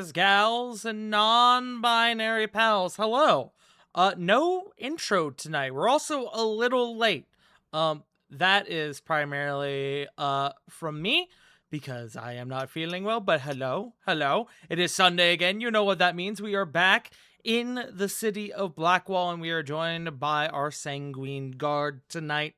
guys, gals, and non-binary pals. Hello. No intro tonight. We're also a little late. That is primarily from me because I am not feeling well, but hello. It is Sunday again. You know what that means. We are back in the city of Blackwall, and we are joined by our Sanguine Guard tonight.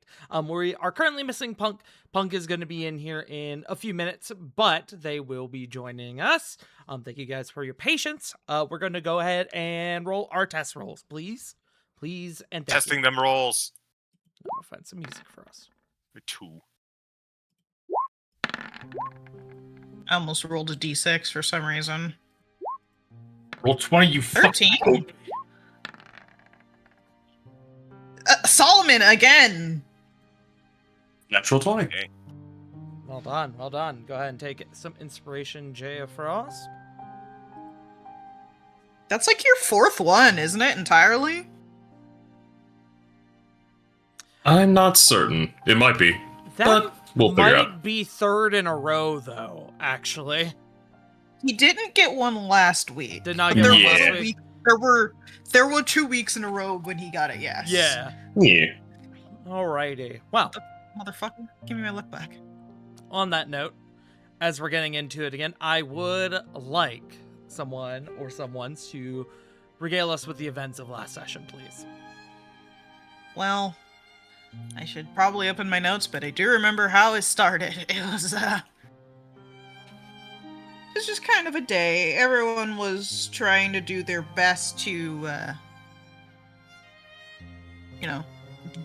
We are currently missing Punk. Punk is going to be in here in a few minutes, but they will be joining us. Thank you guys for your patience. We're going to go ahead and roll our test rolls, please. Please, and thank Testing you. them rolls. I'm going to find some music for us. 2. I almost rolled a d6 for some reason. Roll 20, you 13. Solomon again. Natural 20. Okay. Well done. Go ahead and take some inspiration, Jaya Frost. That's like your fourth one, isn't it, entirely? I'm not certain. It might be. That but we'll figure out. might be third in a row, though, actually. He didn't get one last week. Did not get There one was last a week. week. There were 2 weeks in a row when he got a yes. Yeah. Yeah. Alrighty. Well, Motherfucker, give me my look back. on that note, as we're getting into it again, I would like someone or someone's to regale us with the events of last session, please. Well, I should probably open my notes, but I do remember how it started. It was just kind of a day. Everyone was trying to do their best to,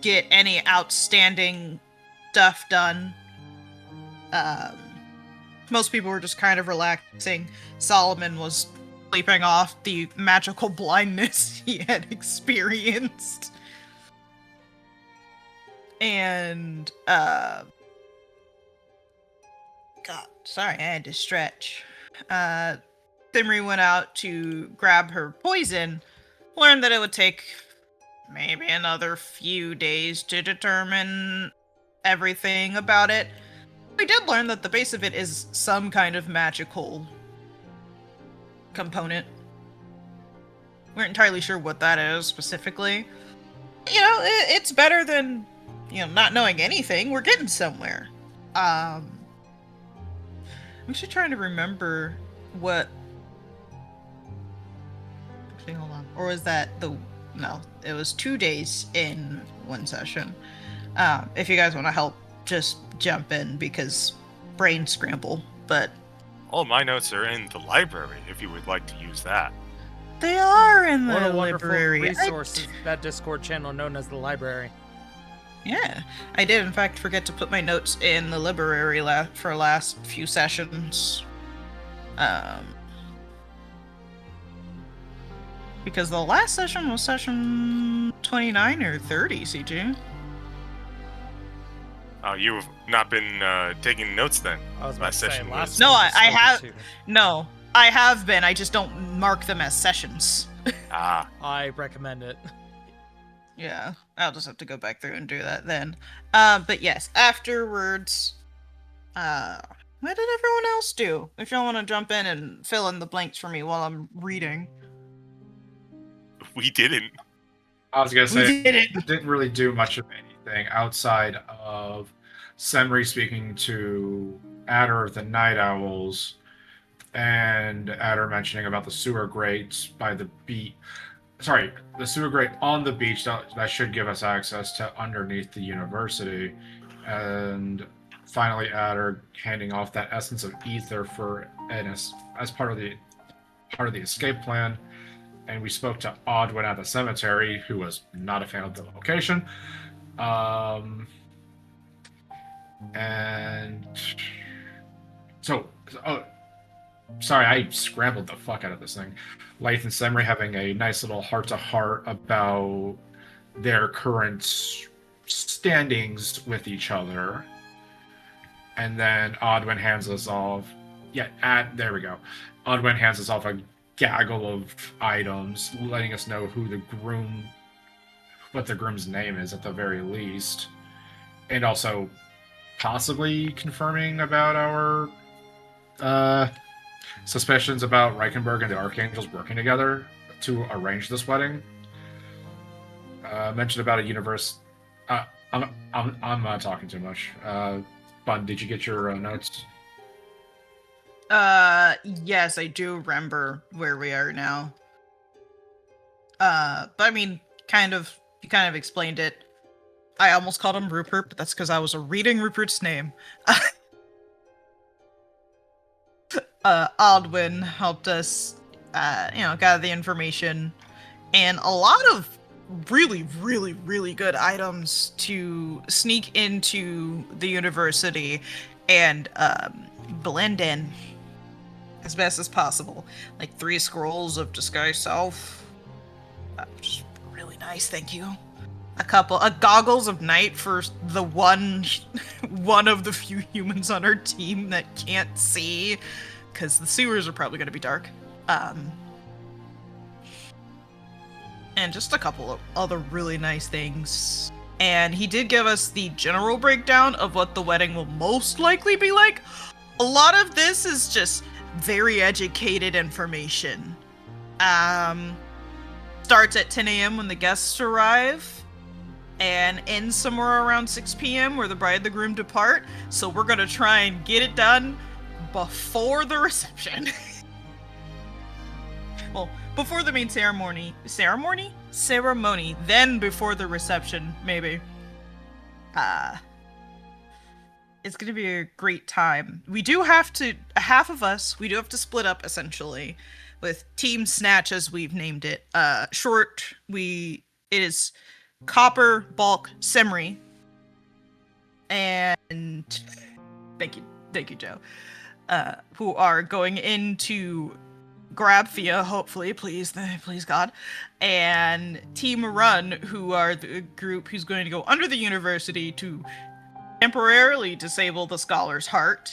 get any outstanding stuff done. Most people were just kind of relaxing. Solomon was sleeping off the magical blindness he had experienced. And, God, sorry, I had to stretch. Thimri went out to grab her poison, learned that it would take maybe another few days to determine everything about it. We did learn that the base of it is some kind of magical component. We weren't entirely sure what that is specifically. It's better than, not knowing anything. We're getting somewhere. I'm actually trying to remember what... Actually, hold on. Or was that No, it was 2 days in one session. If you guys want to help, just jump in because brain scramble, but... All my notes are in the library if you would like to use that. They are in What the a wonderful library. resource is that Discord channel known as the library. Yeah, I did in fact forget to put my notes in the library for last few sessions. Because the last session was session 29 or 30, CG. Oh, you've not been taking notes then. I was about Last to say, session last was- No, one I was have- 42. No, I have been. I just don't mark them as sessions. I recommend it. Yeah, I'll just have to go back through and do that then. But yes, afterwards, what did everyone else do? If y'all want to jump in and fill in the blanks for me while I'm reading. We didn't. I was going to We say, did it. didn't really do much of anything outside of Semri speaking to Adder of the Night Owls and Adder mentioning about the sewer grates by the beach. Sorry, the sewer grate on the beach that should give us access to underneath the university. And finally, Adder handing off that essence of ether as part of the escape plan. And we spoke to Odwin at the cemetery, who was not a fan of the location. And so, sorry, I scrambled the fuck out of this thing. Laith and Semri having a nice little heart-to-heart about their current standings with each other. And then Odwin hands us off... there we go. Odwin hands us off a gaggle of items, letting us know what the groom's name is at the very least. And also possibly confirming about our suspicions about Reichenberg and the Archangels working together to arrange this wedding. Mentioned about a universe. I'm talking too much. Bun, did you get your notes? Yes, I do remember where we are now. But I mean, you kind of explained it. I almost called him Rupert, but that's because I was reading Rupert's name. Aldwin helped us, gather the information, and a lot of really, really, really good items to sneak into the university and blend in as best as possible. Like 3 scrolls of disguise self, which is really nice. Thank you. A couple of goggles of night for the one of the few humans on our team that can't see, because the sewers are probably going to be dark. And just a couple of other really nice things. And he did give us the general breakdown of what the wedding will most likely be like. A lot of this is just very educated information. Starts at 10 a.m. when the guests arrive, and ends somewhere around 6 p.m. where the bride and the groom depart. So we're gonna try and get it done before the reception. Well, before the main ceremony, then before the reception, maybe. It's gonna be a great time. We do have to, half of us, we do have to split up, essentially, with Team Snatch, as we've named it. It is Copper, Bulk, Semri, and thank you, Joe, who are going into grab Thea, hopefully, please God, and Team Run, who are the group who's going to go under the university to temporarily disable the Scholar's Heart,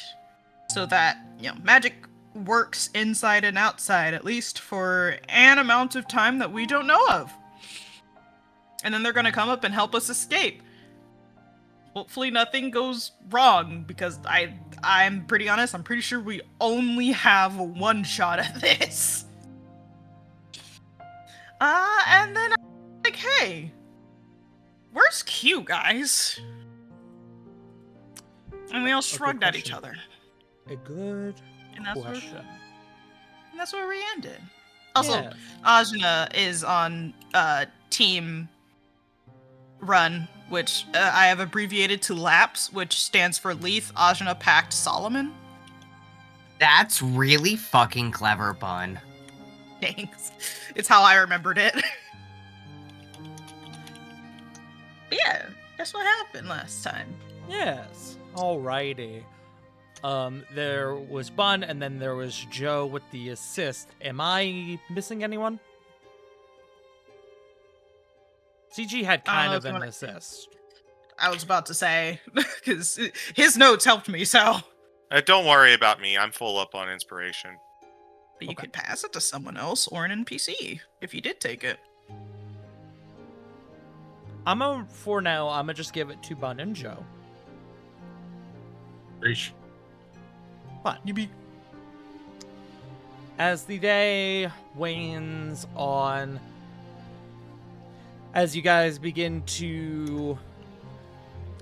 so that, magic works inside and outside, at least for an amount of time that we don't know of. And then they're gonna come up and help us escape. Hopefully nothing goes wrong, because I'm pretty honest, I'm pretty sure we only have one shot at this. And then I'm like, hey, where's Q, guys? And we all shrugged at each other. A good question. And that's where we ended. Also, Yeah. Ajna is on Team Run, which I have abbreviated to LAPS, which stands for Leith, Ajna, Pact, Solomon. That's really fucking clever, Bun. Thanks. It's how I remembered it. But yeah, that's what happened last time. Yes. Alrighty. There was Bun, and then there was Joe with the assist. Am I missing anyone? CG had kind of an assist. I was about to say, because his notes helped me, so. Don't worry about me. I'm full up on inspiration. But you could pass it to someone else or an NPC if you did take it. For now, I'm gonna just give it to Bun and Joe. Reach. Fine. As the day wanes on, as you guys begin to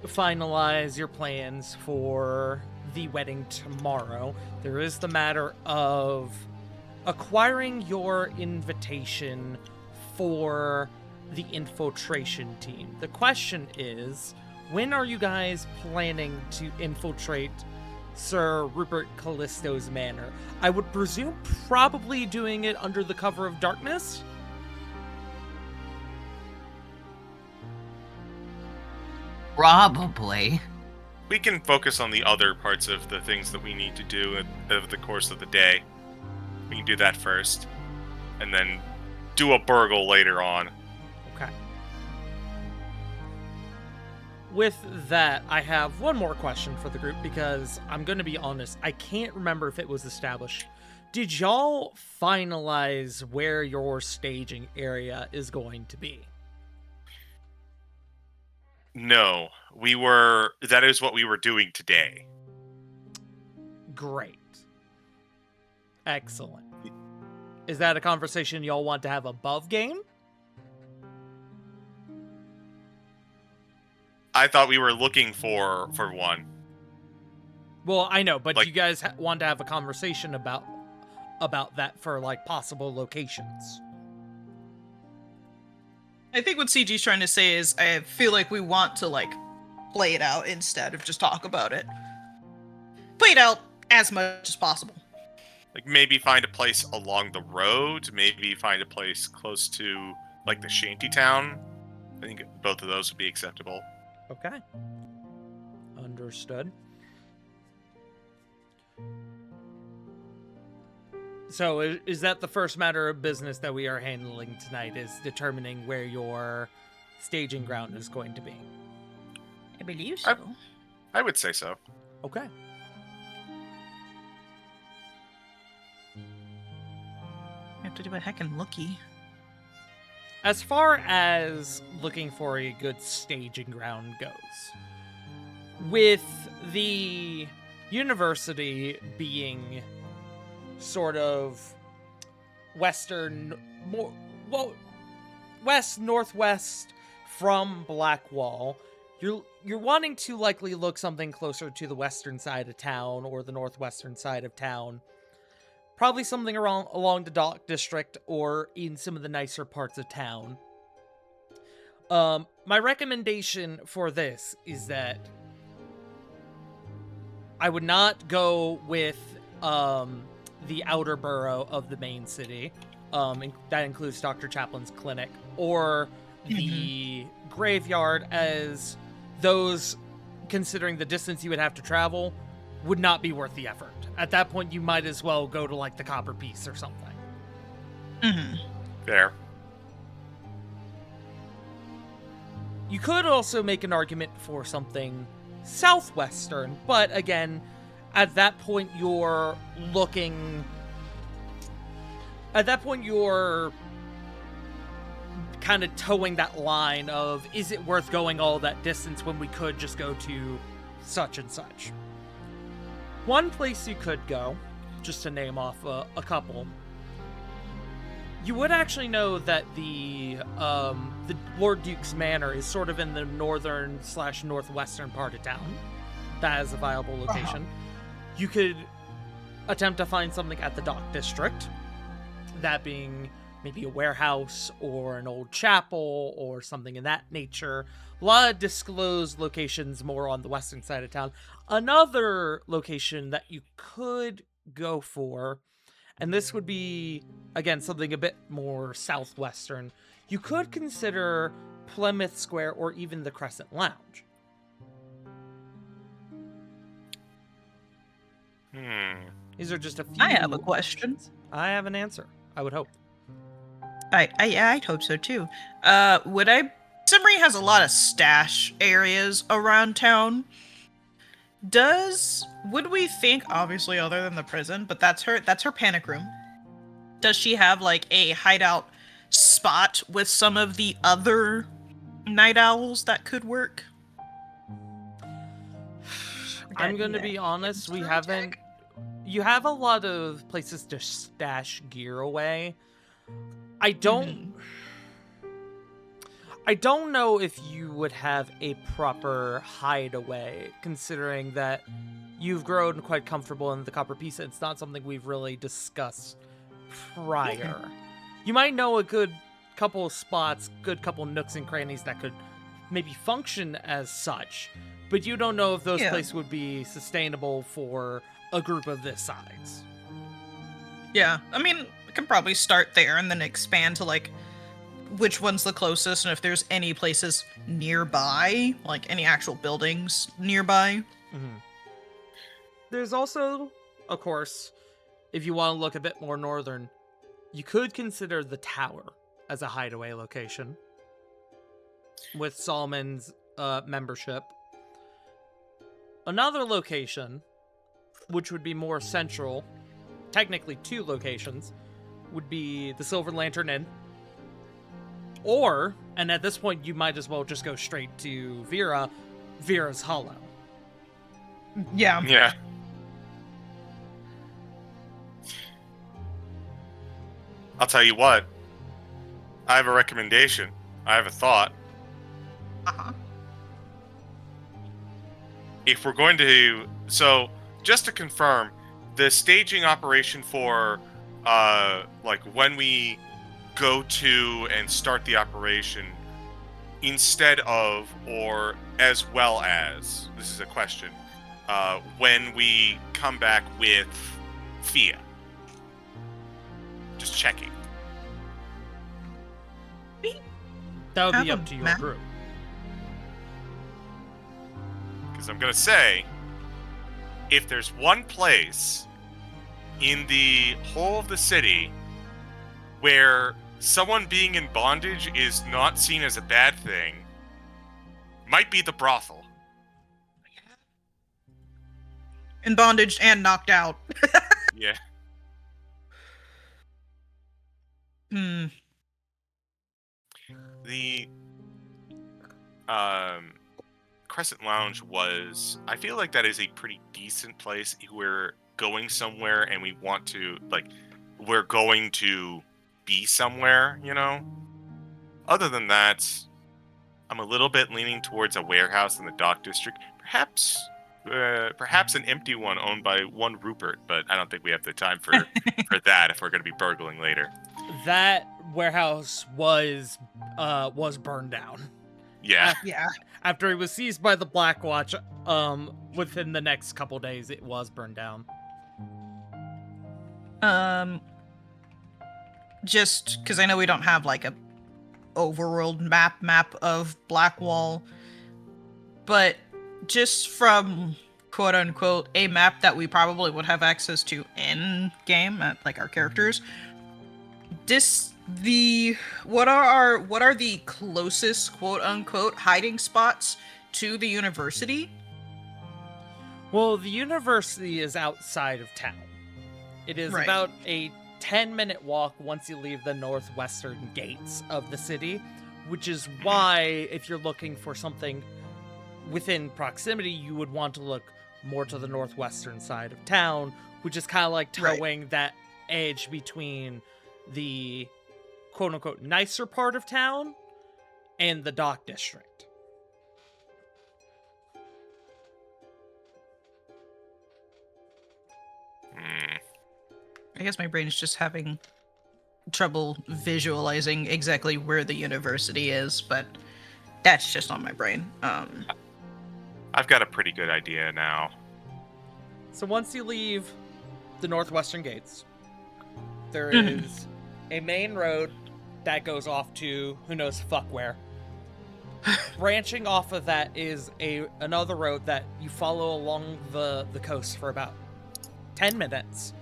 finalize your plans for the wedding tomorrow, there is the matter of acquiring your invitation for the infiltration team. The question is, when are you guys planning to infiltrate Sir Rupert Callisto's manor? I would presume probably doing it under the cover of darkness. Probably. We can focus on the other parts of the things that we need to do over the course of the day. We can do that first, and then do a burgle later on. Okay. With that, I have one more question for the group, because I'm going to be honest, I can't remember if it was established. Did y'all finalize where your staging area is going to be? No, that is what we were doing today. Great. Excellent. Is that a conversation y'all want to have above game? I thought we were looking for one. Well, I know, but Like- you guys want to have a conversation about that for like possible locations. I think what CG's trying to say is I feel like we want to like play it out instead of just talk about it. Play it out as much as possible. Like maybe find a place along the road, maybe find a place close to like the shanty town. I think both of those would be acceptable. Okay. Understood. So is that the first matter of business that we are handling tonight, is determining where your staging ground is going to be? I believe so. I would say so. Okay. I have to do a heckin' looky. As far as looking for a good staging ground goes, with the university being sort of west northwest from Blackwall, you're wanting to likely look something closer to the western side of town or the northwestern side of town. Probably something along the dock district or in some of the nicer parts of town. My recommendation for this is that I would not go with the outer borough of the main city. That includes Dr. Chaplin's clinic or the graveyard, as those, considering the distance you would have to travel, would not be worth the effort. At that point, you might as well go to like the Copper Piece or something. There. You could also make an argument for something southwestern, but again, at that point you're kind of towing that line of, is it worth going all that distance when we could just go to such and such? One place you could go, just to name off a couple, you would actually know that the Lord Duke's Manor is sort of in the northern/northwestern part of town. That is a viable location. You could attempt to find something at the Dock District, that being maybe a warehouse or an old chapel or something in that nature. A lot of disclosed locations more on the western side of town. Another location that you could go for, and this would be, again, something a bit more southwestern, you could consider Plymouth Square or even the Crescent Lounge. These are just a few. I have a question. I have an answer, I would hope. I'd hope so too. Simri has a lot of stash areas around town. Would we think, obviously other than the prison, but that's her panic room. Does she have like a hideout spot with some of the other night owls that could work? I'm going to be honest, we haven't. You have a lot of places to stash gear away. I don't know if you would have a proper hideaway, considering that you've grown quite comfortable in the Copper Piece. It's not something we've really discussed prior. You might know a good couple of spots, good couple nooks and crannies that could maybe function as such, but you don't know if those places would be sustainable for a group of this size. Yeah, I mean, we can probably start there and then expand to like which one's the closest and if there's any places nearby, like any actual buildings nearby. There's also, of course, if you want to look a bit more northern, you could consider the Tower as a hideaway location with Solomon's membership. Another location, which would be more central, technically two locations, would be the Silver Lantern Inn. Or, and at this point you might as well just go straight to Vera's Hollow. Yeah. Yeah. I'll tell you what. I have a recommendation. I have a thought. Uh-huh. If we're going to... So, just to confirm, the staging operation for, like, when we go to and start the operation, instead of, or as well as, this is a question, when we come back with Fia. Just checking. That would be Have up a to your map? group. Because I'm going to say, if there's one place in the whole of the city where someone being in bondage is not seen as a bad thing, might be the brothel. In bondage and knocked out. Yeah. Hmm. The Crescent Lounge was... I feel like that is a pretty decent place. We're going somewhere and we want to, like, we're going to be somewhere, you know? Other than that, I'm a little bit leaning towards a warehouse in the dock district. Perhaps an empty one owned by one Rupert, but I don't think we have the time for that if we're going to be burgling later. That warehouse was burned down. Yeah. Yeah. After it was seized by the Black Watch, within the next couple days, it was burned down. Just because I know we don't have like a overworld map of Blackwall, but just from quote unquote a map that we probably would have access to in game at like our characters. What are the closest quote unquote hiding spots to the university? Well, the university is outside of town. It is Right. about a 10-minute walk once you leave the northwestern gates of the city, which is why, if you're looking for something within proximity, you would want to look more to the northwestern side of town, which is kind of like Right. towing that edge between the quote-unquote nicer part of town and the dock district. I guess my brain is just having trouble visualizing exactly where the university is, but that's just on my brain. I've got a pretty good idea now. So once you leave the northwestern gates, there Mhm. is a main road that goes off to who knows fuck where. Branching off of that is another road that you follow along the coast for about 10 minutes.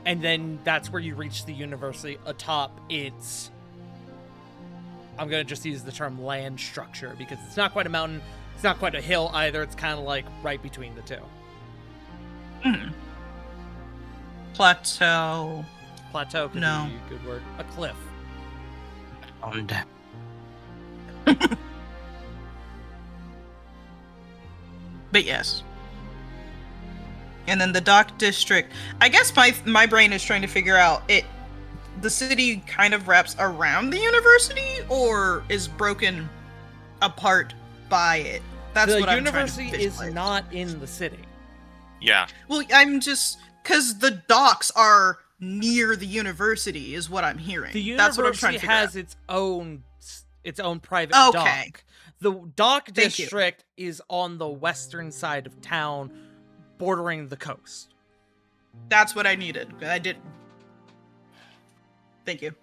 And then that's where you reach the university. Atop its, I'm going to just use the term land structure because it's not quite a mountain, it's not quite a hill either. It's kind of like right between the two. Plateau. Plateau could No. be a good word. A cliff. And But yes. And then the dock district. I guess my brain is trying to figure out the city kind of wraps around the university or is broken apart by it. That's the what I'm trying to university is visualize. not in the city. Yeah. Well, I'm just because the docks are near the university is what I'm hearing. The That's what I'm trying university to figure has out. its own private Okay. dock. The dock Thank you. district is on the western side of town, bordering the coast. That's what I needed. I did. Thank you.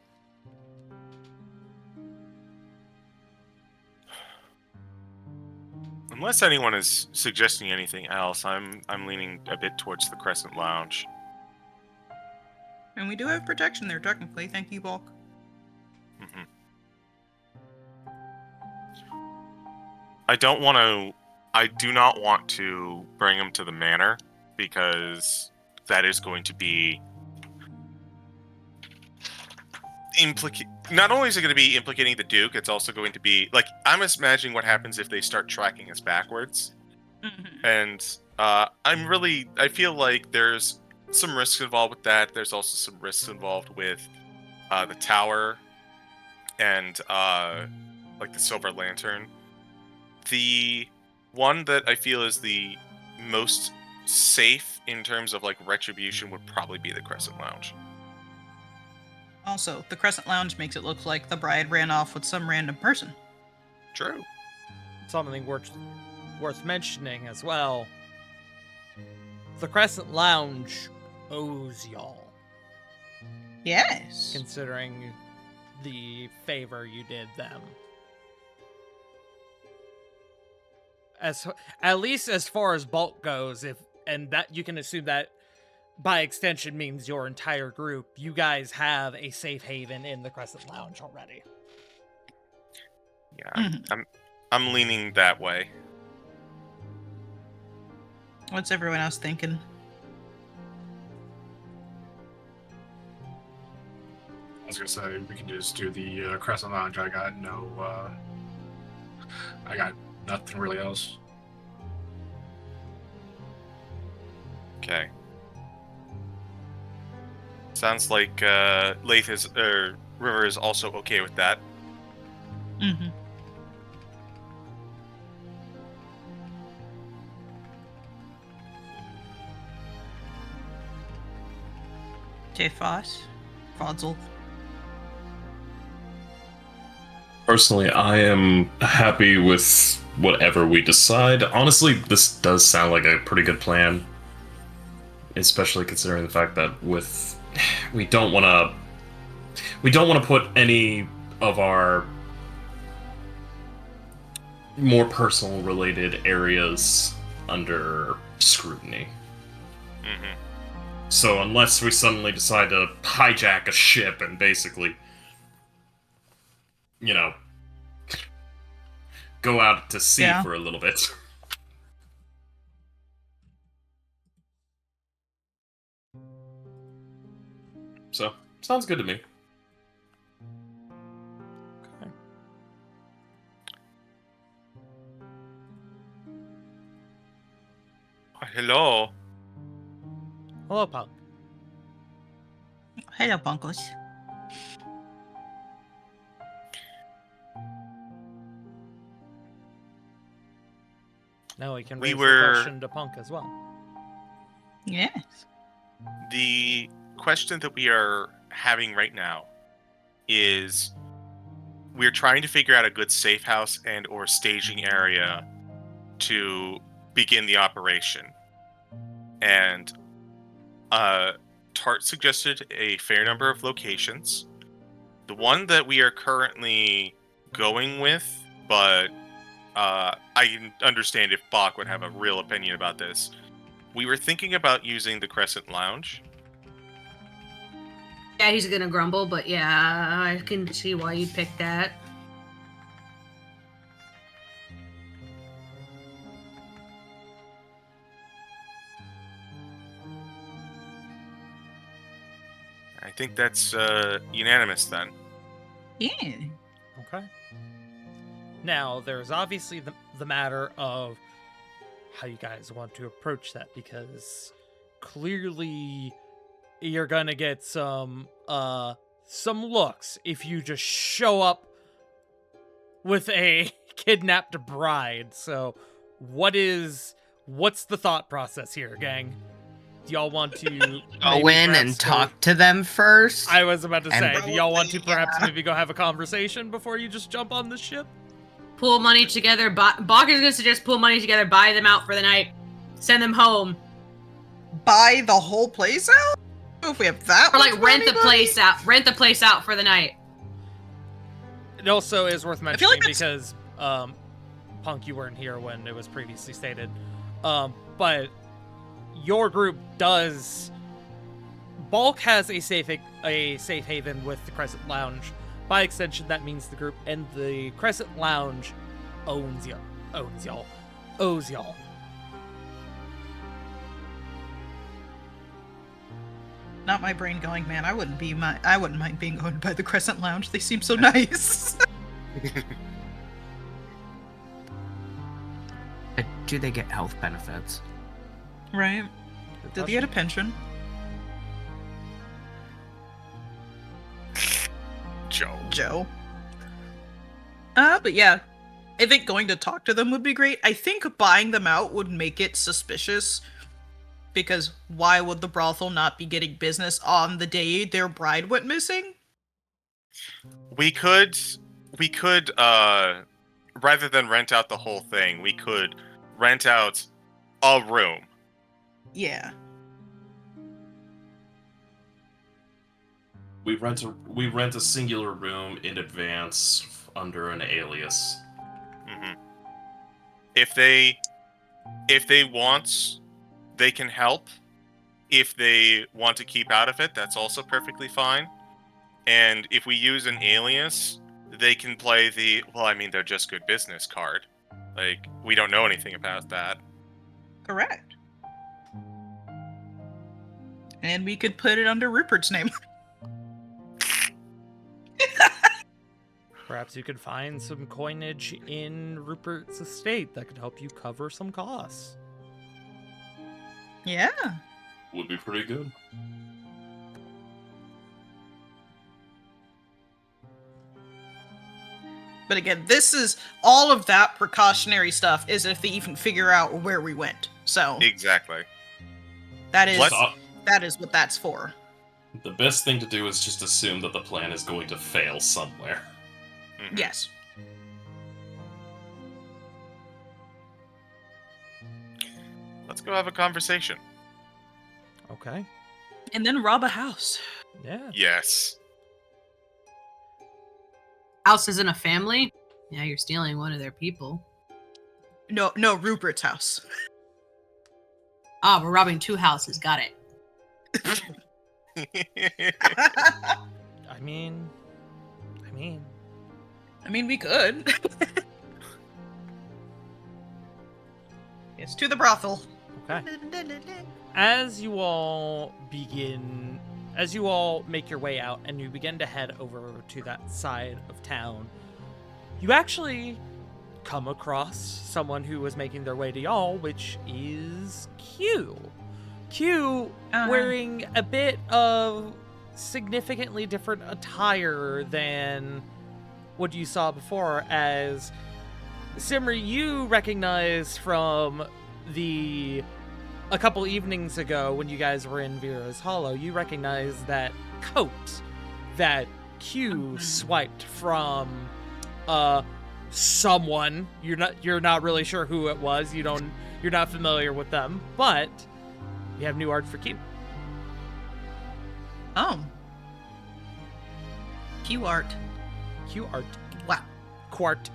Unless anyone is suggesting anything else, I'm leaning a bit towards the Crescent Lounge. And we do have protection there, technically. Thank you, Bulk. hmm I do not want to bring him to the manor because that is going to be not only is it going to be implicating the Duke, it's also going to be like I'm just imagining what happens if they start tracking us backwards. And I feel like there's some risks involved with that. There's also some risks involved with the tower, and like the Silver Lantern. The one that I feel is the most safe in terms of like retribution would probably be the Crescent Lounge. Also, the Crescent Lounge makes it look like the bride ran off with some random person. True. Something worth mentioning as well. The Crescent Lounge owes y'all, Yes. considering the favor you did them. At least as far as bulk goes, and that you can assume that by extension means your entire group, you guys have a safe haven in the Crescent Lounge already. Yeah, I'm leaning that way. What's everyone else thinking? I was gonna say we can just do the Crescent Lounge. I got nothing really else. Okay. Sounds like Lath is River is also okay with that. Mm-hmm. Foss? Fodzel? Personally, I am happy with whatever we decide. Honestly, this does sound like a pretty good plan, especially considering the fact that we don't want to put any of our more personal related areas under scrutiny. Mm-hmm. So unless we suddenly decide to hijack a ship and basically, go out to sea for a little bit. So, sounds good to me. Okay. Hello. Hello, Punk. Hello, Punkos. Now we can We raise the were- question to Punk as well. Yes. The question that we are having right now is we're trying to figure out a good safe house and or staging area to begin the operation. And Tart suggested a fair number of locations. The one that we are currently going with, but I can understand if Bach would have a real opinion about this. We were thinking about using the Crescent Lounge. Yeah, he's gonna grumble, but yeah, I can see why you'd pick that. I think that's unanimous then. Yeah. Okay. Now, there's obviously the matter of how you guys want to approach that, because clearly you're gonna get some looks if you just show up with a kidnapped bride. So what's the thought process here, gang? Do y'all want to Go maybe in perhaps and go- talk to them first. I was about to And say, do y'all want to probably, perhaps yeah. maybe go have a conversation before you just jump on the ship? Pool money together. Bach is gonna suggest pool money together, buy them out for the night, send them home, Buy the whole place out? If we have that or much like rent money, the place out. Rent the place out for the night. It also is worth feel mentioning like that's- because, Punk, you weren't here when it was previously stated, but your group does. Bulk has a safe haven with the Crescent Lounge. By extension, that means the group and the Crescent Lounge owes y'all. Not my brain going, man. I wouldn't mind being owned by the Crescent Lounge. They seem so nice. Do they get health benefits? Right? Good Did they get a question. pension? Joe. But yeah, I think going to talk to them would be great. I think buying them out would make it suspicious, because why would the brothel not be getting business on the day their bride went missing? We could, rather than rent out the whole thing, we could rent out a room. Yeah. We rent a singular room in advance under an alias. Hmm. If they want, they can help. If they want to keep out of it, that's also perfectly fine. And if we use an alias, they can play the, well, I mean, they're just good business card. Like, we don't know anything about that. Correct. And we could put it under Rupert's name. Perhaps you could find some coinage in Rupert's estate that could help you cover some costs. Yeah. Would be pretty good. But again, this is all of that precautionary stuff is if they even figure out where we went. So Exactly. that is Let's- what that's for. The best thing to do is just assume that the plan is going to fail somewhere. Mhm. Yes. Let's go have a conversation. Okay. And then rob a house. Yeah. Yes. House isn't a family? Yeah, you're stealing one of their people. No, Rupert's house. Ah, we're robbing 2 houses. Got it. I mean, I mean, we could. It's to the brothel. okay. As you all make your way out and you begin to head over to that side of town, you actually come across someone who was making their way to y'all, which is Q. Q wearing a bit of significantly different attire than what you saw before, as Simri, you recognize from a couple evenings ago when you guys were in Vera's Hollow, you recognize that coat that Q swiped from someone. You're not really sure who it was. You're not familiar with them, but you have new art for Q. Oh. Q art. Q art. Wow. Quart.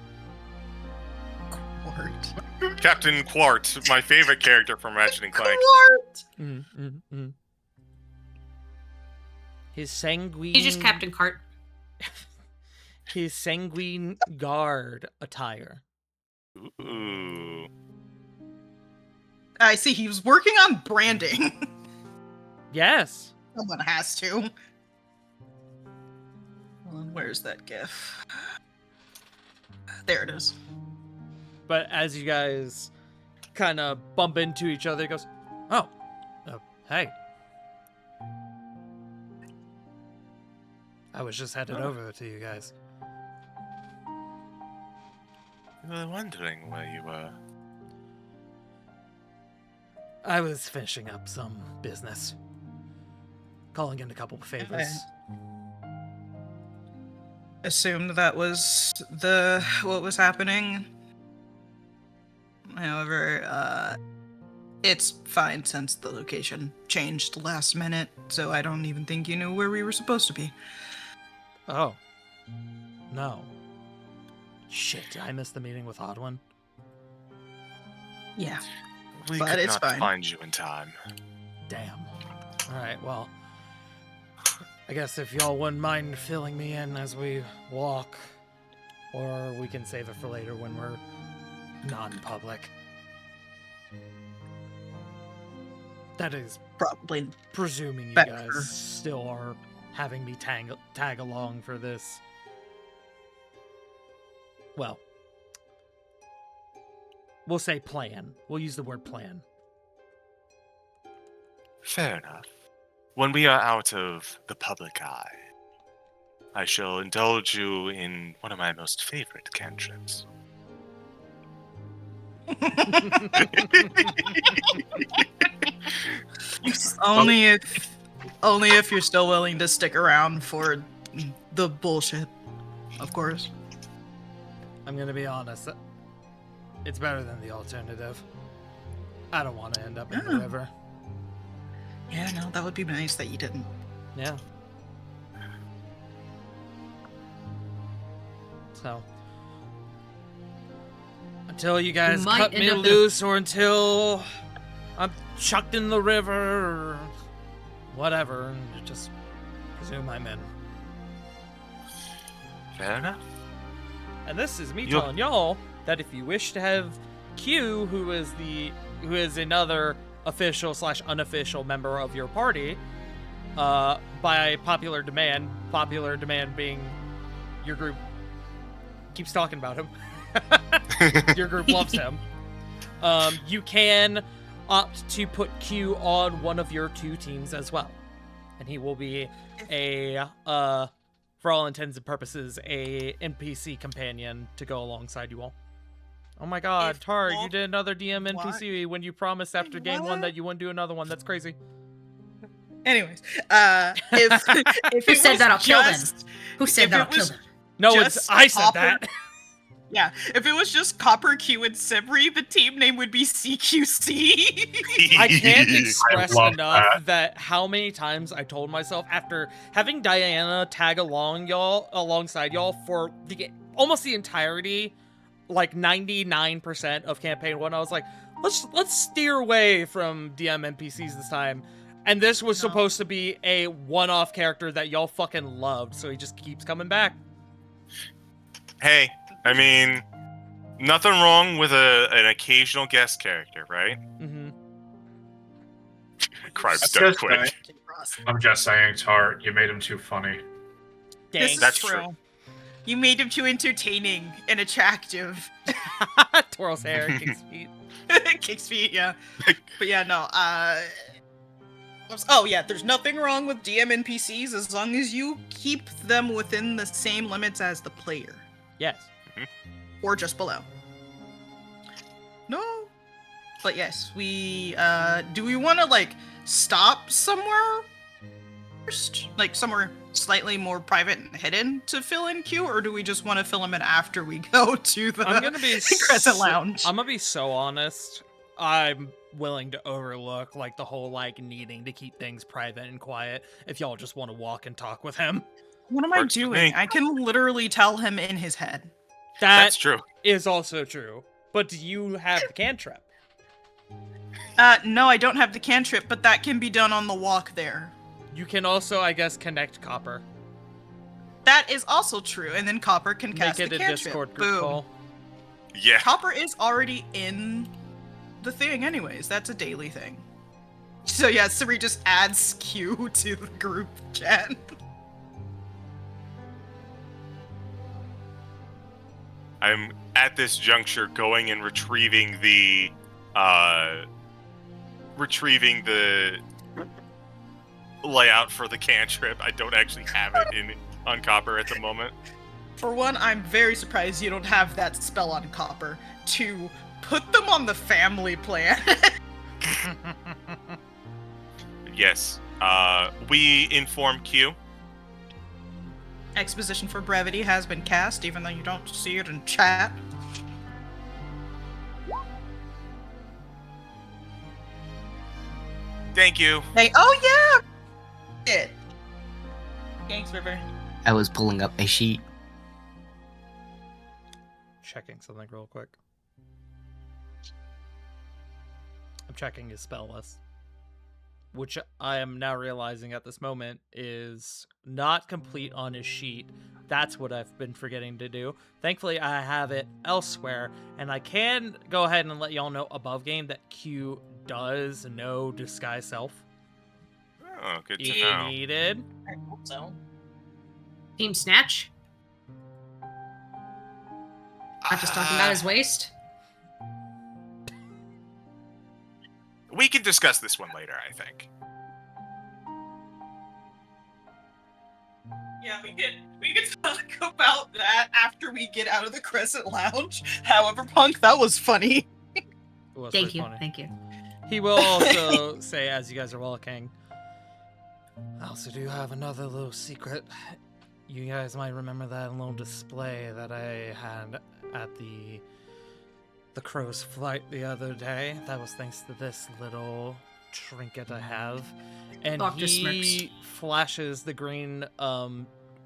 Quart. Captain Quart, my favorite character from Ratchet and Clank. Quart! His sanguine. He's just Captain Cart. His Sanguine Guard attire. Ooh. I see he was working on branding. Yes. Someone has to. Well, where's that gif? There it is. But as you guys kind of bump into each other, he goes, oh, hey. I was just headed over to you guys. I was wondering where you were. I was finishing up some business. Calling in a couple of favors. Assumed that was what was happening. However, it's fine since the location changed last minute, so I don't even think you knew where we were supposed to be. Oh. No. Shit, did I miss the meeting with Oddwin? Yeah. We But could it's not fine. find you in time. Damn. Alright, well. I guess if y'all wouldn't mind filling me in as we walk. Or we can save it for later when we're non-public. That is Probably. presuming you Better. guys still are having me tag along for this. Well, we'll say plan. We'll use the word plan. Fair enough. When we are out of the public eye, I shall indulge you in one of my most favorite cantrips. only if you're still willing to stick around for the bullshit, of course. I'm gonna be honest. It's better than the alternative. I don't want to end up in the Yeah. river. Yeah, no, that would be nice that you didn't. Yeah. So, until you guys might cut end me up in a- loose, or until I'm chucked in the river, or whatever, just presume I'm in. Fair enough. And this is me You'll- telling y'all that if you wish to have Q, who is another official / unofficial member of your party, by popular demand being your group keeps talking about him. Your group loves him. You can opt to put Q on one of your 2 teams as well, and he will be a for all intents and purposes, a NPC companion to go alongside you all. Oh my god, If Tar, you Wolf- did another DM NPC when you promised after game 1 that you wouldn't do another one. That's crazy. Anyways, if Who it said was that I'll kill them? just- Who said if that it I'll kill was- them? No, Just I said Copper- that. Yeah, if it was just Copper, Q, and Sibri, the team name would be CQC. I can't express love enough that how many times I told myself after having Diana tag alongside y'all for almost the entirety, like 99% of campaign 1, I was like, let's steer away from DM NPCs this time. And this was No. supposed to be a one-off character that y'all fucking loved, so he just keeps coming back. Hey, I mean, nothing wrong with an occasional guest character, right? Mm-hmm. Crime's That's done just quick. I'm just saying, Tart, you made him too funny. This is That's true. true. You made him too entertaining and attractive. Twirls hair, kicks feet. Kicks feet, yeah. But yeah, no, oh yeah, there's nothing wrong with DM NPCs as long as you keep them within the same limits as the player. Yes. Or just below. No. But yes, we, do we want to, like, stop somewhere first? Like, somewhere slightly more private and hidden to fill in Q, or do we just want to fill him in after we go to the I'm gonna be Crescent Lounge? I'm gonna be so honest. I'm willing to overlook like the whole like needing to keep things private and quiet if y'all just want to walk and talk with him. What am I Works for doing? me. I can literally tell him in his head. That's That true. is also true. But do you have the cantrip? No, I don't have the cantrip, but that can be done on the walk there. You can also, I guess, connect Copper. That is also true, and then Copper can cast Make it the a cantrip. Discord group Boom. call. Yeah. Copper is already in the thing anyways. That's a daily thing. So yeah, Siri just adds Q to the group chat. I'm at this juncture going and retrieving the layout for the cantrip. I don't actually have it on Copper at the moment. For one, I'm very surprised you don't have that spell on Copper. Two, put them on the family plan. Yes. We inform Q. Exposition for Brevity has been cast, even though you don't see it in chat. Thank you. Hey, oh yeah! It. Thanks, River. I was pulling up a sheet. Checking something real quick. I'm checking his spell list, which I am now realizing at this moment is not complete on his sheet. That's what I've been forgetting to do. Thankfully, I have it elsewhere, and I can go ahead and let y'all know above game that Q does know Disguise Self. Oh, good to If know. needed. I hope so. Team Snatch? Not just talking about his waist? We can discuss this one later, I think. Yeah, we can talk about that after we get out of the Crescent Lounge. However, Punk, that was funny. It was Thank pretty you. funny. Thank you. He will also say, as you guys are walking, I also do have another little secret. You guys might remember that little display that I had at the crow's flight the other day. That was thanks to this little trinket I have. And Doctor he flashes the green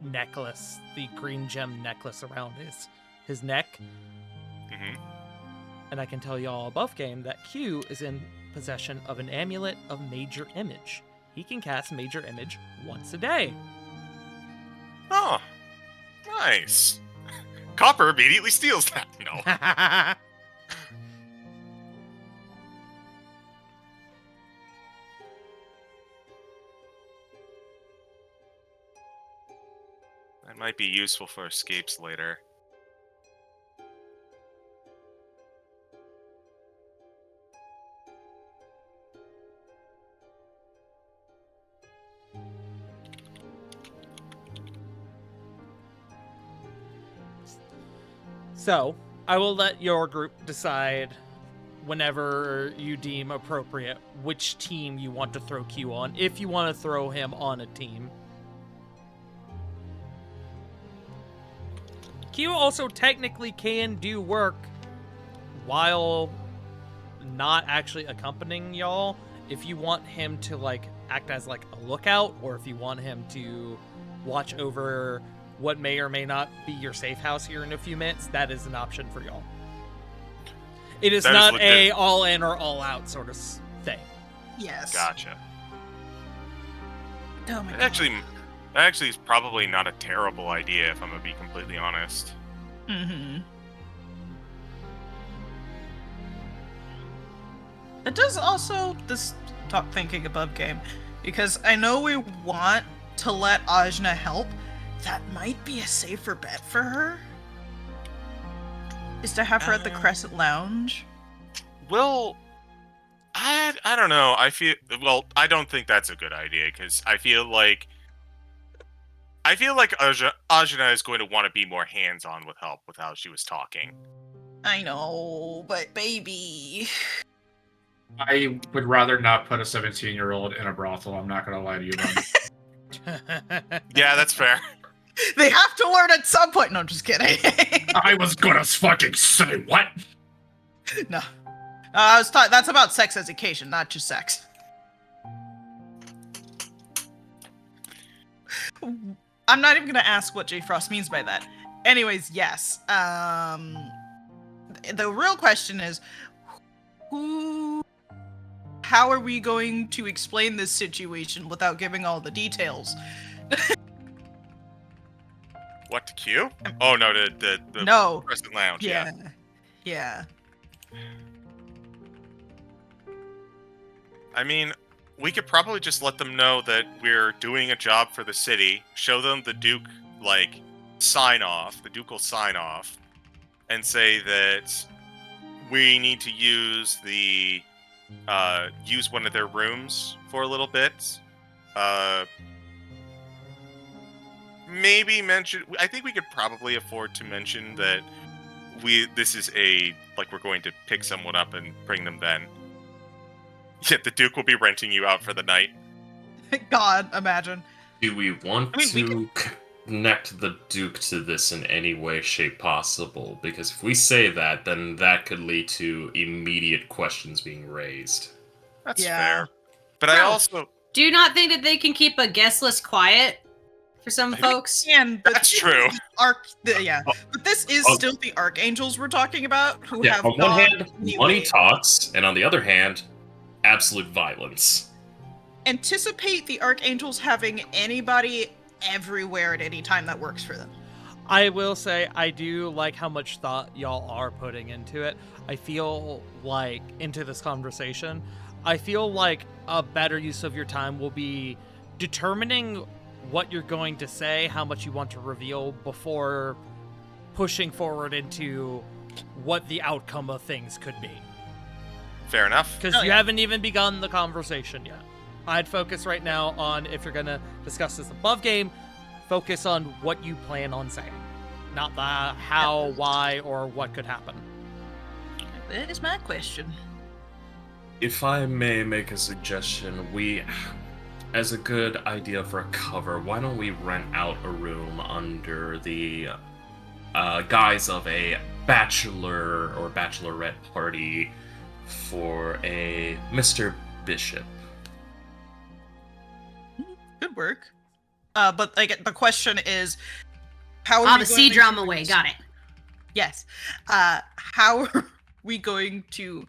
necklace, the green gem necklace around his neck. Hmm. And I can tell y'all above game that Q is in possession of an amulet of Major Image. He can cast Major Image once a day. Oh, nice. Copper immediately steals that. No. That might be useful for escapes later. So, I will let your group decide whenever you deem appropriate which team you want to throw Q on, if you want to throw him on a team. Q also technically can do work while not actually accompanying y'all. If you want him to like act as like a lookout, or if you want him to watch over what may or may not be your safe house here in a few minutes, that is an option for y'all. It is That is not a legit. all in or all out sort of thing. Yes. Gotcha. Oh my That god. actually is probably not a terrible idea, if I'm gonna be completely honest. Mm-hmm. It does also this top thinking above game, because I know we want to let Ajna help. That might be a safer bet for her. Is to have her at the Crescent Lounge. Well, I don't know. I don't think that's a good idea, because I feel like Ajna is going to want to be more hands-on with help with how she was talking. I know, but baby. I would rather not put a 17-year-old in a brothel. I'm not gonna lie to you, man. Yeah, that's fair. They have to learn at some point. No, I'm just kidding. I was gonna fucking say what? No. I was talking. That's about sex education, not just sex. I'm not even gonna ask what J. Frost means by that. Anyways, yes. The real question is, how are we going to explain this situation without giving all the details? What, to Q? Oh no, the No. Crescent Lounge. Yeah. Yeah. I mean, we could probably just let them know that we're doing a job for the city. Show them the Duke sign off, the ducal sign off, and say that we need to use use one of their rooms for a little bit. Maybe mention. I think we could probably afford to mention that this is we're going to pick someone up and bring them then. Yeah, the Duke will be renting you out for the night. God, imagine. Do we want I mean, we to connect the Duke to this in any way, shape possible? Because if we say that, then that could lead to immediate questions being raised. That's Yeah. fair. But I No. also Do you not think that they can keep a guest list quiet for some folks? And That's true. But this is Oh. still the archangels we're talking about, who Yeah, have on one gone hand, money anyway. talks, and on the other hand, absolute violence. Anticipate the archangels having anybody everywhere at any time that works for them. I will say I do like how much thought y'all are putting into it. I feel like into this conversation, I feel like a better use of your time will be determining what you're going to say, how much you want to reveal before pushing forward into what the outcome of things could be. fair enough. Because Oh, you yeah. haven't even begun the conversation yet. I'd focus right now on, if you're going to discuss this above game, focus on what you plan on saying, not the how, why, or what could happen. That is my question. If I may make a suggestion, as a good idea for a cover, why don't we rent out a room under the guise of a bachelor or bachelorette party for a Mr. Bishop? Good work. But like the question is, how are we the going C to drama way. Got it. Yes. How are we going to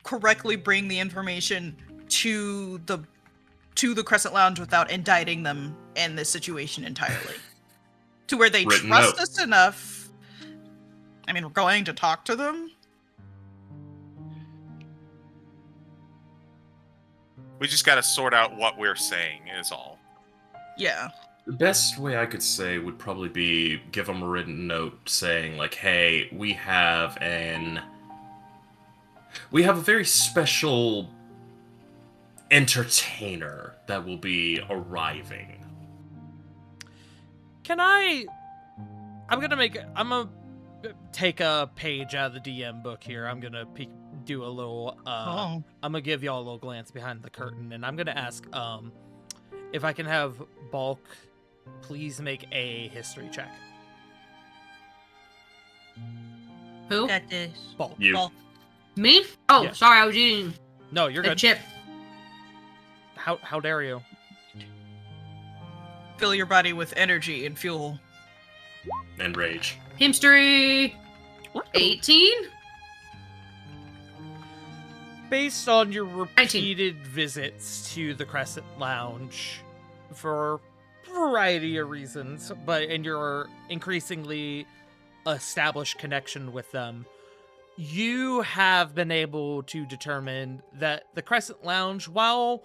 correctly bring the information to the Crescent Lounge without indicting them in this situation entirely? To where they Written trust note. us enough. I mean, we're going to talk to them. We just got to sort out what we're saying, is all. Yeah. The best way I could say would probably be give them a written note saying, like, hey, we have a very special entertainer that will be arriving. I'm gonna take a page out of the DM book here. I'm gonna do a little, I'm gonna give y'all a little glance behind the curtain, and I'm gonna ask, if I can have Bulk please make a history check. Who? Got this. Bulk. You. Well, Me? Oh, Yeah. sorry, I was eating No, you're a good. chip. How dare you? fill your body with energy and fuel. And rage. History 18? Based on your repeated visits to the Crescent Lounge for a variety of reasons, and your increasingly established connection with them, you have been able to determine that the Crescent Lounge, while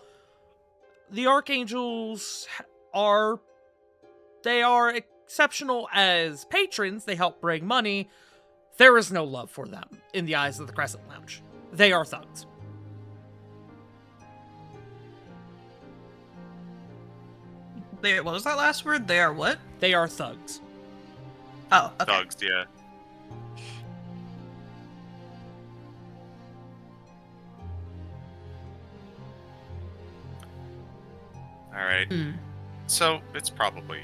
the Archangels are exceptional as patrons, they help bring money, there is no love for them in the eyes of the Crescent Lounge. They are thugs. What was that last word? They are what? They are thugs. Oh, okay. Thugs, yeah. All right. Hmm. So it's probably.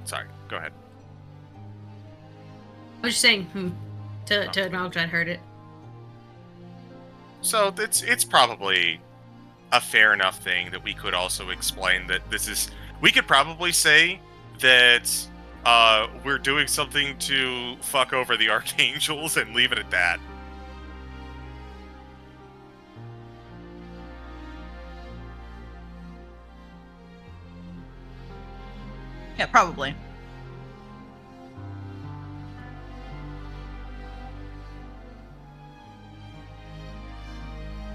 Sorry. Go ahead. I was just saying, to acknowledge I'd heard it. So it's probably a fair enough thing that we could also explain that this is. We could probably say that we're doing something to fuck over the Archangels and leave it at that. Yeah, probably.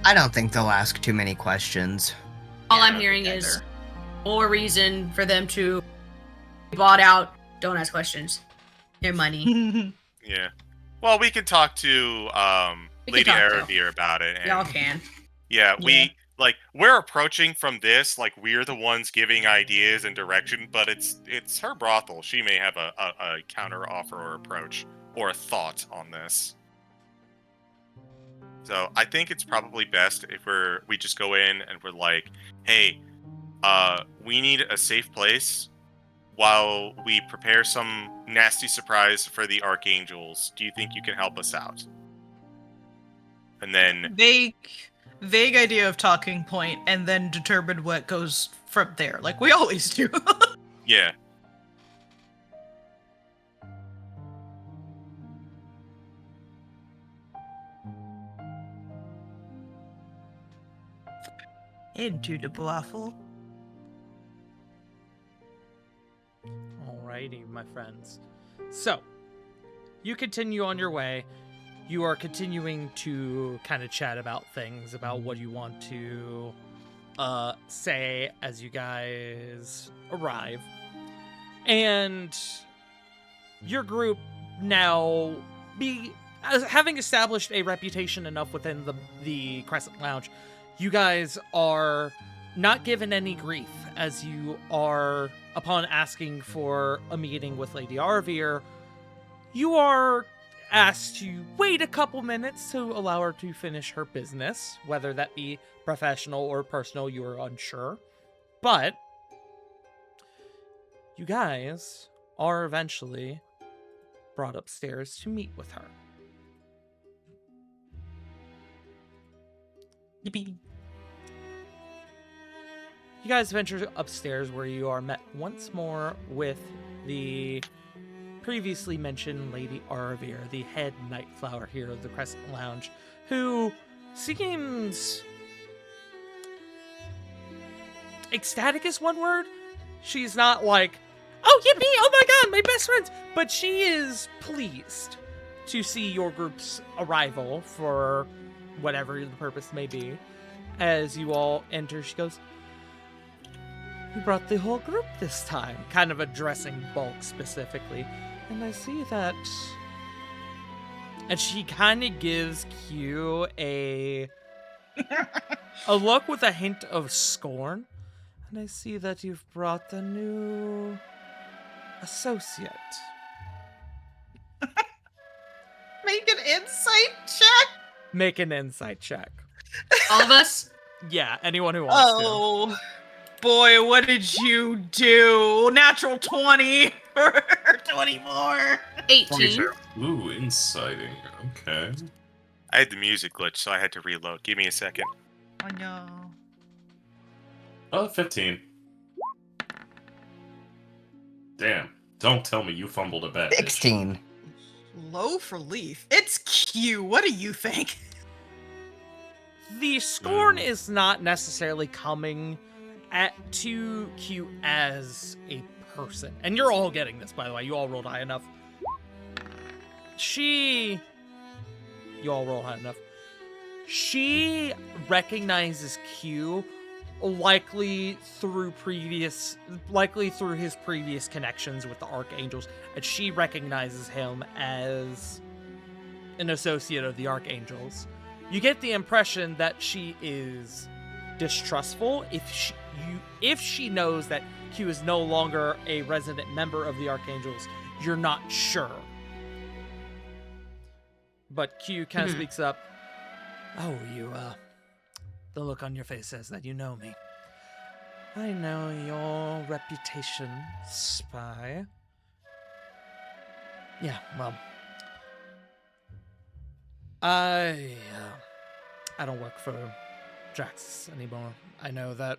I don't think they'll ask too many questions. All Yeah, I I'm don't hearing think is either. more reason for them to be bought out. Don't ask questions. Their money. Yeah. Well, we can talk to We Lady can talk to them. Aravir about it. And, Y'all can. yeah, Yeah. we're approaching from this like we're the ones giving ideas and direction, but it's her brothel. She may have a counter offer or approach or a thought on this. So I think it's probably best if we just go in and we're like, hey, we need a safe place while we prepare some nasty surprise for the Archangels. Do you think you can help us out? And then Vague idea of talking point, and then determine what goes from there, like we always do. yeah. Into the brothel. Alrighty, my friends. So, you continue on your way. You are continuing to kind of chat about things, about what you want to say as you guys arrive. And your group now, having established a reputation enough within the Crescent Lounge, you guys are not given any grief, as you are, upon asking for a meeting with Lady Arvir, you are asked to wait a couple minutes to allow her to finish her business, whether that be professional or personal, you are unsure. But you guys are eventually brought upstairs to meet with her. Yippee. You guys venture upstairs where you are met once more with the previously mentioned Lady Arvir, the head night flower here of the Crescent Lounge, who seems ecstatic is one word. She's not like, oh yippee, oh my god, my best friends, but she is pleased to see your group's arrival for whatever the purpose may be. As you all enter, she goes, you brought the whole group this time, kind of addressing Bulk specifically. And I see that. And she kind of gives Q a look with a hint of scorn. And I see that you've brought a new associate. Make an insight check. Make an insight check. All of us? Yeah, anyone who wants to. Oh, boy, what did you do? Natural 20 or 24. 18. Ooh, inciting. Okay. I had the music glitch, so I had to reload. Give me a second. Oh no. 15. Damn. Don't tell me you fumbled a bet. 16. Low for Leaf. It's Q. What do you think? The scorn is not necessarily coming to Q as a person. And you're all getting this, by the way. You all rolled high enough. You all roll high enough. She recognizes Q likely through his previous connections with the Archangels, and she recognizes him as an associate of the Archangels. You get the impression that she is distrustful if she knows that Q is no longer a resident member of the Archangels. You're not sure. But Q kind of speaks up. Oh, the look on your face says that you know me. I know your reputation, spy. Yeah, well, I don't work for Drax anymore. I know that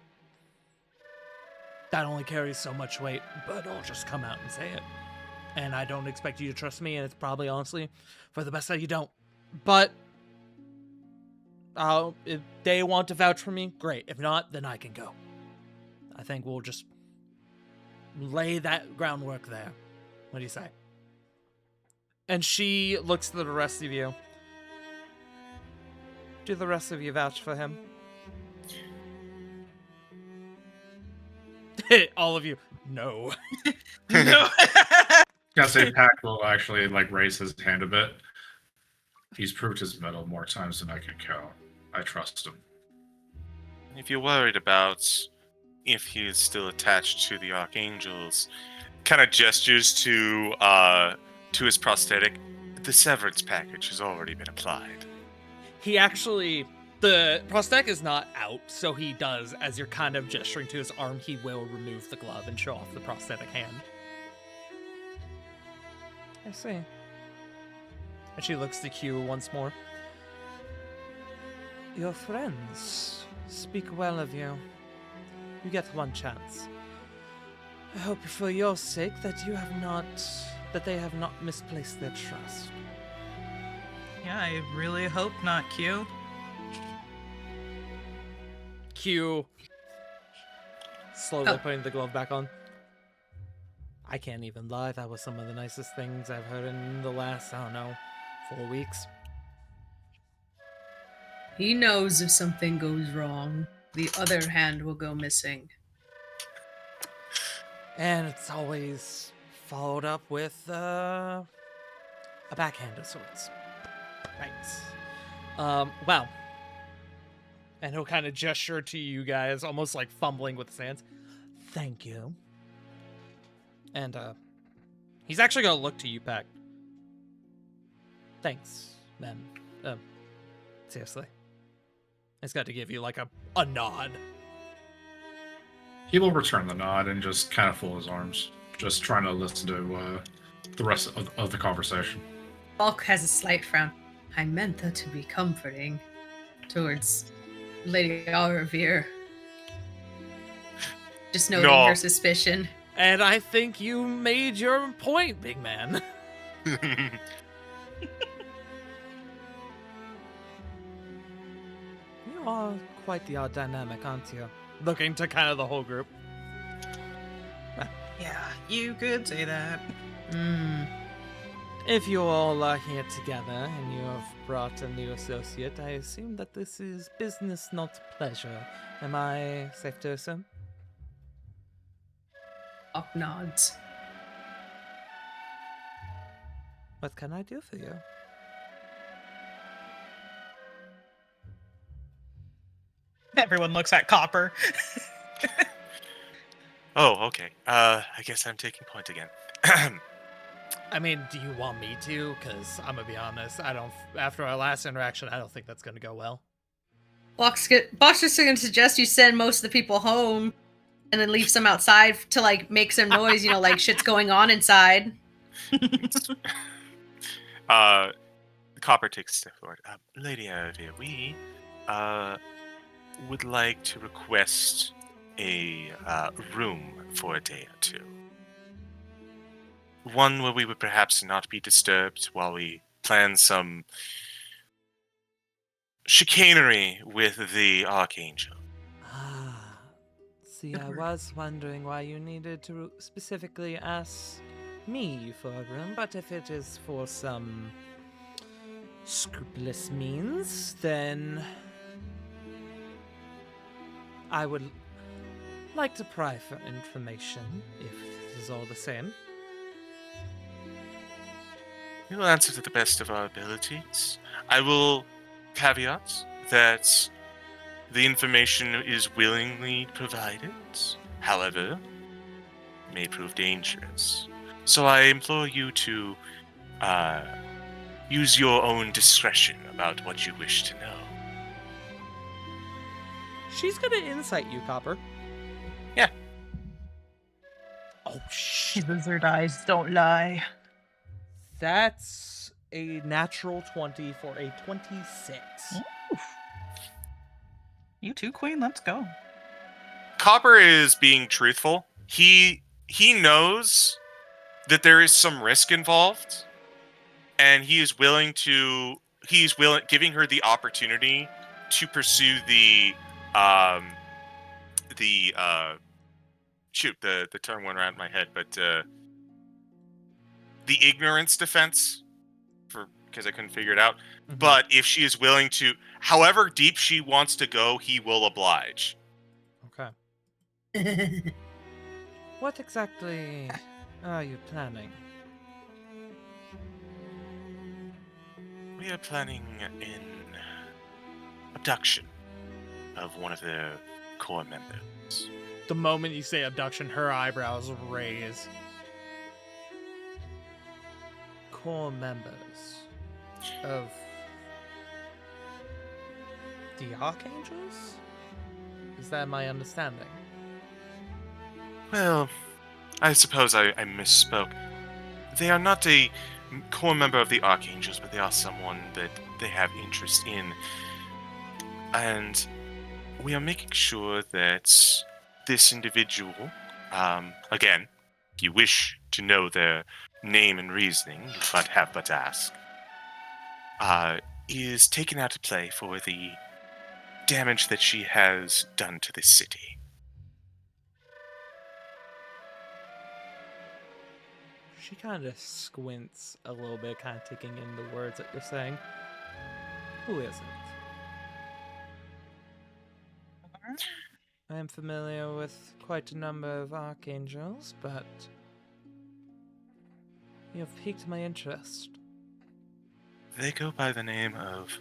only carries so much weight, but I'll just come out and say it. And I don't expect you to trust me, and it's probably, honestly, for the best that you don't. But if they want to vouch for me, great. If not, then I can go. I think we'll just lay that groundwork there. What do you say? And she looks to the rest of you. Do the rest of you vouch for him? All of you, no. No. Gotta say, Pac will actually raise his hand a bit. He's proved his mettle more times than I can count. I trust him. If you're worried about if he is still attached to the Archangels, kind of gestures to his prosthetic. The severance package has already been applied. He actually, the prosthetic is not out, so he does, as you're kind of gesturing to his arm, he will remove the glove and show off the prosthetic hand. I see. And she looks to Q once more. Your friends speak well of you. You get one chance. I hope for your sake that they have not misplaced their trust. Yeah, I really hope not, Q. Q slowly putting the glove back on. I can't even lie, that was some of the nicest things I've heard in the last, 4 weeks. He knows if something goes wrong, the other hand will go missing. And it's always followed up with a backhand of sorts. Right. Well, And he'll kind of gesture to you guys, almost like fumbling with his hands. Thank you. And he's actually gonna look to you, Pack. Thanks, man. Seriously. He's got to give you like a nod. He will return the nod and just kind of fold his arms, just trying to listen to the rest of the conversation. Bulk has a slight frown. I meant that to be comforting towards Lady Alrevere. Just noting No. her suspicion. And I think you made your point, big man. You are quite the odd dynamic, aren't you? Looking to kind of the whole group. Yeah, you could say that. If you all are here together and you have brought a new associate, I assume that this is business, not pleasure. Am I safe to assume? Bulk nods. What can I do for you? Everyone looks at Copper. Oh, okay. I guess I'm taking point again. I mean, do you want me to? Because I'm gonna be honest, I don't. After our last interaction, I don't think that's gonna go well. Bulk's just gonna suggest you send most of the people home and then leave some outside to like make some noise, like shit's going on inside. Copper takes a step forward. Lady Arvia, we would like to request a room for a day or two. One where we would perhaps not be disturbed while we plan some chicanery with the Archangel. Ah, see, I was wondering why you needed to specifically ask me for a room, but if it is for some scrupulous means, then I would like to pry for information, if this is all the same. We will answer to the best of our abilities. I will caveat that the information is willingly provided, however, may prove dangerous. So I implore you to use your own discretion about what you wish to know. She's gonna insight you, Copper. Yeah. Oh, shit. Lizard eyes don't lie. That's a natural 20 for a 26. You too, Queen. Let's go. Copper is being truthful. He knows that there is some risk involved, and he's willing giving her the opportunity to pursue the term went around my head, but the ignorance defense, because I couldn't figure it out. Mhm. But if she is willing to, however deep she wants to go, he will oblige. Okay. What exactly are you planning? We are planning an abduction of one of their core members. The moment you say abduction, her eyebrows raise. Core members of the Archangels? Is that my understanding? Well, I suppose I misspoke. They are not a core member of the Archangels, but they are someone that they have interest in. And we are making sure that this individual, again, if you wish to know their name and reasoning, but have but ask, is taken out to play for the damage that she has done to this city. She kind of squints a little bit, kind of taking in the words that you're saying. Who is it? I am familiar with quite a number of archangels, but you have piqued my interest. They go by the name of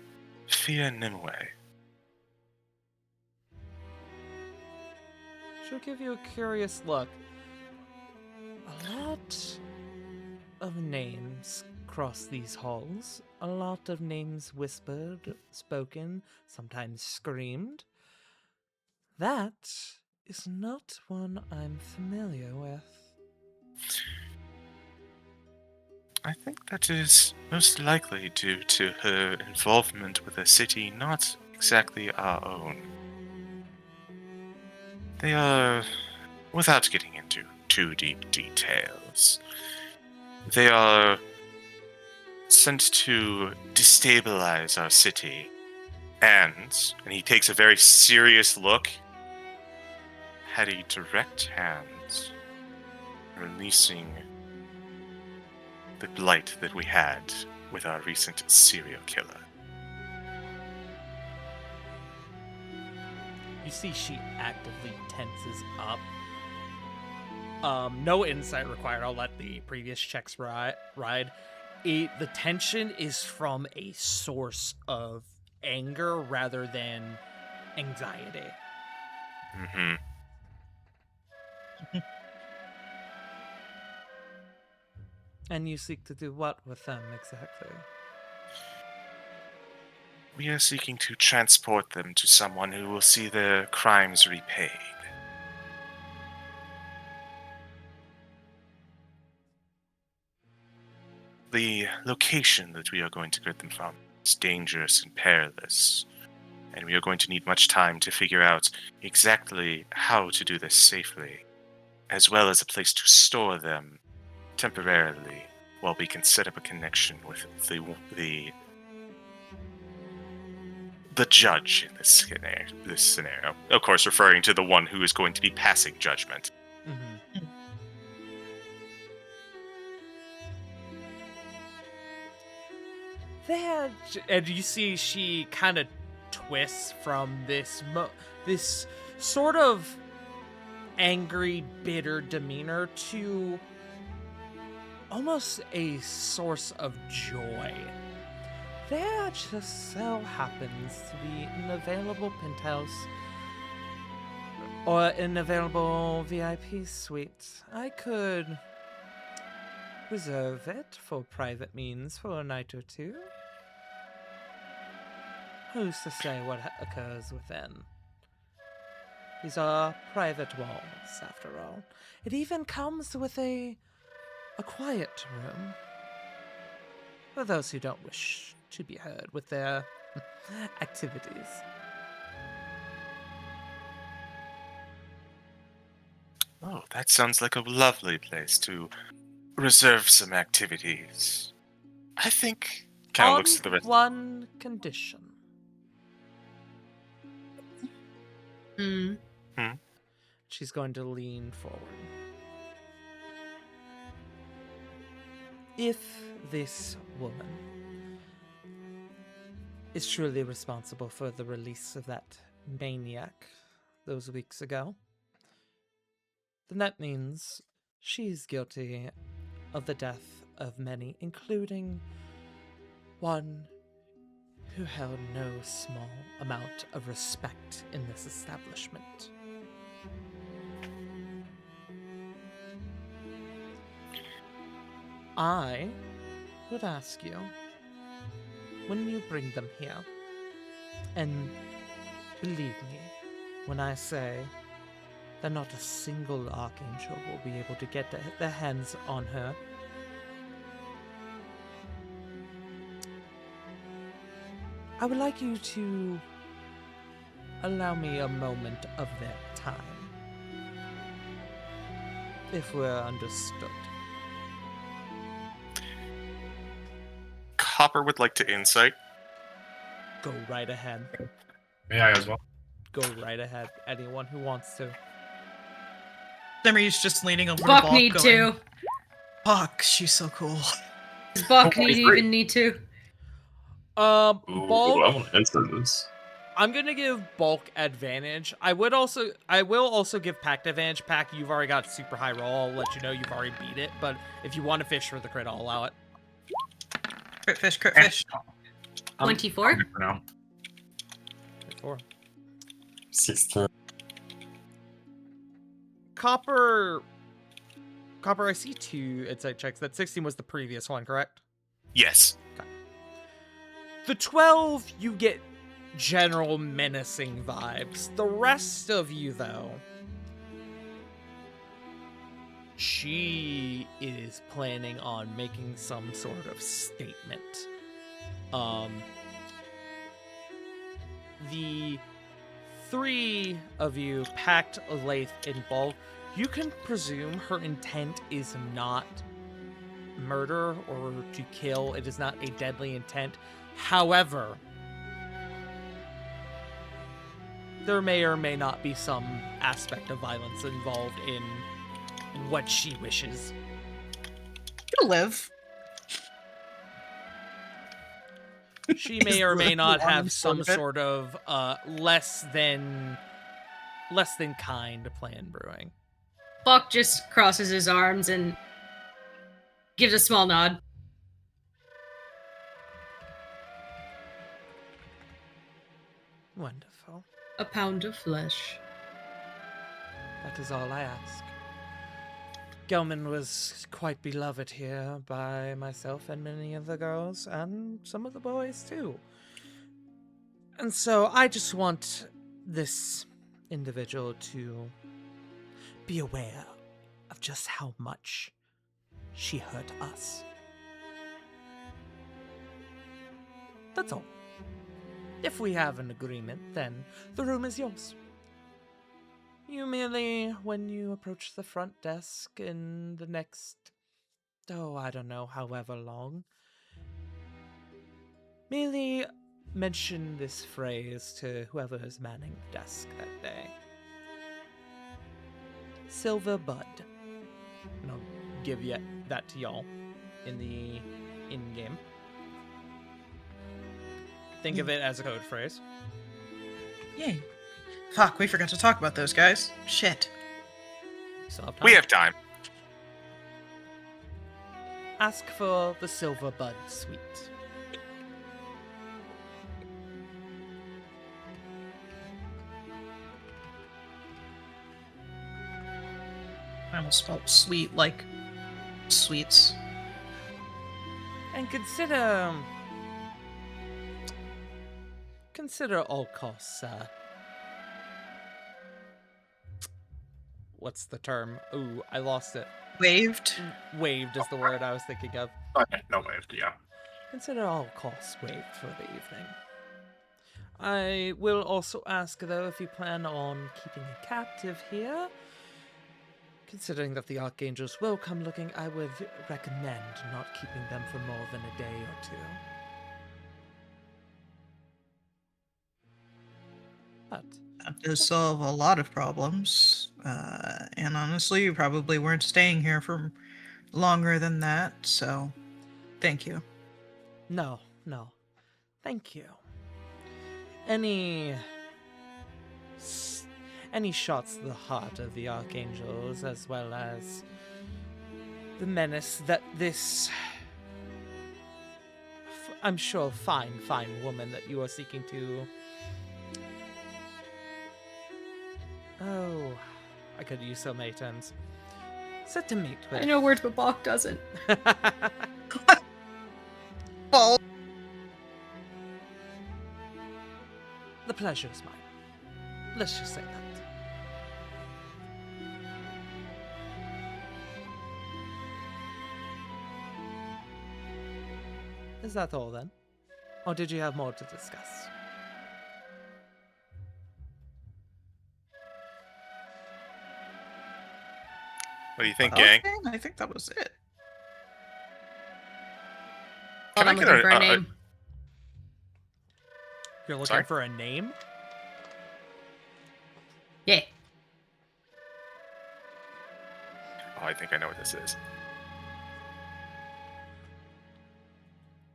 Fia Nimue. she'll give you a curious look. A lot of names cross these halls. A lot of names whispered, spoken, sometimes screamed. That is not one I'm familiar with. I think that is most likely due to her involvement with a city not exactly our own. They are, without getting into too deep details, they are sent to destabilize our city. And he takes a very serious look, had a direct hand releasing the blight that we had with our recent serial killer. You see she actively tenses up. No insight required. I'll let the previous checks ride. The tension is from a source of anger rather than anxiety. Mm-hmm. And you seek to do what with them exactly? We are seeking to transport them to someone who will see their crimes repaid. The location that we are going to get them from is dangerous and perilous, and we are going to need much time to figure out exactly how to do this safely, as well as a place to store them temporarily while we can set up a connection with the judge in this scenario. Of course, referring to the one who is going to be passing judgment. Mm-hmm. And you see she kind of twists from this sort of angry, bitter demeanor to almost a source of joy. There just so happens to be an available penthouse or an available VIP suite. I could reserve it for private means for a night or two. Who's to say what occurs within? These are private walls, after all. It even comes with a quiet room for those who don't wish to be heard with their activities. Oh, that sounds like a lovely place to reserve some activities. I think. Kind of looks to the rest. One condition. Hmm. She's going to lean forward. If this woman is truly responsible for the release of that maniac those weeks ago, then that means she's guilty of the death of many, including one who held no small amount of respect in this establishment. I would ask you, when you bring them here, and believe me when I say that not a single archangel will be able to get their hands on her, I would like you to allow me a moment of their time. If we're understood. Copper would like to insight. Go right ahead. May I as well? Go right ahead. Anyone who wants to. Simri's just leaning over to Buck Bulk need going, to. Fuck, she's so cool. Does Buck Oh, need great. even need to? Ooh, I Bulk, want to answer this. I'm gonna give Bulk advantage. I will also give Pact advantage. Pact, you've already got super high roll. I'll let you know you've already beat it. But if you want to fish for the crit, I'll allow it. Crit fish, crit fish. 24? I'm good for now. 4. 16. Copper, I see 2 insight checks. That 16 was the previous one, correct? Yes. The 12, you get general menacing vibes. The rest of you, though, she is planning on making some sort of statement. The 3 of you packed a lathe in bulk. You can presume her intent is not murder or to kill. It is not a deadly intent. However, there may or may not be some aspect of violence involved in what she wishes. You live. She may or may not Long have some short of it. sort of less than kind plan brewing. Buck just crosses his arms and gives a small nod. Wonderful. A pound of flesh. That is all I ask. Gelman was quite beloved here by myself and many of the girls, and some of the boys too. And so I just want this individual to be aware of just how much she hurt us. That's all. If we have an agreement, then the room is yours. You merely, when you approach the front desk in the next, I don't know, however long, merely mention this phrase to whoever is manning the desk that day. Silver Bud. And I'll give that to y'all in the in-game. Think of it as a code phrase. Yay. Fuck, we forgot to talk about those guys. Shit. So We have time. Ask for the Silver Bud Suite. I almost spelled sweet like sweets. And consider all costs, what's the term? Ooh, I lost it. Waived. Waived is the word I was thinking of. Okay, no waived, yeah. Consider all costs waived for the evening. I will also ask, though, if you plan on keeping a captive here. Considering that the Archangels will come looking, I would recommend not keeping them for more than a day or two. But That does solve a lot of problems. And honestly, you probably weren't staying here for longer than that, so thank you. no. Thank you. Any shots to the heart of the Archangels, as well as the menace that this, I'm sure, fine woman that you are seeking to... Oh, I could use so many terms. Set to meet with. I know words, but Bach doesn't. Oh, The pleasure is mine. Let's just say that. Is that all then? Or did you have more to discuss? What do you think, gang? okay, I think that was it. Can I'm I get looking for a a- name. You're looking Sorry? for a name? Yeah. Oh, I think I know what this is.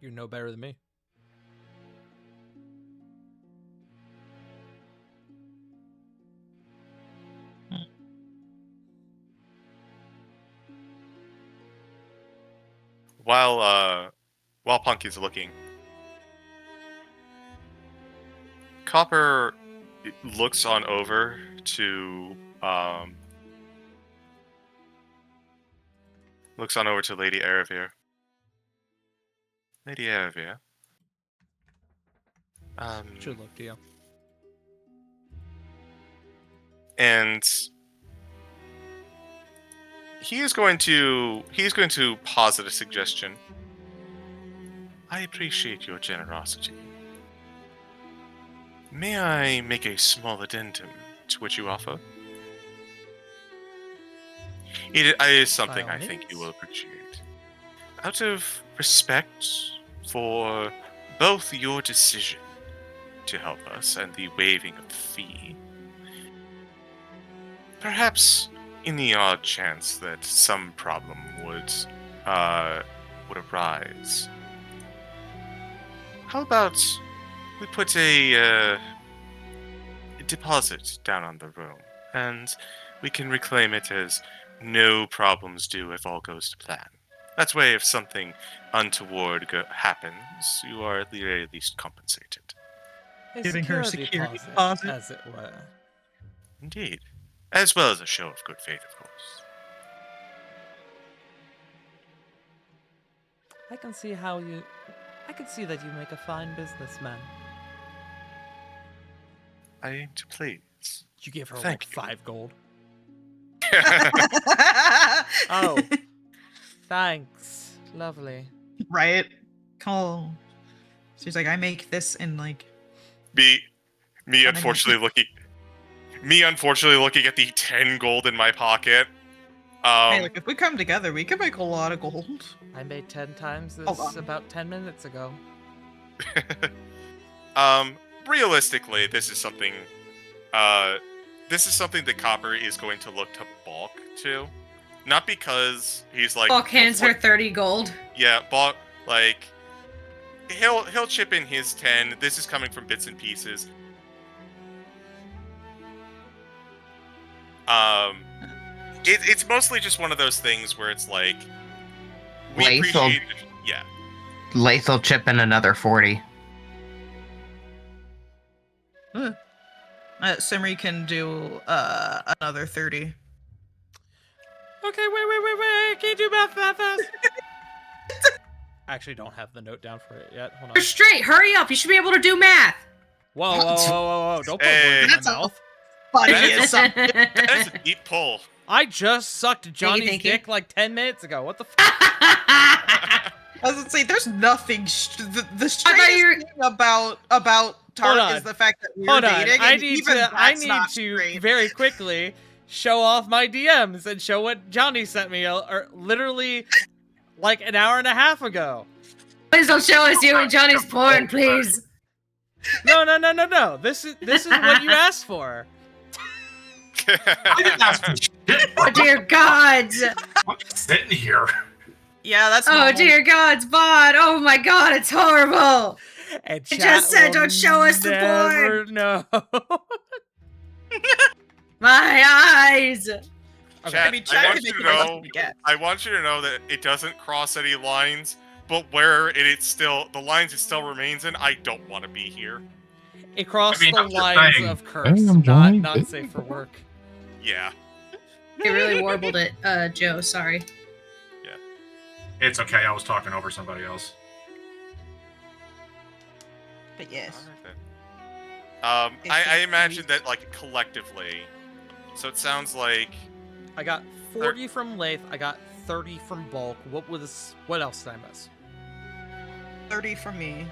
You know better than me. While Punky's looking, Copper looks on over to looks on over to Lady Aravir. Lady Aravir. Should look to you. And he's going to posit a suggestion. I appreciate your generosity. May I make a small addendum to what you offer? It is something By all I think you means. will appreciate. Out of respect for both your decision to help us and the waiving of the fee, perhaps in the odd chance that some problem would arise, how about we put a deposit down on the room, and we can reclaim it as no problems due if all goes to plan. That way, if something untoward happens, you are at the very least compensated. A Giving her a security deposit. as it were. Indeed. As well as a show of good faith, of course. I can see that you make a fine businessman. I aim to please. You give her Thank like you. 5 gold. Oh, thanks. Lovely. Right? Call. She's like, I make this in like. Me mean- unfortunately looking at the 10 gold in my pocket. Hey, look, if we come together, we can make a lot of gold. I made 10 times Hold this on. about 10 minutes ago. Realistically, this is something that Copper is going to look to Balk to. Not because he's like Bulk hands her 30 gold. Yeah, Balk, like he'll chip in his 10. This is coming from bits and pieces. It's mostly just one of those things where it's like we Lathel. appreciate yeah. Lathel chip in another 40. Simri can do another 30. Okay, wait. Can you do math that fast? I actually don't have the note down for it yet. Hold on. You're straight. Hurry up. You should be able to do math. Whoa. Don't put Hey. words in That's my a- mouth. Funny That as something. That's a deep pull. I just sucked Johnny's thank you. dick like 10 minutes ago. What the f? I was gonna say, there's nothing. The strangest you were- thing about Tart on. is the fact that we're Hold on. dating. I and need even to that's not straight. very quickly show off my DMs and show what Johnny sent me literally like an hour and a half ago. Please don't show us you and Johnny's porn, please. No. This is what you asked for. I didn't ask for shit. Oh dear gods. I'm just sitting here. Yeah, that's. Oh normal. dear gods, Bod. Oh my god, it's horrible. And I chat just said will don't show us the never know. My eyes. Chat, I mean, I Chad want can you make to it know. what we get. I want you to know that it doesn't cross any lines, but where it's still the lines it still remains in, I don't want to be here. It crossed I mean, the I'm just lines saying. of curse, I'm Johnny. not safe for work. Yeah. You really warbled it, Joe. Sorry. It's okay. I was talking over somebody else. But yes. Alright then. It's I just imagine that like collectively. So it sounds like I got 40 from Lathe. I got 30 from Bulk. What else did I miss? 30 from me.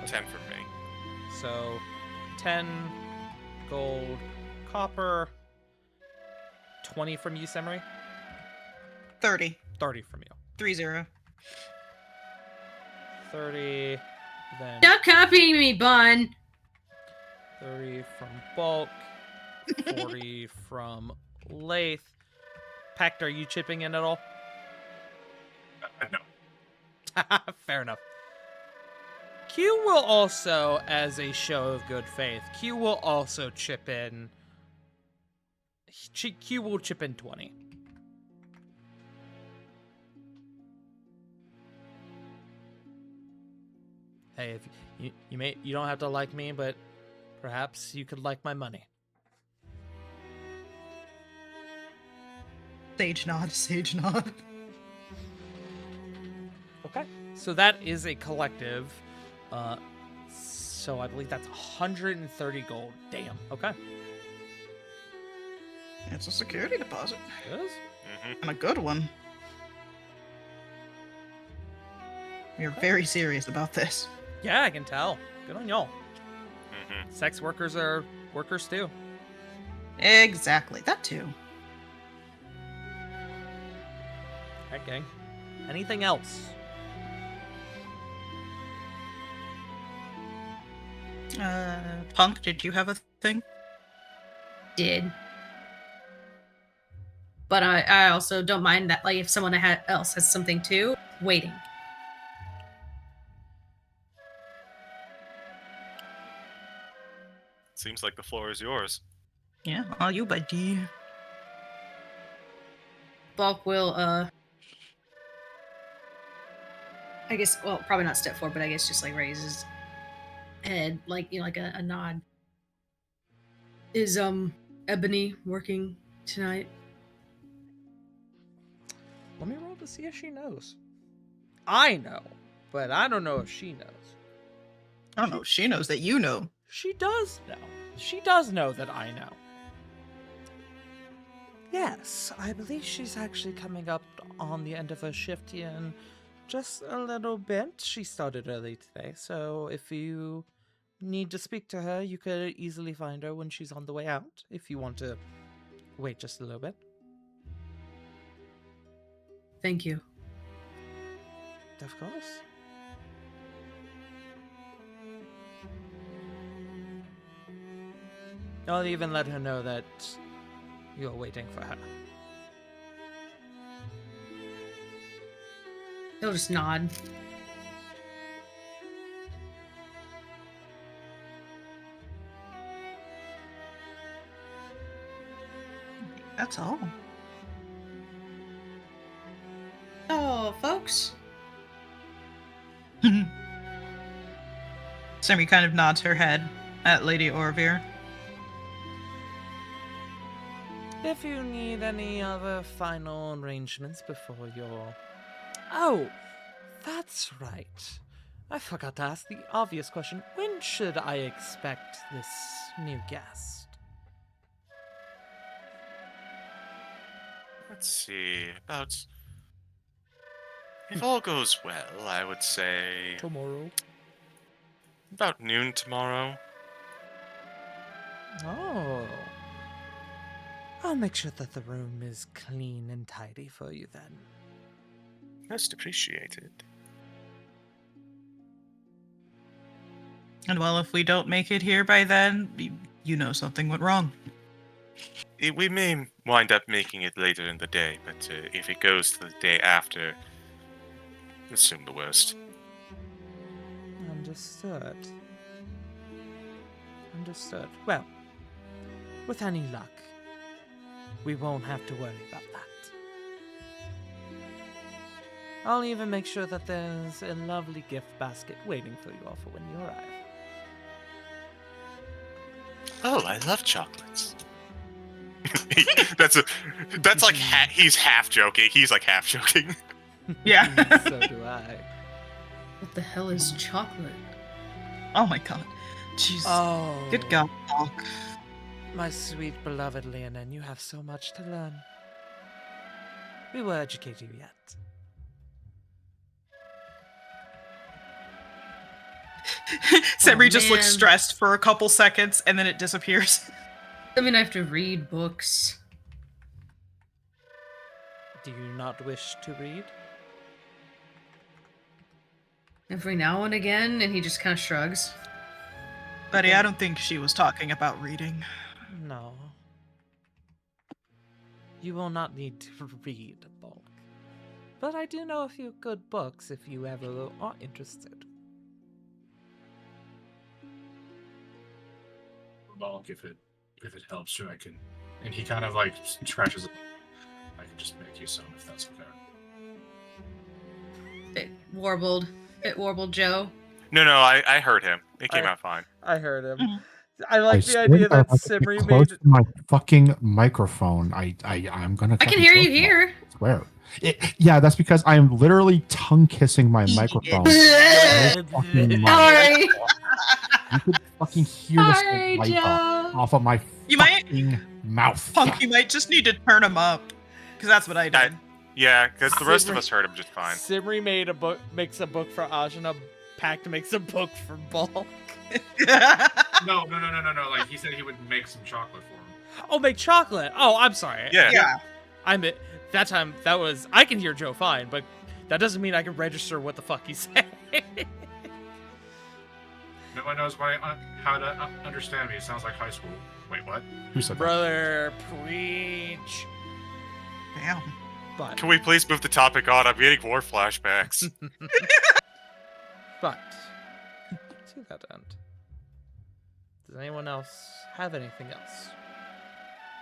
10 from me. So 10 gold, copper. 20 from you, Semri. 30. 30 from you. 30. 30. Then Stop copying me, Bun. 30 from Bulk. 40 from Lathe. Pact, are you chipping in at all? No. Fair enough. Q will also, as a show of good faith, Q will also chip in. Q will chip in 20. Hey, if you don't have to like me, but perhaps you could like my money. Sage nod, sage nod. Okay. So that is a collective. So I believe that's 130 gold. Damn. Okay. It's a security deposit. It is? And a good one. You're very serious about this. Yeah, I can tell. Good on y'all. Mm-hmm. Sex workers are workers too. Exactly, that too. Alright, gang. Anything else? Punk, did you have a thing? Did. But I also don't mind that, like, if someone else has something too, waiting. Seems like the floor is yours. Yeah, all you, buddy. Bulk will, I guess, well, probably not step forward, but I guess just, like, raise his head, like, you know, like a nod. Is, Ebony working tonight? Let me roll to see if she knows. I know, but I don't know if she knows. I don't know. She knows that you know. She does know. She does know that I know. Yes, I believe she's actually coming up on the end of her shift here in just a little bit. She started early today, so if you need to speak to her, you could easily find her when she's on the way out, if you want to wait just a little bit. Thank you. Of course. I'll even let her know that you're waiting for her. He'll just nod. That's all. Oh, folks. Sammy kind of nods her head at Lady Orvir. If you need any other final arrangements before your... Oh, that's right. I forgot to ask the obvious question. When should I expect this new guest? Let's see. About. If all goes well, I would say. Tomorrow. About noon tomorrow. Oh. I'll make sure that the room is clean and tidy for you then. Most appreciated. And well, if we don't make it here by then, you know something went wrong. We may wind up making it later in the day, but if it goes to the day after, assume the worst. Understood. Understood. Well, with any luck, we won't have to worry about that. I'll even make sure that there's a lovely gift basket waiting for you all for when you arrive. Oh, I love chocolates. that's like he's half joking. He's like half joking. Yeah. So do I. What the hell is chocolate? Oh my god. Jeez. Oh. Good God, Doc. My sweet beloved Leonin, you have so much to learn. We will educate you yet. Semri just looks man. stressed for a couple seconds and then it disappears. I mean, I have to read books. Do you not wish to read? Every now and again, and he just kind of shrugs. Buddy, I don't think she was talking about reading. No. You will not need to read, Bulk. But I do know a few good books if you ever are interested. Bulk, if it helps you, I can. And he kind of like scratches it. I can just make you some if that's okay. It warbled Joe. No, I heard him. It came out fine. I heard him. I like the swear idea to God, that if I get Simri close made. to my fucking microphone. I'm gonna. I cut can you hear you both off. here. I swear. Yeah, that's because I am literally tongue kissing my Eat microphone. it. Fucking Sorry. You could fucking hear the Sorry, saliva Joe. off of my You might- fucking mouth. Punk, you might just need to turn him up. Because that's what I did. Yeah, because the rest of Simri- us heard him just fine. Simri makes a book for Ajna. Pact makes a book for Bulk. No. Like he said, he would make some chocolate for him. Oh, make chocolate. Oh, I'm sorry. Yeah. Yeah. That time I can hear Joe fine, but that doesn't mean I can register what the fuck he's saying. No one knows how to understand me. It sounds like high school. Wait, what? Who said that? Brother, preach. Damn. But Can we please move the topic on? I'm getting war flashbacks. But to that end, does anyone else have anything else?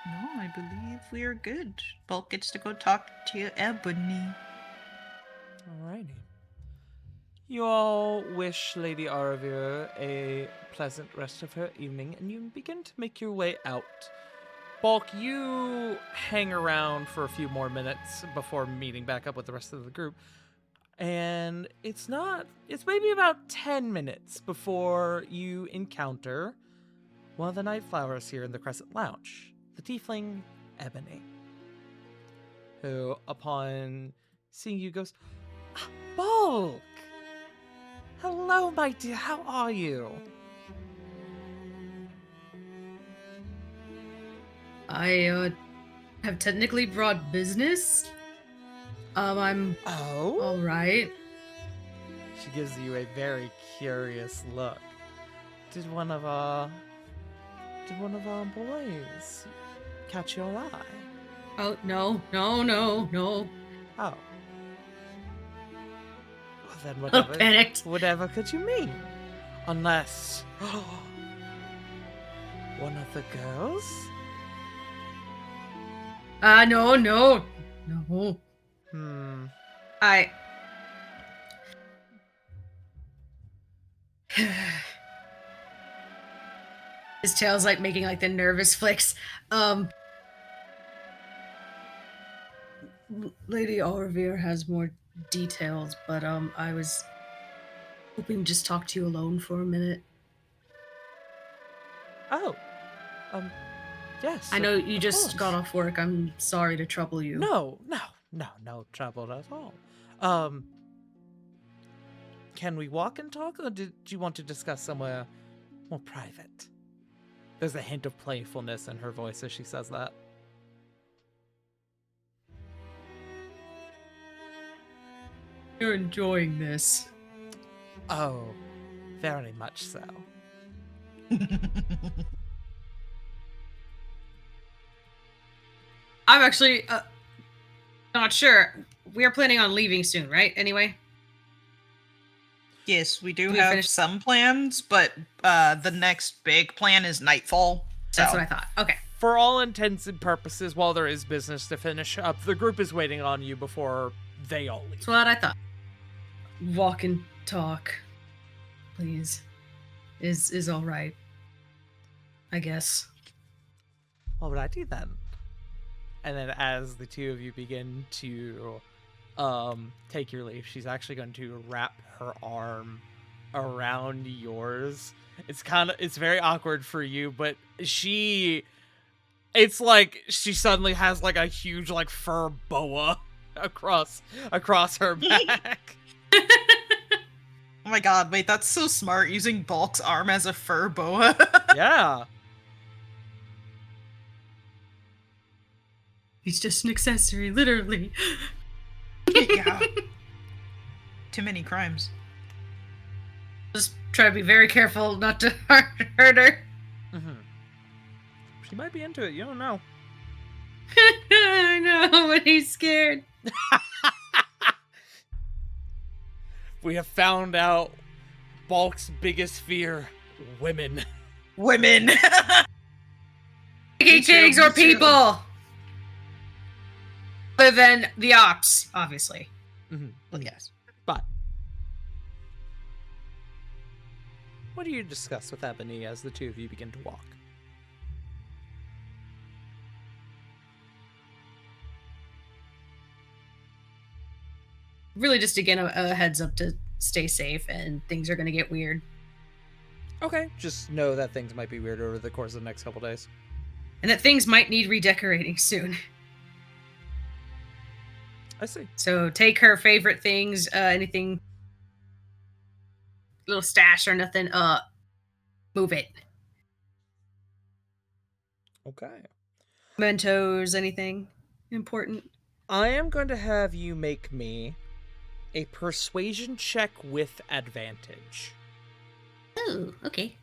No, I believe we are good. Bulk gets to go talk to Ebony. Alrighty. You all wish Lady Aravir a pleasant rest of her evening, and you begin to make your way out. Bulk, you hang around for a few more minutes before meeting back up with the rest of the group. And it's maybe about 10 minutes before you encounter one of the night flowers here in the Crescent Lounge, the tiefling Ebony, who, upon seeing you, goes, "Ah, Bulk! Hello, my dear, how are you?" I have technically brought business. I'm Oh? all right. She gives you a very curious look. Did one of our boys catch your eye? Oh no. Oh. Well, then I'm whatever. panicked. Whatever could you mean? Unless one of the girls? No. I. His tail's like making like the nervous flicks. Lady Aravir has more details, but I was hoping to just talk to you alone for a minute. Oh. Yes. I know you of just course. got off work. I'm sorry to trouble you. No trouble at all. Can we walk and talk, or did you want to discuss somewhere more private? There's a hint of playfulness in her voice as she says that. You're enjoying this. Oh, very much so. I'm actually not sure. We are planning on leaving soon, right? Anyway. Yes, we do We have finished- some plans, but the next big plan is nightfall. That's so- what I thought. Okay. For all intents and purposes, while there is business to finish up, the group is waiting on you before they all leave. That's what I thought. Walk and talk, please. Is all right. I guess. Alrighty then. And then as the two of you begin to take your leave, she's actually going to wrap her arm around yours. It's very awkward for you, but it's like she suddenly has like a huge like fur boa across her back. Oh my god, wait, that's so smart, using Bulk's arm as a fur boa. Yeah. He's just an accessory, literally. Yeah. Too many crimes. Just try to be very careful not to hurt her. Mm-hmm. She might be into it. You don't know. I know, but he's scared. We have found out Bulk's biggest fear: women. Women! Taking Me too, things or me too. people. Other than the ops, obviously. Mm-hmm. Well, yes. But What do you discuss with Ebony as the two of you begin to walk? Really, just again a heads up to stay safe, and things are gonna get weird. Okay, just know that things might be weird over the course of the next couple days. And that things might need redecorating soon. I see. So take her favorite things, anything, little stash or nothing, move it. Okay. Mementos, anything important? I am going to have you make me a persuasion check with advantage. Oh, okay.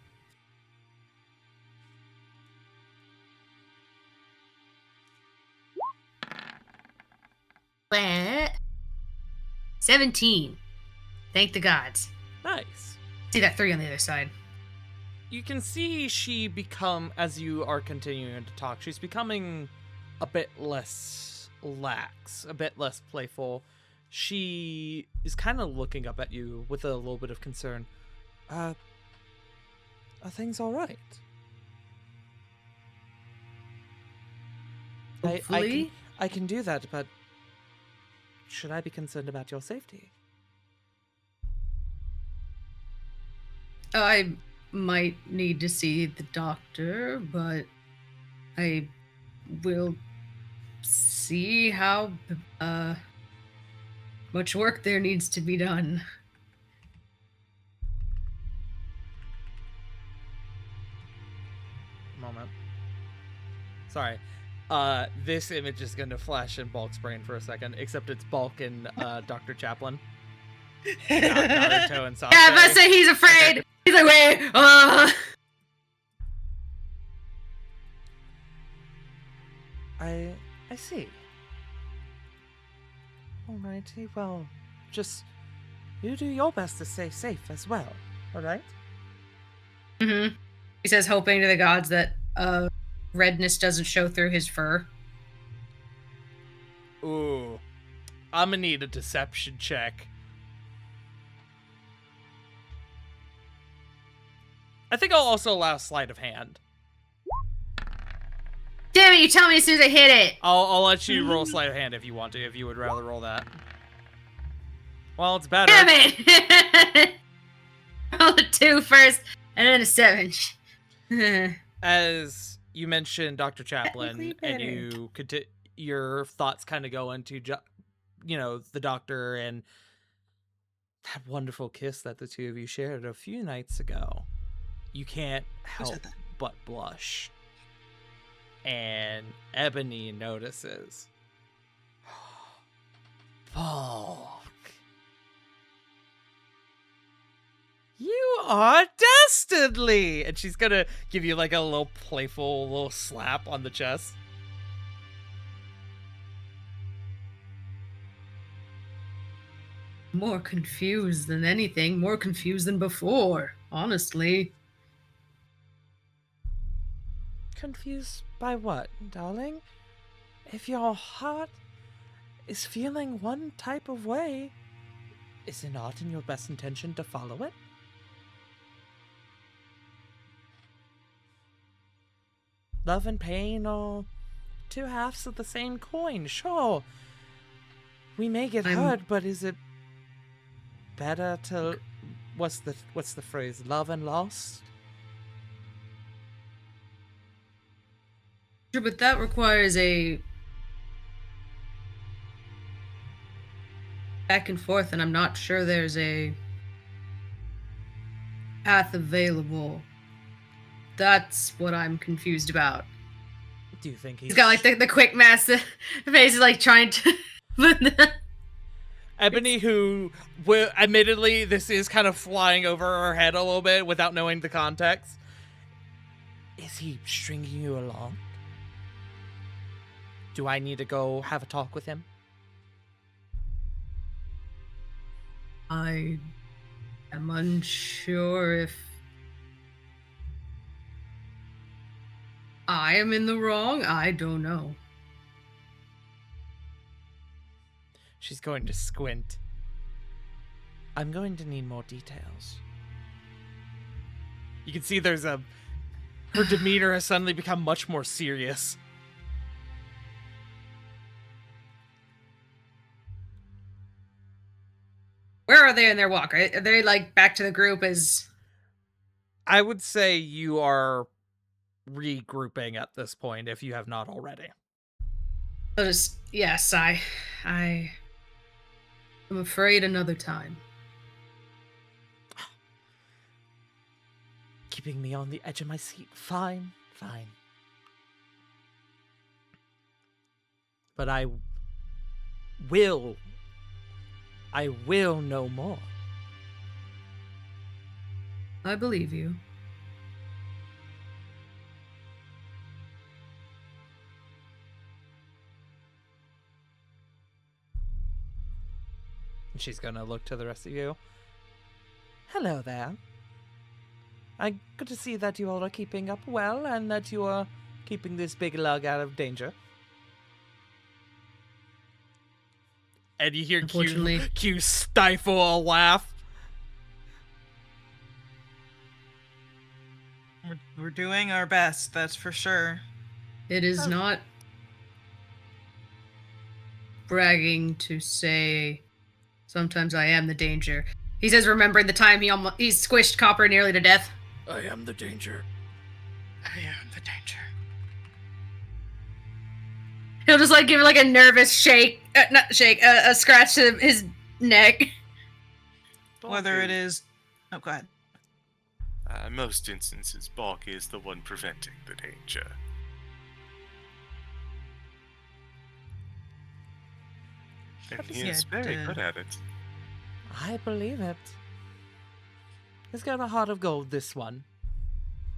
What? 17. Thank the gods. Nice. See that 3 on the other side. You can see she as you are continuing to talk, she's becoming a bit less lax, a bit less playful. She is kind of looking up at you with a little bit of concern. Are things all right? Hopefully. I can do that, but should I be concerned about your safety? I might need to see the doctor, but I will see how much work there needs to be done. Moment. Sorry. This image is going to flash in Bulk's brain for a second, except it's Bulk and Dr. Chaplin. Naruto and Sasuke. Yeah, but say he's afraid. He's like, wait, I see. Alrighty, well, just you do your best to stay safe as well, alright? Mm-hmm. He says, hoping to the gods that redness doesn't show through his fur. Ooh. I'm gonna need a deception check. I think I'll also allow sleight of hand. Damn it, you tell me as soon as I hit it! I'll let you roll sleight of hand if you want to, if you would rather roll that. Well, it's better. Damn it! Roll a 2 first, and then a 7. As you mentioned Dr. Chaplin, Technically and better. your thoughts kind of go into, the doctor and that wonderful kiss that the two of you shared a few nights ago. You can't help but blush. And Ebony notices. Bulk. You are dastardly! And she's gonna give you like a little playful little slap on the chest. More confused than anything, more confused than before, honestly. Confused by what, darling? If your heart is feeling one type of way, is it not in your best intention to follow it? Love and pain are two halves of the same coin, sure. We may get hurt, but is it better to what's the phrase? Love and lost? Sure, but that requires a back and forth, and I'm not sure there's a path available. That's what I'm confused about. Do you think He's got like the quick mass face is like trying to Ebony, who admittedly this is kind of flying over her head a little bit without knowing the context. Is he stringing you along? Do I need to go have a talk with him? I am unsure if I am in the wrong. I don't know. She's going to squint. I'm going to need more details. You can see her demeanor has suddenly become much more serious. Where are they in their walk? Are they like back to the group as... I would say you are regrouping at this point if you have not already. Yes, I'm afraid another time. Keeping me on the edge of my seat. Fine. But I will know more. I believe you. And she's gonna look to the rest of you. Hello there. Good to see that you all are keeping up well and that you are keeping this big lug out of danger. And you hear Q stifle a laugh. We're doing our best, that's for sure. It is not bragging to say sometimes I am the danger. He says, remembering the time he squished Copper nearly to death. I am the danger. I am the danger. He'll just like give it like a nervous shake, a scratch to his neck. Whether it is... Oh, go ahead. Most instances, Balk is the one preventing the danger. And he is very good at it. I believe it. He's got a heart of gold, this one,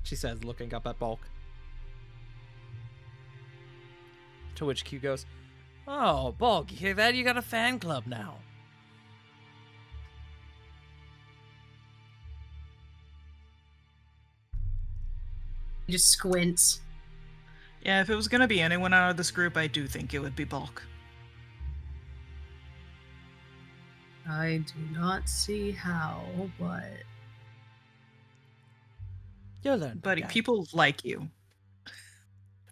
she says, looking up at Bulk. To which Q goes, oh, Bulk, you hear that? You got a fan club now. He just squints. Yeah, if it was gonna be anyone out of this group, I do think it would be Bulk. I do not see how, but... You'll learn. Buddy, guy. people like you.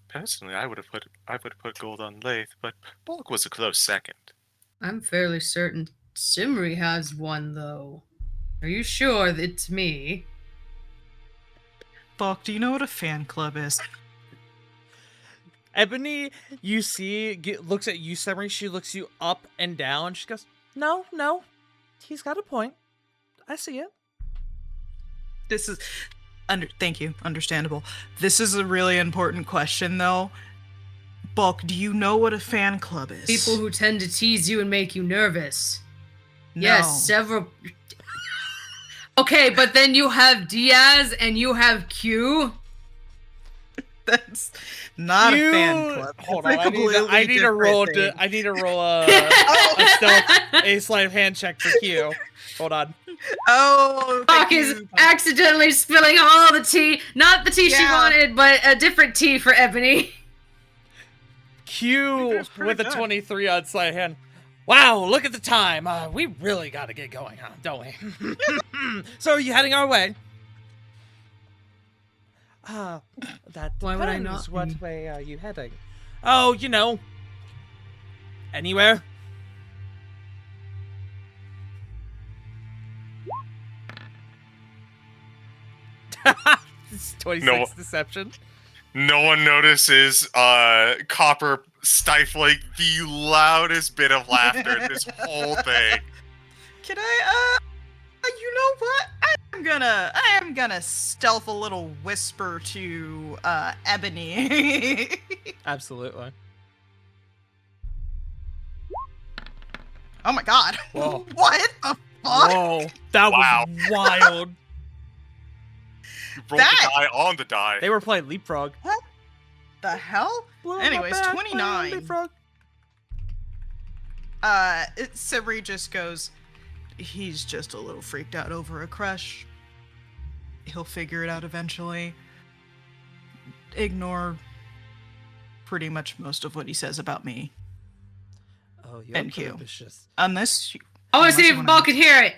Personally, I would have put gold on Lathe, but Bulk was a close second. I'm fairly certain Simri has one, though. Are you sure that it's me? Bulk, do you know what a fan club is? Ebony, you see, looks at you, Summer. She looks you up and down. She goes, no. He's got a point. I see it. This is... Thank you. Understandable. This is a really important question, though. Bulk, do you know what a fan club is? People who tend to tease you and make you nervous. No. Yes, several... Okay, but then you have Diaz and you have Q. That's not a fan club. Hold It's on, I need to roll. I need to roll a stealth, a sleight of hand check for Q. Hold on. Oh, Hawk is accidentally spilling all the tea. Not the tea she wanted, but a different tea for Ebony. Q with a 23 on sleight of hand. Wow, look at the time. We really got to get going, huh? Don't we? So are you heading our way? That depends. Why would I not What be? way are you heading? Oh, you know, anywhere. It's 26 deception. No one notices Copper stifling the loudest bit of laughter in this whole thing. Can I, you know what? I am gonna stealth a little whisper to, Ebony. Absolutely. Oh my god. Whoa. What the fuck? Whoa, that Wow. was wild. You rolled the die on the die. They were playing Leapfrog. The hell? Blow Anyways, my back, 29. Leapfrog. Sibri just goes, he's just a little freaked out over a crush. He'll figure it out eventually. Ignore pretty much most of what he says about me. Oh, you're And Q. ambitious. Unless you... I want to see unless if you Ball wanna- can hear it.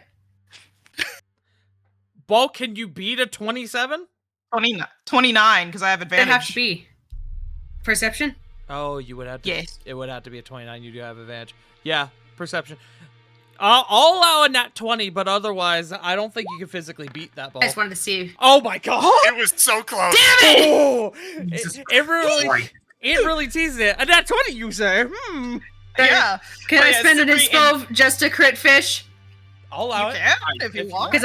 Bulk, can you beat a 27? 29, because I have It'd advantage. have to be perception. Oh, you would have to. Yes. It would have to be a 29. You do have advantage. Yeah, perception. I'll allow a nat 20, but otherwise, I don't think you can physically beat that ball. I just wanted to see. Oh my god! It was so close. Oh, Jesus it really teased it. A nat 20, you say? Yeah. Can Oh, I yeah, spend an Symphony inspo just to crit fish? I'll You allow it. can if you want. Because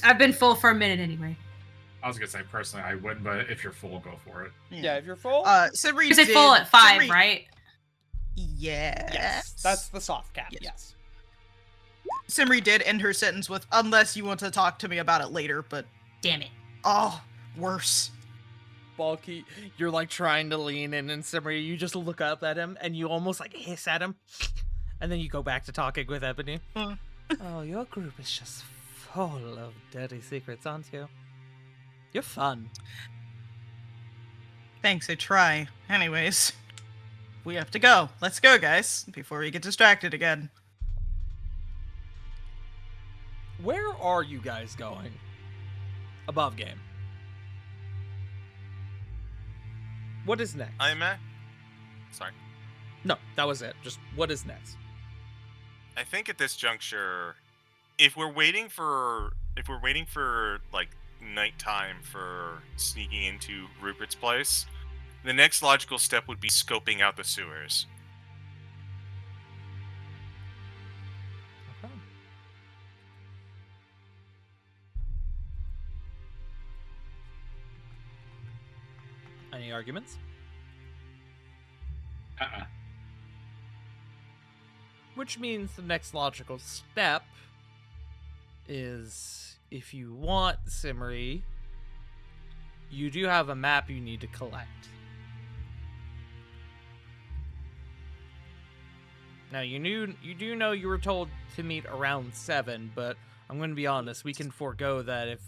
I've been full for a minute anyway. I was gonna say personally I wouldn't, but if you're full, go for it. Yeah, if you're full. Simri Is it did- full at 5, Simri- right? Yes. That's the soft cap. Yes. Yes. Simri did end her sentence with, unless you want to talk to me about it later, but Damn it. oh, worse. Bulky, you're like trying to lean in, and Simri, you just look up at him and you almost like hiss at him, and then you go back to talking with Ebony. Oh, your group is just full of dirty secrets, aren't you? You're fun. Thanks, I try. Anyways, we have to go. Let's go, guys, before we get distracted again. Where are you guys going? Above game. What is next? Sorry. No, that was it. Just what is next? I think at this juncture, if we're waiting for like nighttime for sneaking into Rupert's place, the next logical step would be scoping out the sewers. Okay. Any arguments? Which means the next logical step is, if you want Simri, you do have a map you need to collect. Now, you do know you were told to meet around 7, but I'm going to be honest, we can forego that if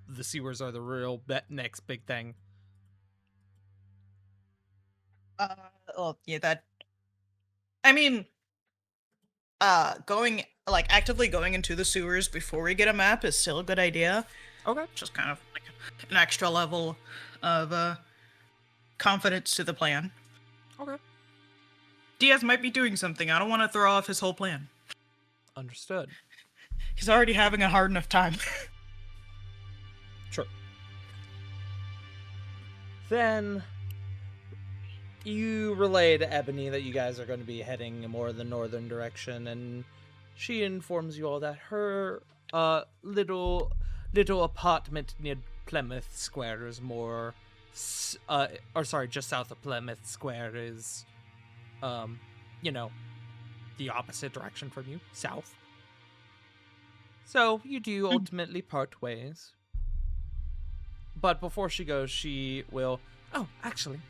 the sewers are the real next big thing. Well, yeah, that. I mean, actively going into the sewers before we get a map is still a good idea. Okay. Just kind of like an extra level of confidence to the plan. Okay. Diaz might be doing something. I don't want to throw off his whole plan. Understood. He's already having a hard enough time. Sure. Then you relay to Ebony that you guys are going to be heading more the northern direction, and she informs you all that her little apartment near Plymouth Square is more, just south of Plymouth Square is, the opposite direction from you, south. So you do ultimately part ways. But before she goes, she will... Oh, actually.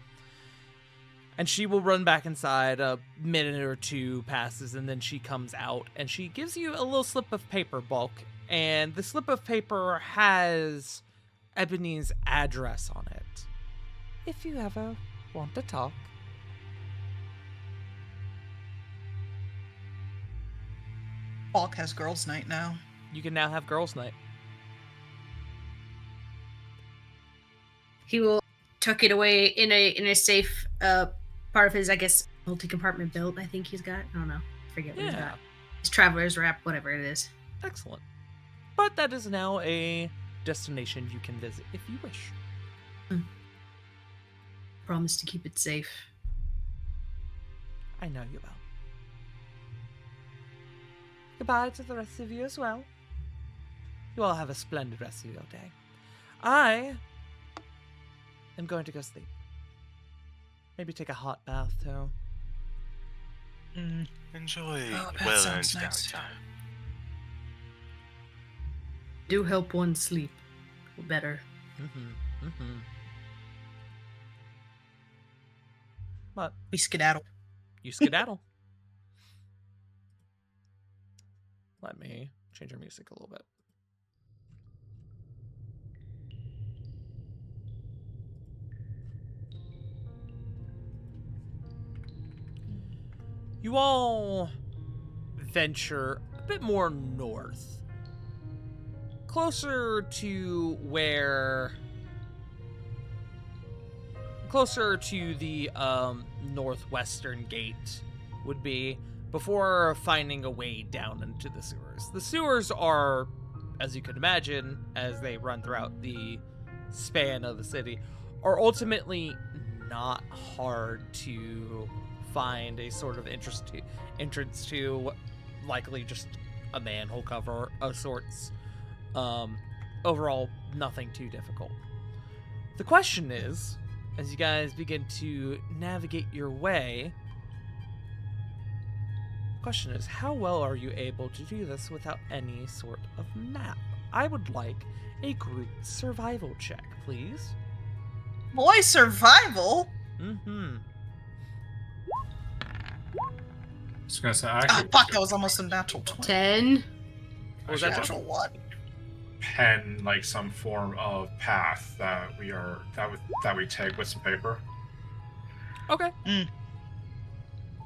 And she will run back inside. A minute or two passes, and then she comes out, and she gives you a little slip of paper, Bulk. And the slip of paper has Ebony's address on it. If you ever want to talk. Bulk has girls' night now. You can now have girls' night. He will tuck it away in a safe part of his, I guess, multi-compartment belt. I think he's got. I don't know. Forget what he's Yeah. got. His traveler's wrap, whatever it is. Excellent. But that is now a destination you can visit if you wish. Promise to keep it safe. I know you will. Goodbye to the rest of you as well. You all have a splendid rest of your day. I am going to go sleep. Maybe take a hot bath, too. Enjoy Oh, that well-earned sounds nice. downtime. Do help one sleep better. But We skedaddle. you skedaddle. Let me change your music a little bit. You all venture a bit more north, closer to the northwestern gate would be before finding a way down into the sewers. The sewers are, as you can imagine, as they run throughout the span of the city, are ultimately not hard to find a sort of entrance to, likely just a manhole cover of sorts. Overall, nothing too difficult. The question is, as you guys begin to navigate your way, the question is, how well are you able to do this without any sort of map? I would like a group survival check, please. Boy, survival? Mm-hmm. I was gonna say, I Ah, actually fuck, that was almost a natural 20. 10. Was that Natural what? pen like some form of path that we take with some paper. Okay.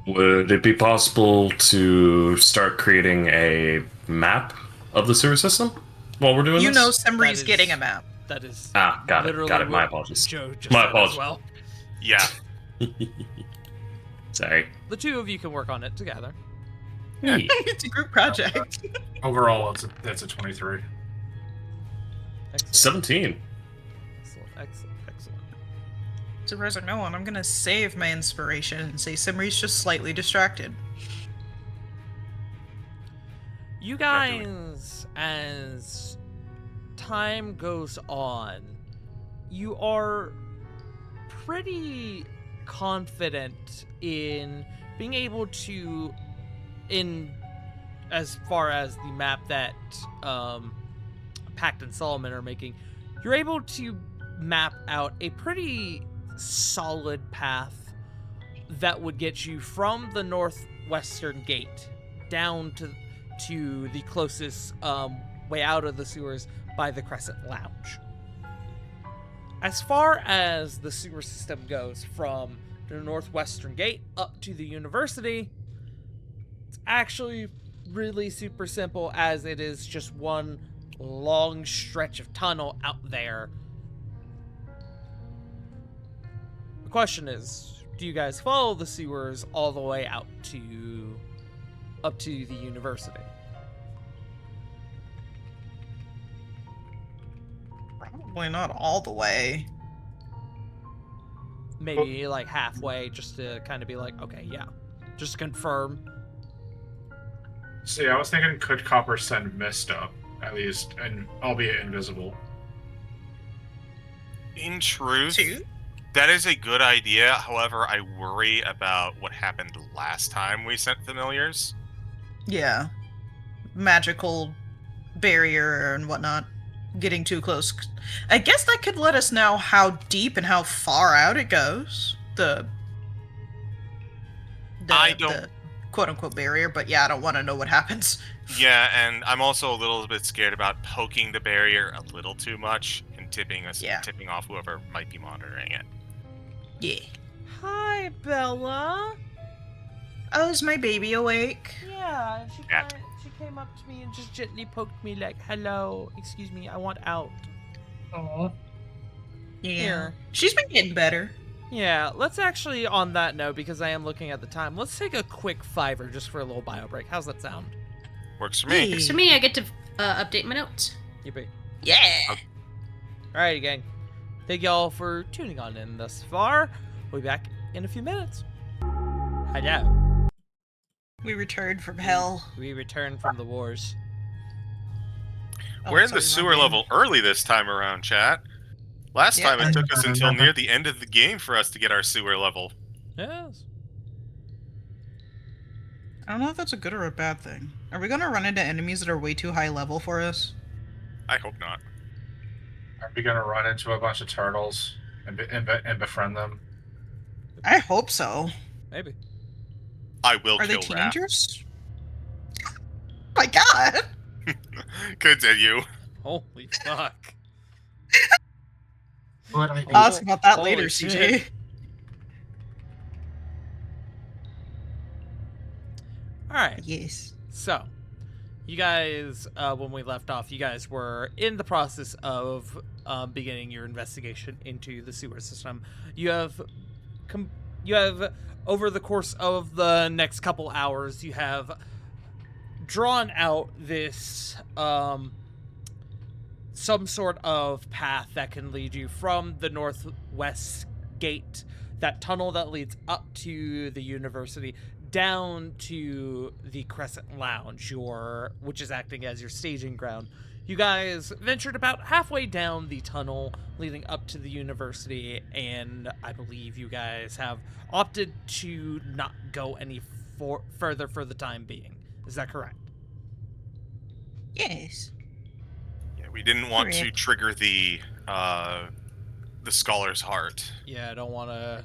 Would it be possible to start creating a map of the sewer system while we're doing You this? know That Semri's is- getting a map. That is Got it. literally Got it. My what apologies. Joe just My said apologies. as well. Yeah. Sorry. The two of you can work on it together. Hey. It's a group project. Overall, that's a 23. Excellent. 17. Excellent. Surprise or no one, I'm gonna save my inspiration and say Simri's just slightly distracted. You guys, as time goes on, you are pretty confident in being able to, in as far as the map that Pact and Solomon are making, you're able to map out a pretty solid path that would get you from the northwestern gate down to the closest way out of the sewers by the Crescent Lounge. As far as the sewer system goes from the northwestern gate up to the university, it's actually really super simple, as it is just one long stretch of tunnel out there. The question is, do you guys follow the sewers all the way out up to the university? Probably not all the way. Maybe like halfway, just to kind of be like, okay, yeah, just to confirm. See, I was thinking, could Copper send Mist up, at least, and albeit invisible? In truth, Two? that is a good idea. However, I worry about what happened last time we sent familiars. Yeah. Magical barrier and whatnot. Getting too close. I guess that could let us know how deep and how far out it goes. The I don't- the quote-unquote barrier, but yeah, I don't want to know what happens. Yeah, and I'm also a little bit scared about poking the barrier a little too much and tipping off whoever might be monitoring it. Yeah. Hi, Bella. Oh, is my baby awake? Yeah, Yeah. she came up to me and just gently poked me like, hello, excuse me, I want out. Aw. Yeah. Here. She's been getting better. Yeah, let's actually, on that note, because I am looking at the time, let's take a quick fiver just for a little bio break. How's that sound? Works for me. Yeah. So me, I get to update my notes. Yippee. Yeah. Alrighty, gang. Thank y'all for tuning on in thus far. We'll be back in a few minutes. Hello. We returned from hell. We return from the wars. Oh, We're in sorry, the wrong sewer game. level early this time around, chat. Last Yeah. time it took us until near the end of the game for us to get our sewer level. Yes. I don't know if that's a good or a bad thing. Are we gonna run into enemies that are way too high level for us? I hope not. Are we gonna run into a bunch of turtles and befriend them? I hope so. Maybe. I will Are they kill Raph. teenagers? My god! Continue. Holy fuck. But I I'll ask about that Holy later, shit. CJ. Alright. Yes. So, You guys, when we left off, you guys were in the process of beginning your investigation into the sewer system. You have, over the course of the next couple hours, you have drawn out this some sort of path that can lead you from the northwest gate, that tunnel that leads up to the university, down to the Crescent Lounge, which is acting as your staging ground. You guys ventured about halfway down the tunnel leading up to the university, and I believe you guys have opted to not go any further for the time being. Is that correct? Yes. Yeah, we didn't want to Correct. trigger the scholar's heart. Yeah, I don't want to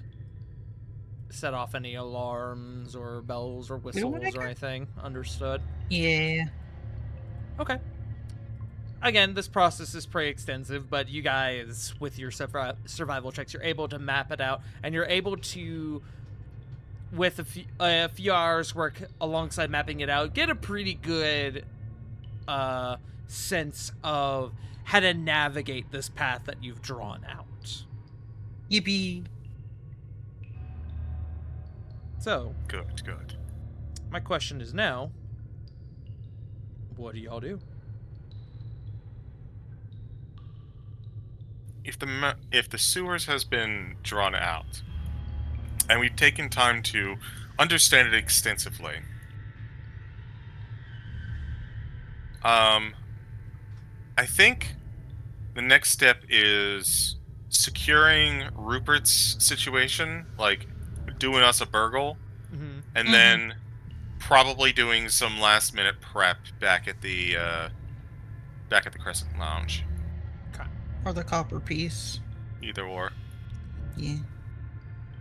set off any alarms or bells or We don't wanna whistles or anything. Understood. Yeah. Okay. Again, this process is pretty extensive, but you guys, with your survival checks, you're able to map it out, and you're able to, with a few hours work alongside mapping it out, get a pretty good sense of how to navigate this path that you've drawn out. Yippee. So, Good. my question is now, what do y'all do? If the sewers has been drawn out, and we've taken time to understand it extensively, I think the next step is securing Rupert's situation, like doing us a burgle, Mm-hmm. and Mhm. then probably doing some last-minute prep back at the Crescent Lounge. Or the copper piece. Either or. Yeah.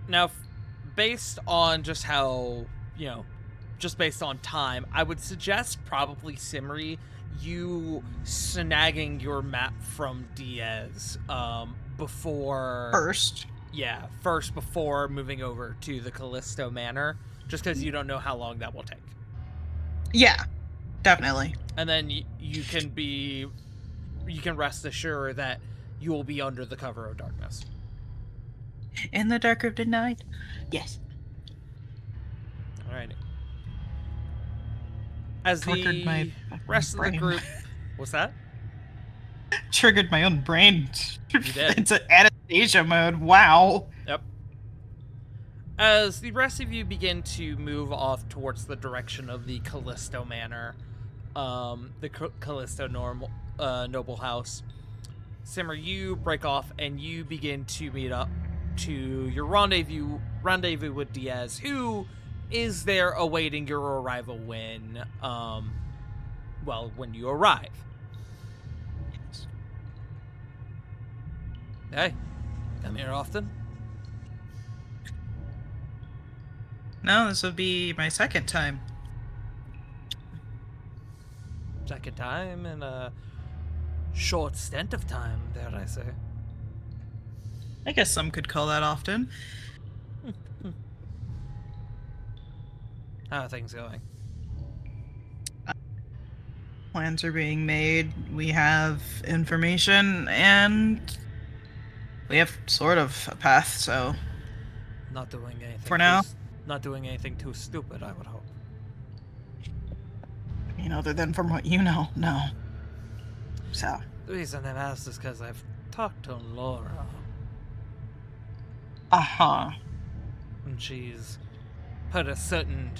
Now, based on just how, just based on time, I would suggest probably Simri, you snagging your map from Diaz before... First. Yeah, first before moving over to the Callisto Manor, just because you don't know how long that will take. Yeah. Definitely. And then you can rest assured that you will be under the cover of darkness. In the dark of the night. Yes. Alrighty. As Triggered my the fucking rest of the brain. group... What's that? Triggered my own brain. did. It's an Anastasia mode. Wow. Yep. As the rest of you begin to move off towards the direction of the Callisto Manor, the Callisto Noble House, Simmer, you break off and you begin to meet up to your rendezvous with Diaz, who is there awaiting your arrival when you arrive. Hey, come here often? No, this will be my second time. Second time in a short stint of time, dare I say. I guess some could call that often. How are things going? Plans are being made. We have information, and we have sort of a path, so Not doing anything For now. Not doing anything too stupid, I would hope. I mean, other than from what you know, no. So, The reason I've asked is because I've talked to Laura, uh-huh. and she's put a certain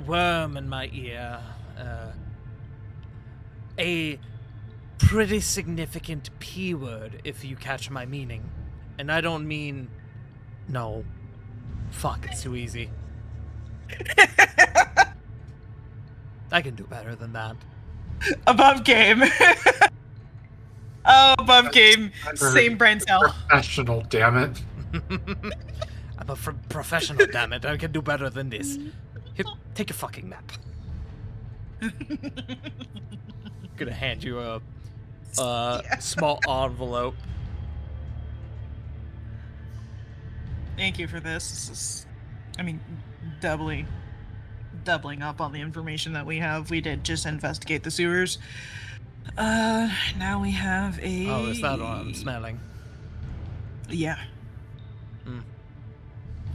worm in my ear. A pretty significant P word, if you catch my meaning. And I don't mean... No. Fuck, it's too easy. I can do better than that. Above game. Oh, above game. Same brain cell. Professional, damn it. I'm a professional, damn it. I can do better than this. Here, take your fucking map. Gonna hand you a small envelope. Thank you for this. This is, I mean, doubly doubling up on the information that we have. We did just investigate the sewers. Now we have a... Oh, is that what I'm smelling? Yeah. Hmm.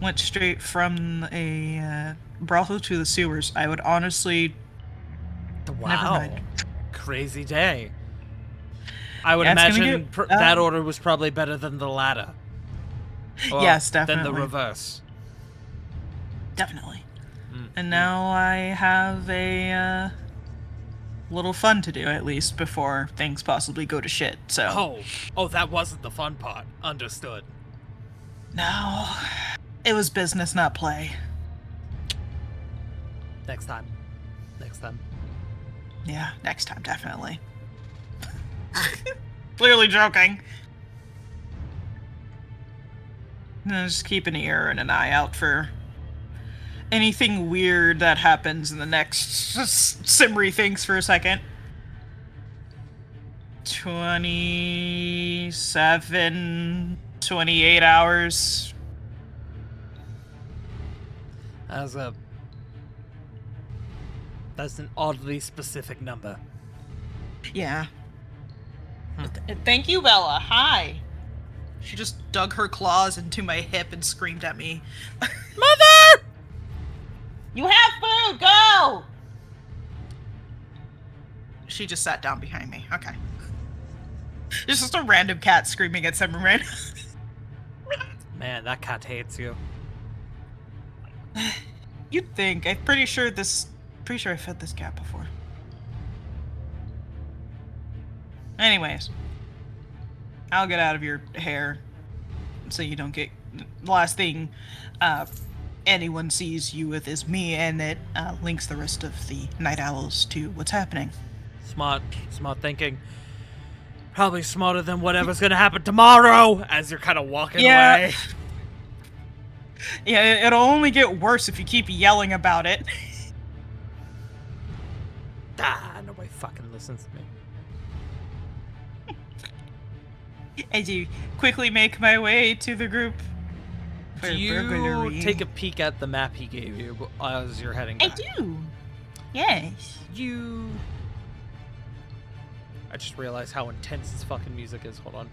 Went straight from a brothel to the sewers. I would honestly... Wow. Never mind. Crazy day. I would Yeah, it's gonna imagine get, that order was probably better than the latter. Or yes, than definitely. the reverse. Definitely. Mm. And now I have a little fun to do, at least, before things possibly go to shit, so... Oh, that wasn't the fun part. Understood. No. It was business, not play. Next time. Next time. Yeah, next time, definitely. Clearly joking. Just keep an ear and an eye out for anything weird that happens in the next... Simri thinks for a second. 27, 28 hours. That's an oddly specific number. Yeah. Thank you, Bella. Hi. She just dug her claws into my hip and screamed at me. Mother! You have food! Go! She just sat down behind me. Okay. It's just a random cat screaming at Summerman. Man, that cat hates you. You'd think. I'm pretty sure I fed this cat before. Anyways. I'll get out of your hair so you don't get... The last thing anyone sees you with is me, and it links the rest of the night owls to what's happening. Smart thinking. Probably smarter than whatever's gonna happen tomorrow as you're kind of walking away. Yeah, it'll only get worse if you keep yelling about it. Nobody fucking listens to me. As you quickly make my way to the group. For Do you burglary. take a peek at the map he gave you as you're heading I back? do. Yes. I just realized how intense this fucking music is. Hold on.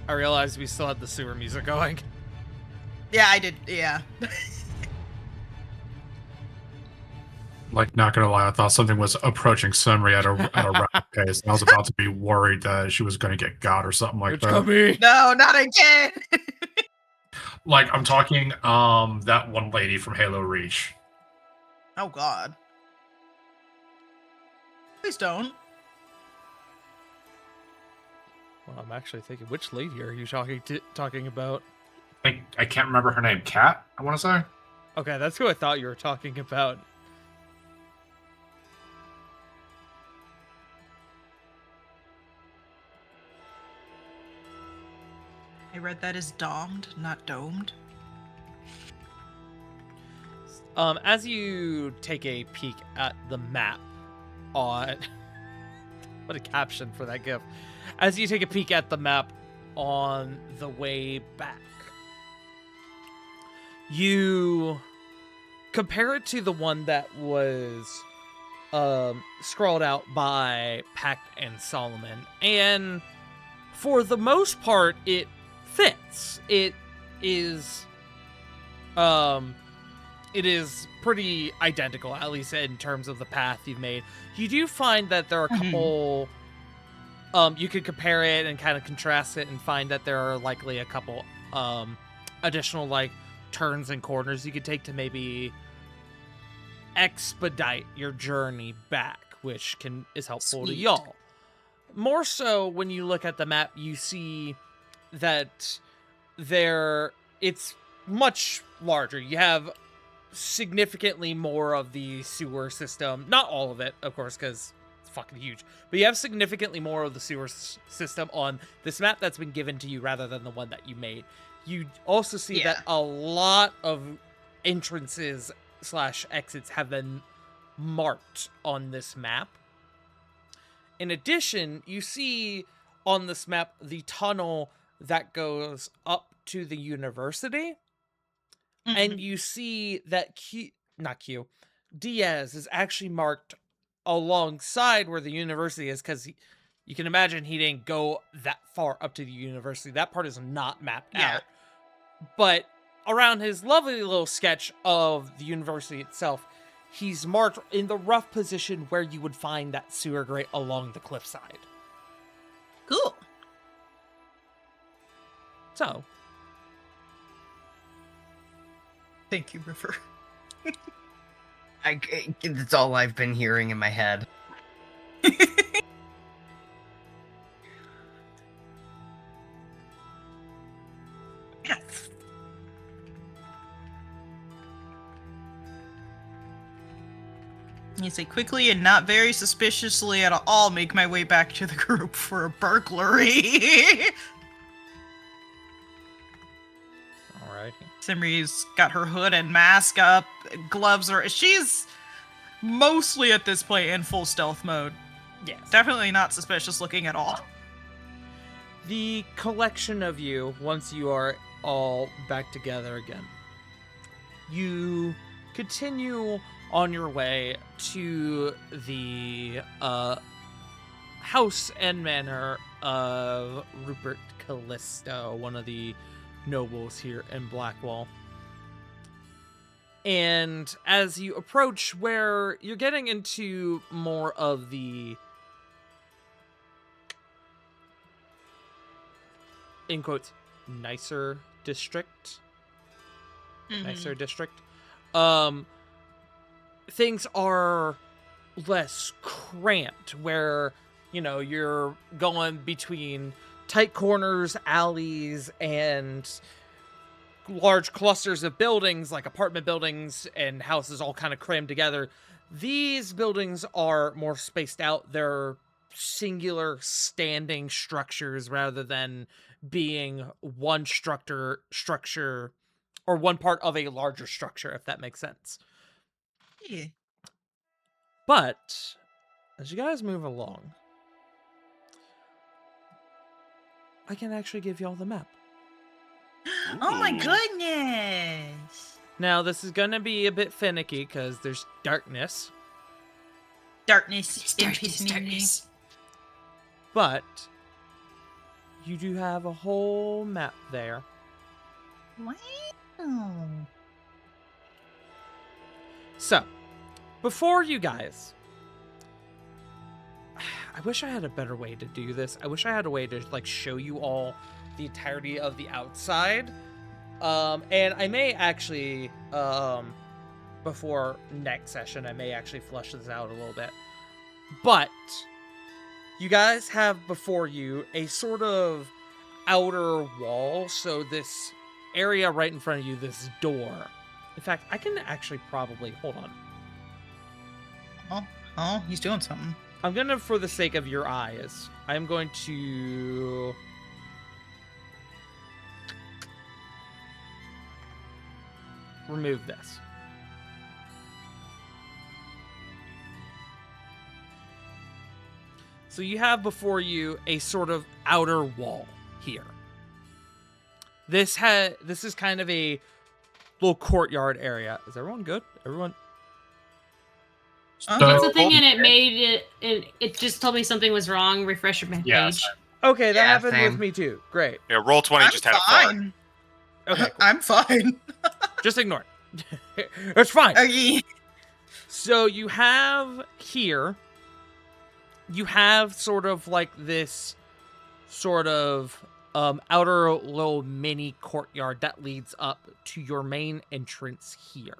I realized we still had the sewer music going. Yeah, I did. Yeah. Like, not gonna lie, I thought something was approaching Sumri at a rapid pace, and I was about to be worried that she was gonna get got or something like It's that. coming. No, not again. Like, I'm talking that one lady from Halo Reach. Oh God. Please don't. Well, I'm actually thinking, which lady are you talking about? I can't remember her name. Kat, I want to say. Okay, that's who I thought you were talking about. I read that as domed, not domed. As you take a peek at the map on... What a caption for that gif. As you take a peek at the map on the way back, you compare it to the one that was scrawled out by Pack and Solomon, and for the most part, it fits. It is pretty identical, at least in terms of the path you've made. You do find that there are a couple... you could compare it and kind of contrast it and find that there are likely a couple additional, like, turns and corners you could take to maybe expedite your journey back, which is helpful to y'all. More so, when you look at the map, you see that it's much larger. You have significantly more of the sewer system. Not all of it, of course, because it's fucking huge. But you have significantly more of the sewer system on this map that's been given to you rather than the one that you made. You also see that a lot of entrances / exits have been marked on this map. In addition, you see on this map the tunnel that goes up to the university. and you see that Diaz is actually marked alongside where the university is, because you can imagine he didn't go that far up to the university. That part is not mapped Yeah. out. But around his lovely little sketch of the university itself, he's marked in the rough position where you would find that sewer grate along the cliffside. Cool. So, Thank you, River. It's all I've been hearing in my head. Yes. You say quickly and not very suspiciously at all make my way back to the group for a burglary. alright. Simri's got her hood and mask up, gloves are. She's mostly at this point in full stealth mode. Yes. Definitely not suspicious looking at all. The collection of you, once you are all back together again, you continue on your way to the house and manor of Rupert Callisto, one of the nobles here in Blackwall. And as you approach where you're getting into more of the, in quotes, nicer district, things are less cramped, where, you know, you're going between tight corners, alleys, and large clusters of buildings, like apartment buildings and houses all kind of crammed together. These buildings are more spaced out. They're singular standing structures rather than being one structure or one part of a larger structure, if that makes sense. Yeah. But as you guys move along, I can actually give y'all the map. Oh my Ooh. goodness. Now, this is gonna be a bit finicky because there's darkness, Darkness. Darkness. but you do have a whole map there. Wow. So, before you guys, I wish I had a better way to do this. I wish I had a way to like show you all the entirety of the outside. And I may actually, before next session, I may actually flesh this out a little bit. But you guys have before you a sort of outer wall. So this area right in front of you, this door. In fact, I can actually probably, hold on. Oh, he's doing something. I'm gonna, for the sake of your eyes, I'm going to remove this. So you have before you a sort of outer wall here. This is kind of a little courtyard area. Is everyone good? Everyone? That's the thing, and it made it just told me something was wrong. Refresh my Yes. page. Okay, that Yeah, happened same. with me too. Great. Yeah, roll 20 just had it far. fine. Okay, cool. I'm fine. Just ignore it. It's fine. Okay. So you have here, you have sort of like this sort of outer little mini courtyard that leads up to your main entrance here.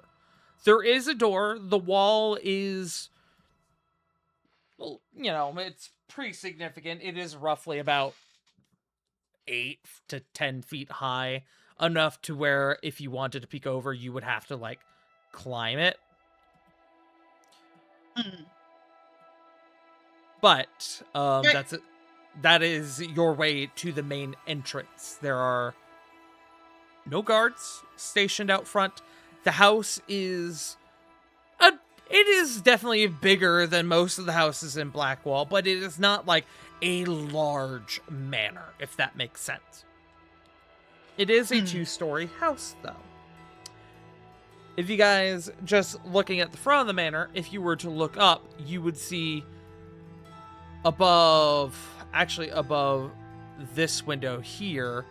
There is a door. The wall is, well, you know, it's pretty significant. It is roughly about 8 to 10 feet high, enough to where if you wanted to peek over, you would have to like climb it. But Right. that is your way to the main entrance. There are no guards stationed out front. The house is it is definitely bigger than most of the houses in Blackwall, but it is not like a large manor, if that makes sense. It is a 2-story house, though. If you guys just looking at the front of the manor, if you were to look up, you would see above this window here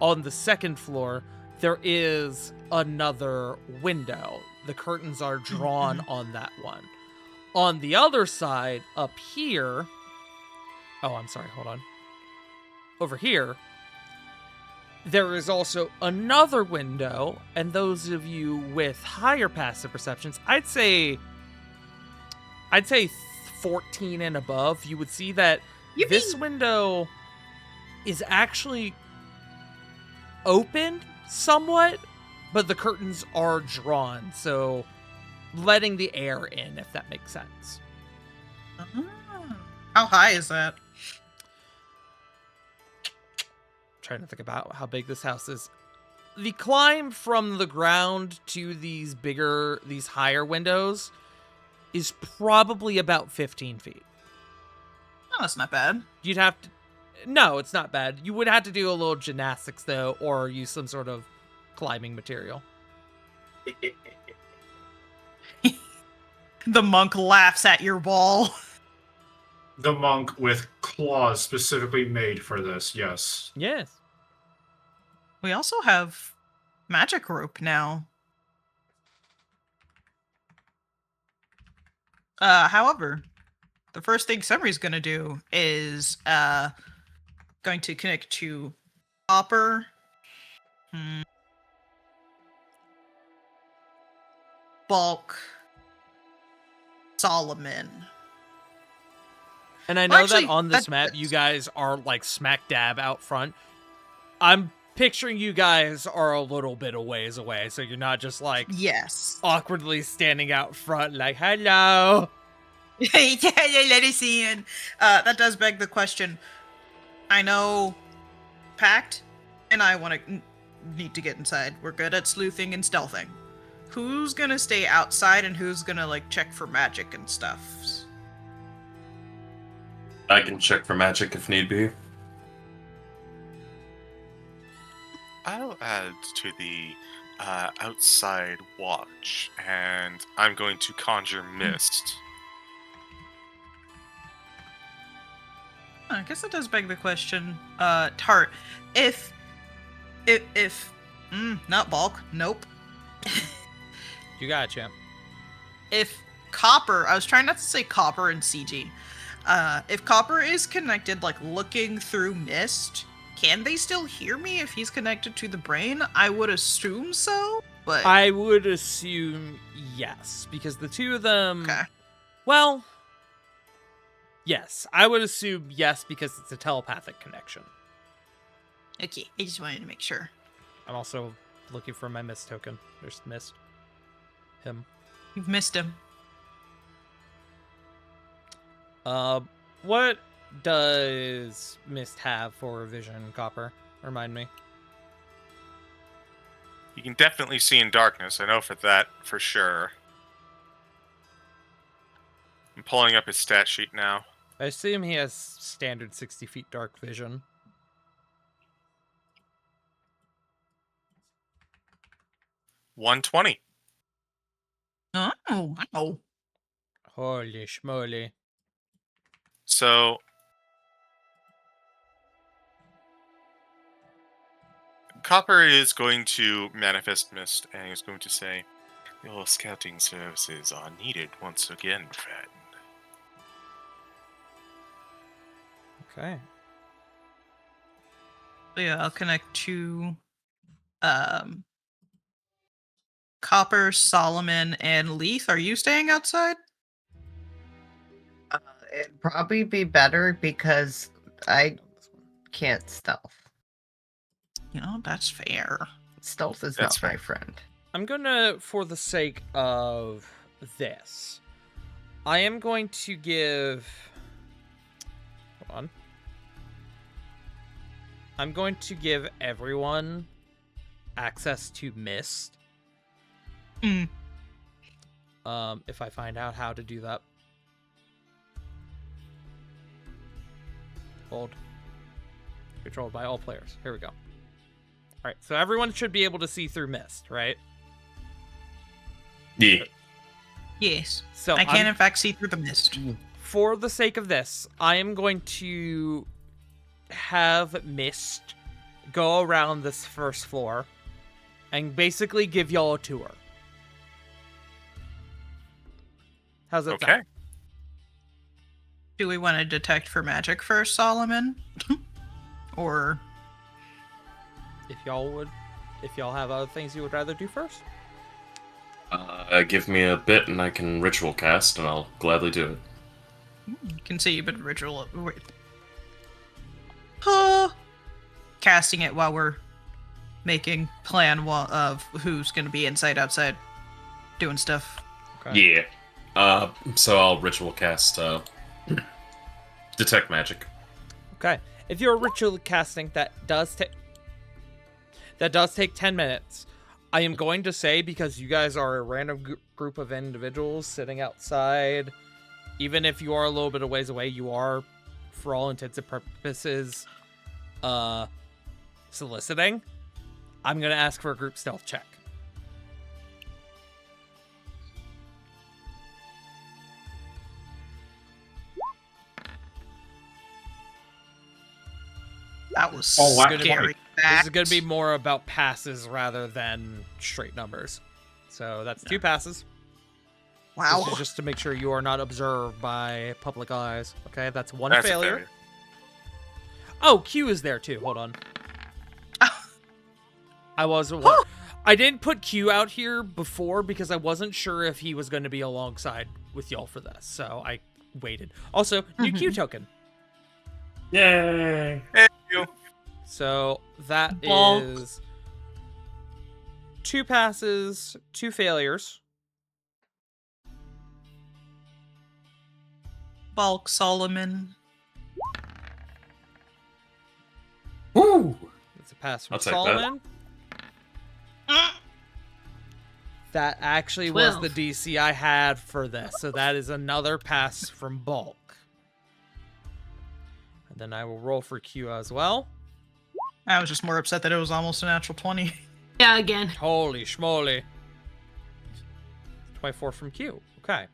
on the second floor, there is another window. The curtains are drawn on that one. On the other side, up here, oh, I'm sorry, hold on. Over here, there is also another window, and those of you with higher passive perceptions, I'd say 14 and above, you would see that this window is actually open somewhat, but the curtains are drawn, so letting the air in, if that makes sense. How high is that? Trying to think about how big this house is. The climb from the ground to these higher windows is probably about 15 feet. Oh, that's not bad. You'd have to... No, it's not bad. You would have to do a little gymnastics, though, or use some sort of climbing material. The monk laughs at your wall. The monk with claws specifically made for this, yes. Yes. We also have magic rope now. However, the first thing Summer's gonna do is going to connect to Copper. Bulk. Solomon. And I know Well, actually, that on this that- map, you guys are like smack dab out front. I'm picturing you guys are a little bit a ways away, so you're not just like Yes. awkwardly standing out front like, hello. Let us in. That does beg the question. I know Pact and I need to get inside. We're good at sleuthing and stealthing. Who's gonna stay outside and who's gonna like check for magic and stuff? I can check for magic if need be. I'll add to the outside watch, and I'm going to conjure mist. I guess that does beg the question. Tart, if not Bulk, nope. You got it, champ. If Copper, I was trying not to say Copper and CG. If Copper is connected, like looking through mist, can they still hear me if he's connected to the brain? I would assume so, but I would assume yes, because the two of them. okay. Well, yes, I would assume yes because it's a telepathic connection. Okay, I just wanted to make sure. I'm also looking for my mist token. There's mist. Him. You've missed him. What does mist have for vision, Copper? Remind me. You can definitely see in darkness. I know for sure. I'm pulling up his stat sheet now. I assume he has standard 60 feet dark vision. $120. Oh, wow. Holy schmoly. So Copper is going to manifest mist, and he's going to say, "Your scouting services are needed once again, friend." Okay. So yeah, I'll connect to Copper, Solomon, and Leith. Are you staying outside? It'd probably be better because I can't stealth. You know, that's fair. Stealth is That's not my fair. friend. I'm gonna, for the sake of this, I am going to give... Hold on. I'm going to give everyone access to mist. Mm. If I find out how to do that. Hold. Controlled by all players. Here we go. Alright, so everyone should be able to see through mist, right? Yeah. Yes. So I can, in fact, see through the mist. for the sake of this, I am going to have Mist go around this first floor and basically give y'all a tour. How's that Okay. sound? Do we want to detect for magic first, Solomon? Or If y'all have other things you would rather do first. Give me a bit and I can ritual cast, and I'll gladly do it. you can see you've been ritual. Casting it while we're making plan of who's going to be inside, outside, doing stuff. Okay. Yeah. So I'll ritual cast detect magic. Okay. If you're ritual casting, that does take 10 minutes. I am going to say, because you guys are a random group of individuals sitting outside, even if you are a little bit of ways away, you are, for all intents and purposes, soliciting. I'm going to ask for a group stealth check. That was Oh, wow. scary. This is going to be more about passes rather than straight numbers. So that's 2 passes. Wow. This is just to make sure you are not observed by public eyes. Okay, that's 1 That's a failure. Oh, Q is there too. Hold on. I didn't put Q out here before because I wasn't sure if he was going to be alongside with y'all for this, so I waited. Also, new Q token. Yay! Thank you. So that Bulk. is 2 passes, 2 failures. Bulk Solomon. Woo! That's a pass from I'll take that. Solomon. That actually was the 12. DC I had for this, so that is another pass from Bulk. And then I will roll for Q as well. I was just more upset that it was almost a natural 20. Yeah, again. Holy schmoly. 24 from Q. Okay.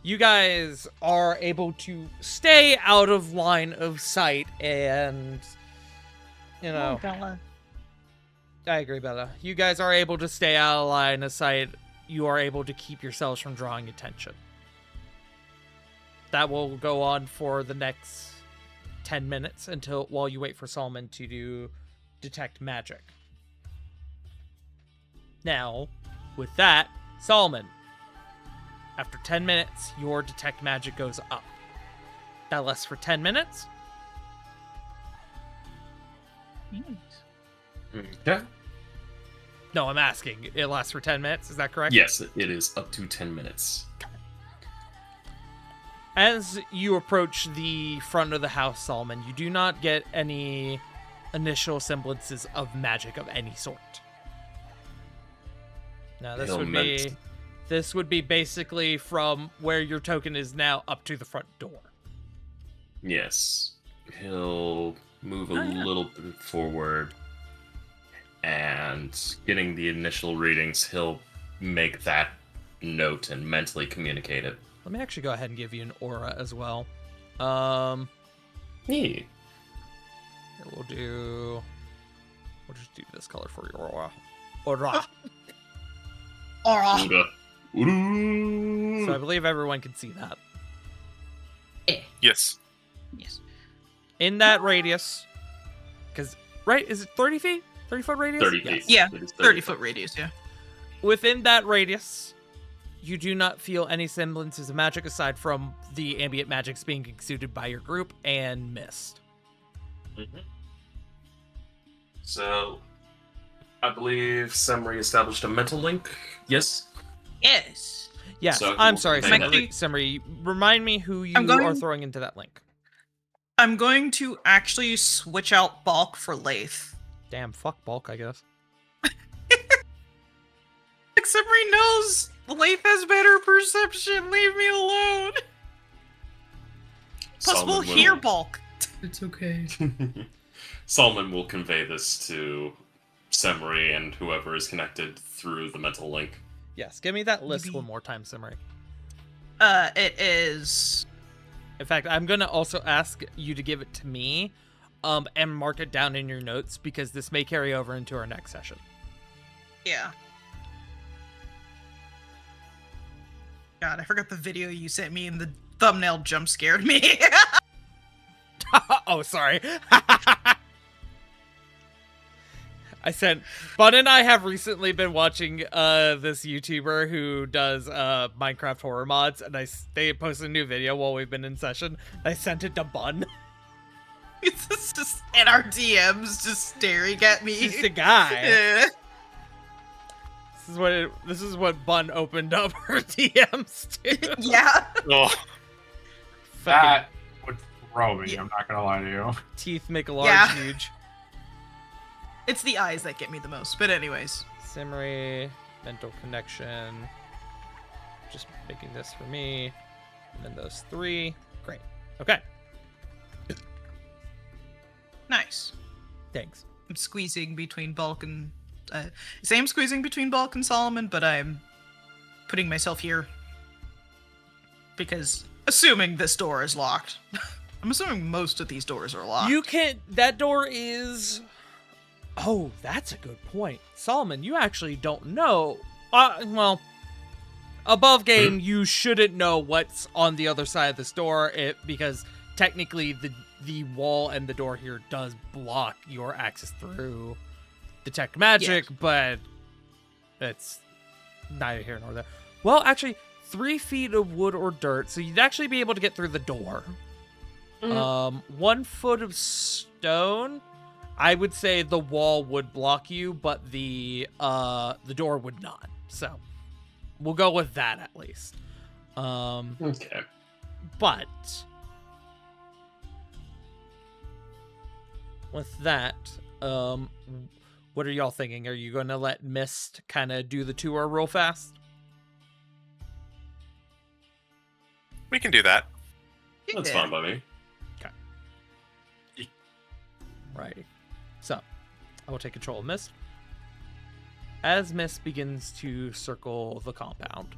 You guys are able to stay out of line of sight and, you know, I agree, Bella. You guys are able to stay out of line of sight. You are able to keep yourselves from drawing attention. That will go on for the next 10 minutes while you wait for Solomon to detect magic. Now, with that, Solomon, after 10 minutes, your detect magic goes up. That lasts for 10 minutes. Okay. No, I'm asking. It lasts for 10 minutes. Is that correct? Yes, it is up to 10 minutes. As you approach the front of the house, Solomon, you do not get any initial semblances of magic of any sort. Now, this would be basically from where your token is now up to the front door. Yes. He'll move a little bit forward, and getting the initial readings, he'll make that note and mentally communicate it. Let me actually go ahead and give you an aura as well. Yeah. Here we'll just do this color for your aura. Aura. Aura. Uda. Uda. So I believe everyone can see that. Yes. Yes. In that radius, because, right, is it 30 feet? 30-foot radius? 30 Yes. feet. Yeah, It is 30-foot radius, yeah. Within that radius, you do not feel any semblances of magic aside from the ambient magics being exuded by your group and mist. Mhm. So, I believe Semri established a mental link. Yes? Yes. Yes, So I'm we'll sorry, convey that. Semri. Remind me who you I'm going- are throwing into that link. I'm going to actually switch out Bulk for Lath. Damn, fuck Bulk, I guess. Except knows Lath has better perception. Leave me alone. Plus, Solomon we'll hear Bulk. It's okay. Solomon will convey this to Semri and whoever is connected through the mental link. Yes, give me that list Maybe- one more time, Simmery. It is. In fact, I'm gonna also ask you to give it to me, and mark it down in your notes because this may carry over into our next session. Yeah. God, I forgot the video you sent me and the thumbnail jump scared me. Oh, sorry. I sent Bun and I have recently been watching this YouTuber who does Minecraft horror mods, and they posted a new video while we've been in session. I sent it to Bun. It's just in our DMs, just staring at me. He's the guy. Yeah. This is what Bun opened up her DMs to. Yeah. Oh, Fucking That would throw me. I'm not gonna lie to you. teeth make a large Yeah. huge. It's the eyes that get me the most. But anyways. Simmery, mental connection. Just making this for me. And then those 3. Great. Okay. Nice. Thanks. I'm squeezing between Bulk and... same squeezing between Bulk and Solomon, but I'm putting myself here. Because, assuming this door is locked. I'm assuming most of these doors are locked. You can't. That door is. Oh, that's a good point. Solomon, you actually don't know. Well, above game, you shouldn't know what's on the other side of this door because technically the wall and the door here does block your access through detect magic, but it's neither here nor there. Well, actually, 3 feet of wood or dirt, so you'd actually be able to get through the door. 1 foot of stone. I would say the wall would block you, but the door would not. So we'll go with that at least. Okay. But with that, what are y'all thinking? Are you going to let Mist kind of do the tour real fast? we can do that. That's Yeah. fine by me. Right. So, I will take control of Mist. As Mist begins to circle the compound,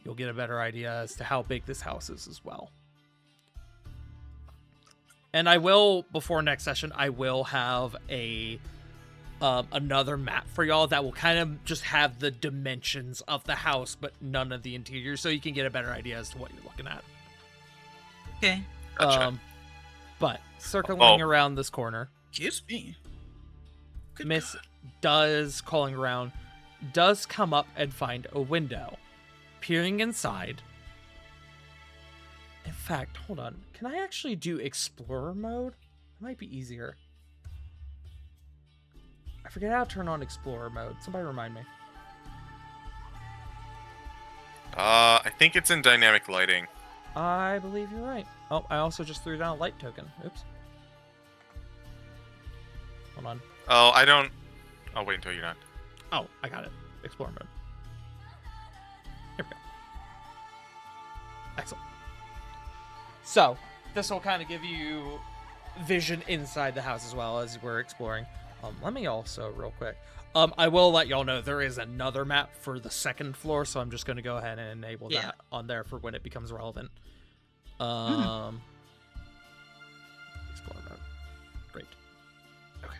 you'll get a better idea as to how big this house is as well. And I will, before next session, I will have another map for y'all that will kind of just have the dimensions of the house, but none of the interior, so you can get a better idea as to what you're looking at. Okay. Gotcha. But circling Oh. around this corner, Excuse me. Good Miss God. does, calling around, does come up and find a window. Peering inside. In fact, hold on. Can I actually do Explorer mode? It might be easier. I forget how to turn on Explorer mode. Somebody remind me. I think it's in dynamic lighting. I believe you're right. Oh, I also just threw down a light token. Oops. Hold on. Oh, I don't. I'll wait until you're done. Oh, I got it. Explorer mode. Here we go. Excellent. So, this will kind of give you vision inside the house as well as we're exploring. Let me also, real quick, I will let y'all know there is another map for the second floor, so I'm just going to go ahead and enable that on there for when it becomes relevant. Explore mode. Great. Okay.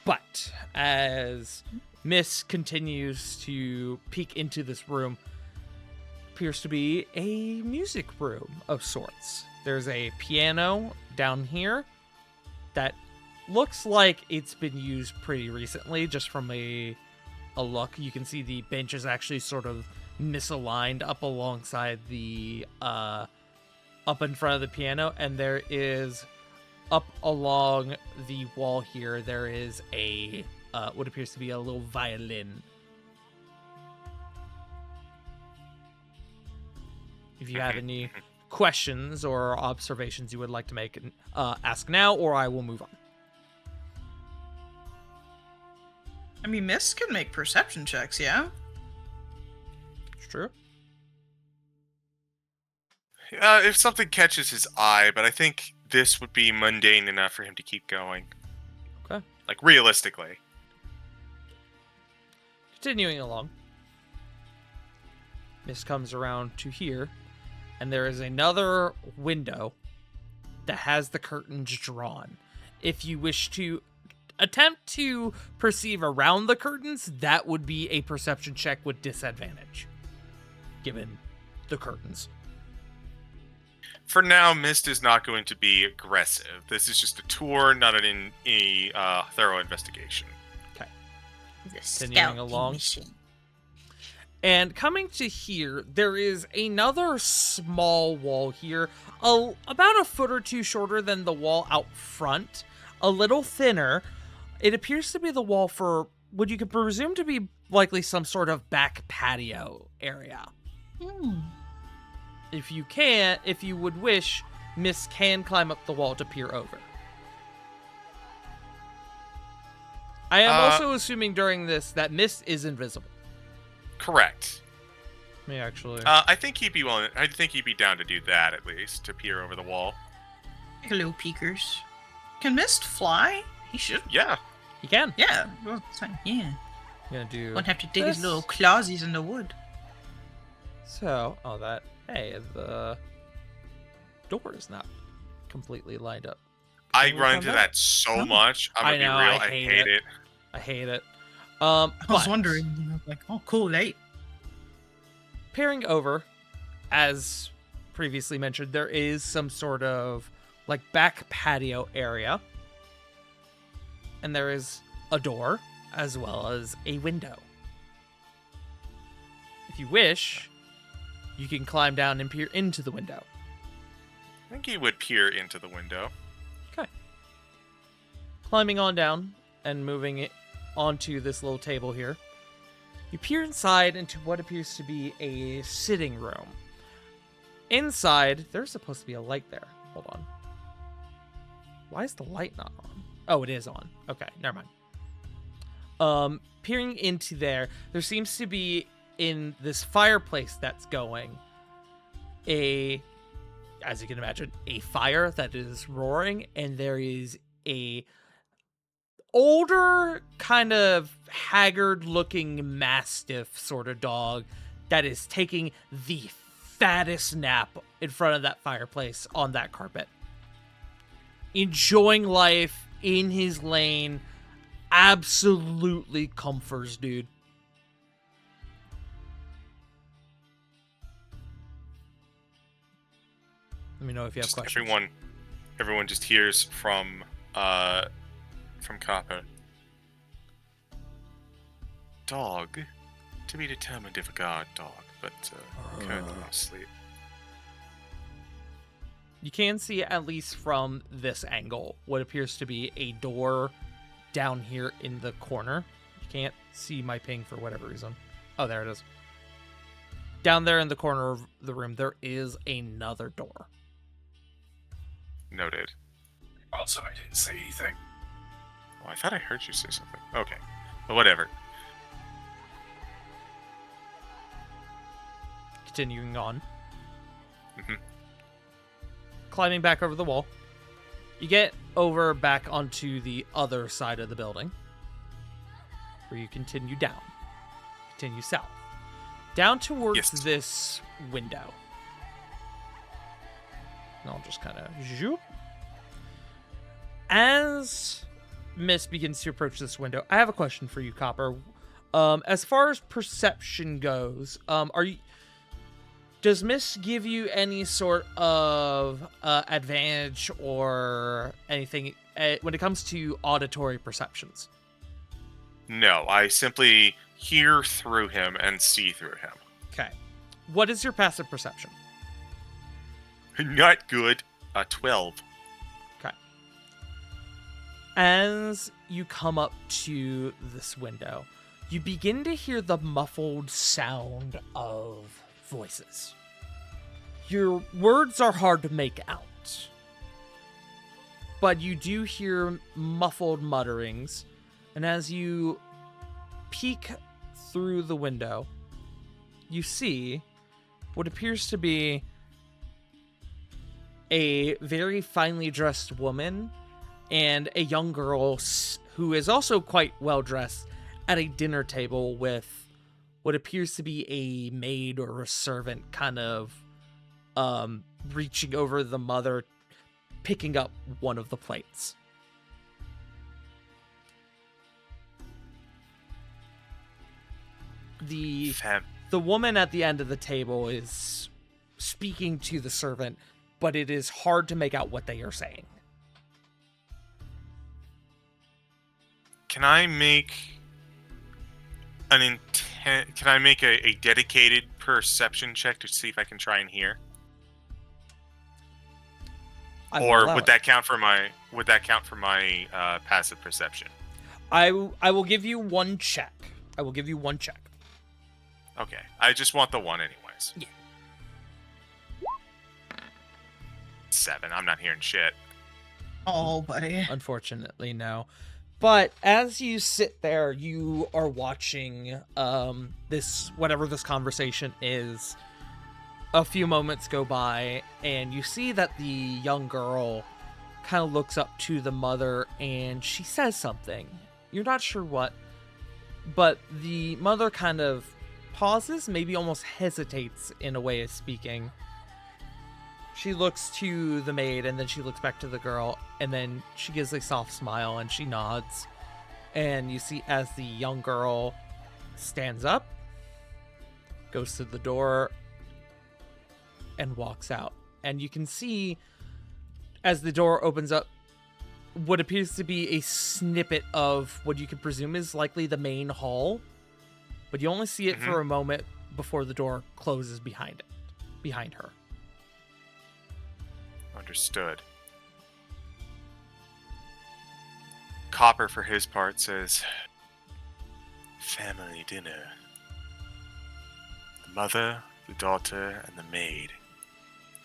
But as Miss continues to peek into this room, appears to be a music room of sorts. There's a piano down here that looks like it's been used pretty recently, just from a look. You can see the bench is actually sort of misaligned up alongside the up in front of the piano, and there is up along the wall here, there is a what appears to be a little violin. If you have any questions or observations you would like to make, ask now, or I will move on. I mean, Mist can make perception checks, yeah? It's true. If something catches his eye, but I think this would be mundane enough for him to keep going. Okay. Like, realistically. Continuing along, This comes around to here, and there is another window that has the curtains drawn. If you wish to attempt to perceive around the curtains, that would be a perception check with disadvantage, given the curtains. For now, Mist is not going to be aggressive. This is just a tour, not a thorough investigation. The Continuing along. mission. And coming to here, there is another small wall here, about a foot or two shorter than the wall out front, a little thinner. It appears to be the wall for what you could presume to be likely some sort of back patio area. If you would wish, Miss can climb up the wall to peer over. I am also assuming during this that Mist is invisible. Correct. Me actually. I think he'd be willing. I think he'd be down to do that at least, to peer over the wall. Take a little peekers. Can Mist fly? He should. Yeah. He can. Yeah. Well, yeah. I'm gonna do. Won't have to dig this. his little clawsies in the wood. So, hey, the door is not completely lined up. I Can we run come into back? that so much. I'm gonna I know, be real. I I hate hate it. it. I hate it. I was But wondering, like, oh, cool, late. peering over, as previously mentioned, there is some sort of like back patio area, and there is a door as well as a window. If you wish, you can climb down and peer into the window. I think he would peer into the window. Okay. Climbing on down and moving it onto this little table here, you peer inside into what appears to be a sitting room. Inside, there's supposed to be a light there. Hold on. Why is the light not on? Oh, it is on. Okay, never mind. Peering into there seems to be, in this fireplace that's going, as you can imagine, a fire that is roaring, and there is a older, kind of haggard-looking mastiff sort of dog that is taking the fattest nap in front of that fireplace on that carpet. Enjoying life in his lane. Absolutely comforts, dude. Let me know if you have Just questions. everyone just hears from Copper. Dog. To be determined if a guard dog, but currently asleep. You can see, at least from this angle, what appears to be a door down here in the corner. You can't see my ping for whatever reason. Oh, there it is. Down there in the corner of the room, there is another door. Noted. Also, I didn't say anything. Oh, I thought I heard you say something. Okay. But whatever. Continuing on. Mhm. Climbing back over the wall. You get over back onto the other side of the building, where you continue down. Continue south. Down towards Yes. this window. And I'll just kind of zoop. As Mist begins to approach this window, I have a question for you, Copper. As far as perception goes, does Mist give you any sort of advantage or anything when it comes to auditory perceptions? No, I simply hear through him and see through him. Okay. What is your passive perception? Not good. 12. Okay. As you come up to this window, you begin to hear the muffled sound of voices. Your words are hard to make out, but you do hear muffled mutterings, and as you peek through the window, you see what appears to be a very finely dressed woman and a young girl who is also quite well dressed at a dinner table with what appears to be a maid or a servant kind of reaching over the mother, picking up one of the plates. The woman at the end of the table is speaking to the servant, but it is hard to make out what they are saying. Can I make a dedicated perception check to see if I can try and hear? Or would that count for my passive perception? I will give you one check. Okay. I just want the one anyways. Yeah. 7. I'm not hearing shit. Oh, buddy. Unfortunately, no. But as you sit there, you are watching this, whatever this conversation is. A few moments go by, and you see that the young girl kind of looks up to the mother, and she says something. You're not sure what, but the mother kind of pauses, maybe almost hesitates in a way of speaking. She looks to the maid, and then she looks back to the girl, and then she gives a soft smile, and she nods. And you see as the young girl stands up, goes to the door, and walks out. And you can see, as the door opens up, what appears to be a snippet of what you could presume is likely the main hall. But you only see it for a moment before the door closes behind her. Understood. Copper, for his part, says, family dinner. The mother, the daughter, and the maid.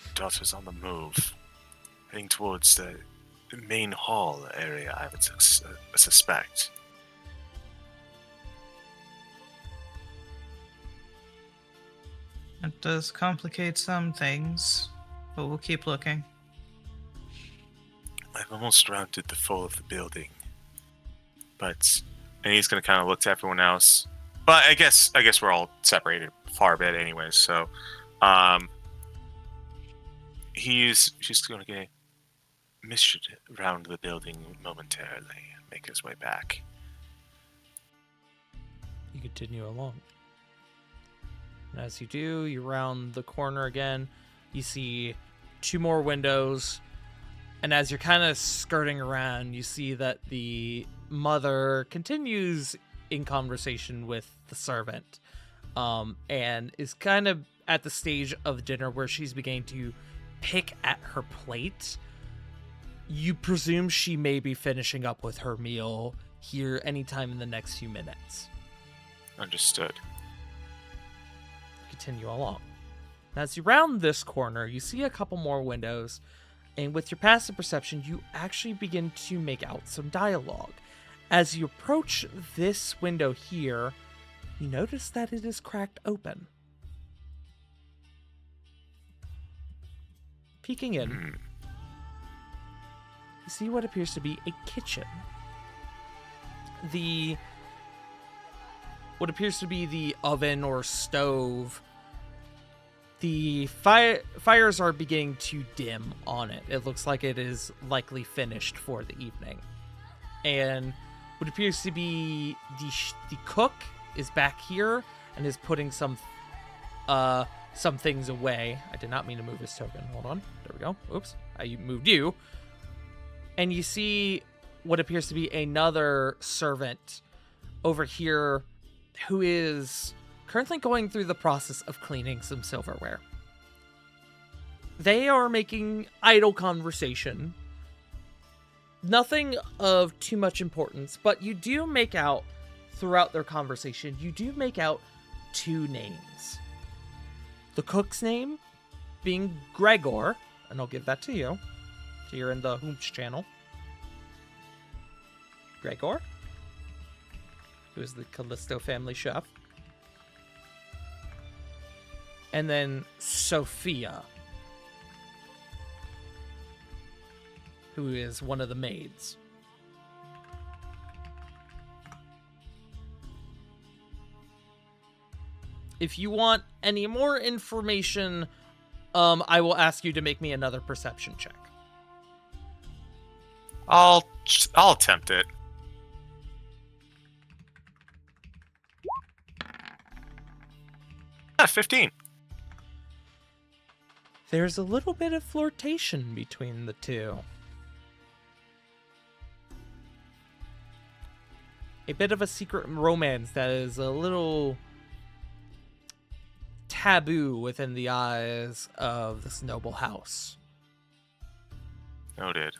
The daughter's on the move, heading towards the main hall area, I would suspect. It does complicate some things, but we'll keep looking. I've almost rounded the full of the building. And he's going to kind of look to everyone else. But I guess we're all separated far a bit anyways, so he's just going to get mission around the building momentarily and make his way back. You continue along. And as you do, you round the corner again. You see 2 more windows. And as you're kind of skirting around, you see that the mother continues in conversation with the servant. And is kind of at the stage of dinner where she's beginning to pick at her plate. You presume she may be finishing up with her meal here anytime in the next few minutes. Understood. Continue along. As you round this corner, you see a couple more windows, and with your passive perception, you actually begin to make out some dialogue. As you approach this window here, you notice that it is cracked open. Peeking in, you see what appears to be a kitchen. What appears to be the oven or stove, the fires are beginning to dim on it. It looks like it is likely finished for the evening. And what appears to be the cook is back here and is putting some things away. I did not mean to move his token. Hold on. There we go. Oops. I moved you. And you see what appears to be another servant over here who is currently going through the process of cleaning some silverware. They are making idle conversation. Nothing of too much importance, but you do make out throughout their conversation, you do make out 2 names. The cook's name being Gregor, and I'll give that to you. So you're in the Hoomch channel. Gregor, who is the Callisto family chef. And then Sophia, who is one of the maids. If you want any more information, I will ask you to make me another perception check. I'll attempt it. Ah, 15. There's a little bit of flirtation between the two. A bit of a secret romance that is a little taboo within the eyes of this noble house. Noted.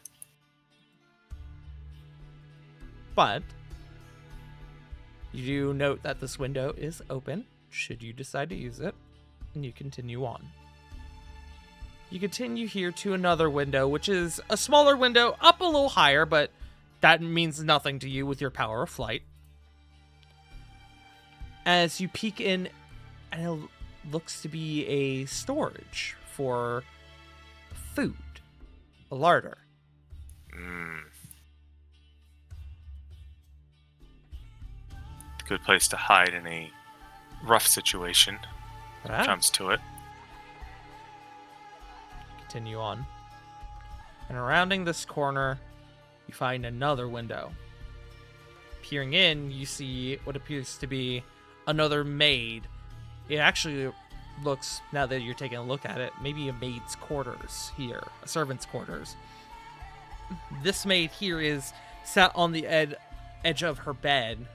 But you do note that this window is open, should you decide to use it, and you continue on. You continue here to another window, which is a smaller window, up a little higher, but that means nothing to you with your power of flight. As you peek in, and it looks to be a storage for food, a larder. Good place to hide in a rough situation. Ah. Comes to it. Continue on. And surrounding this corner, you find another window. Peering in, you see what appears to be another maid. It actually looks, now that you're taking a look at it, maybe a maid's quarters here, a servant's quarters. This maid here is sat on the edge of her bed,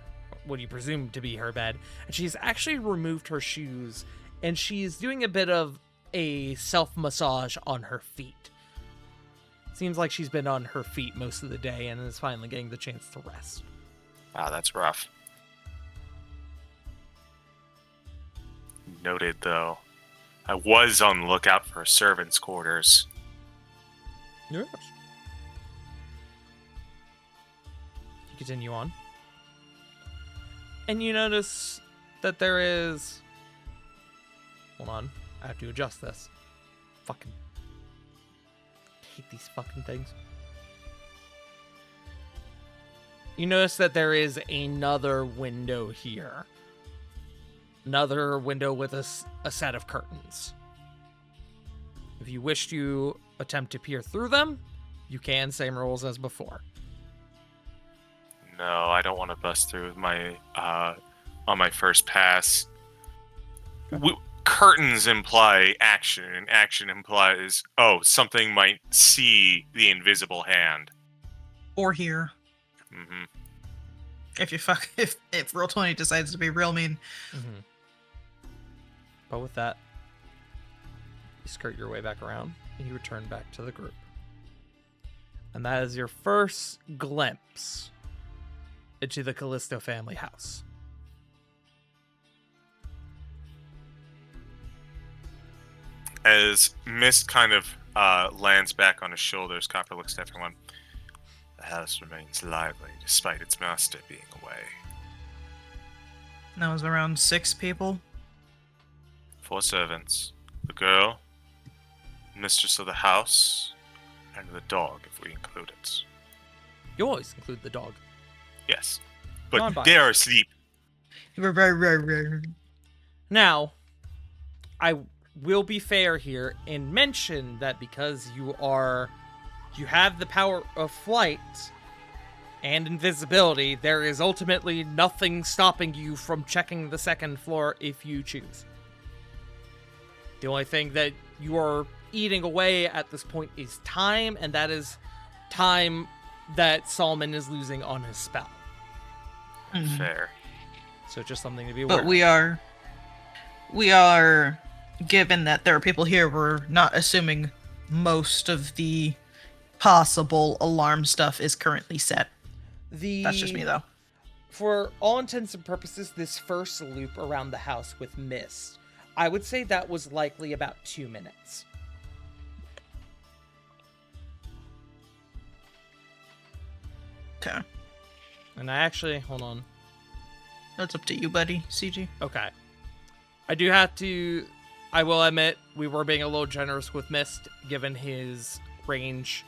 what you presume to be her bed, and she's actually removed her shoes, and she's doing a bit of a self-massage on her feet. Seems like she's been on her feet most of the day and is finally getting the chance to rest. Wow, that's rough. Noted, though. I was on the lookout for servants' quarters. Yes. You continue on. And you notice that there is... Hold on. I have to adjust this. Fucking... I hate these fucking things. You notice that there is another window here. Another window with a set of curtains. If you wish to attempt to peer through them, you can. Same rules as before. No, I don't want to bust through my on my first pass. Curtains imply action, and action implies, oh, something might see the invisible hand. Or here. Mm-hmm. If Roll20 decides to be real mean. Mm-hmm. But with that, you skirt your way back around, and you return back to the group. And that is your first glimpse into the Callisto family house. As mist kind of lands back on his shoulders, Copper looks at everyone. The house remains lively despite its master being away. That was around 6 people. 4 servants. The girl, mistress of the house, and the dog, if we include it. You always include the dog. Yes. But Non-biased. they're asleep. Now, I will be fair here and mention that because you have the power of flight and invisibility, there is ultimately nothing stopping you from checking the second floor if you choose. The only thing that you are eating away at this point is time, and that is time that Solomon is losing on his spell. Mhm. Fair. So just something to be aware But of. we are, given that there are people here, we're not assuming most of the possible alarm stuff is currently set. That's just me, though. For all intents and purposes, this first loop around the house with mist, I would say that was likely about 2 minutes. Okay. And I actually, hold on. That's up to you, buddy, CG. Okay. I will admit, we were being a little generous with Mist, given his range.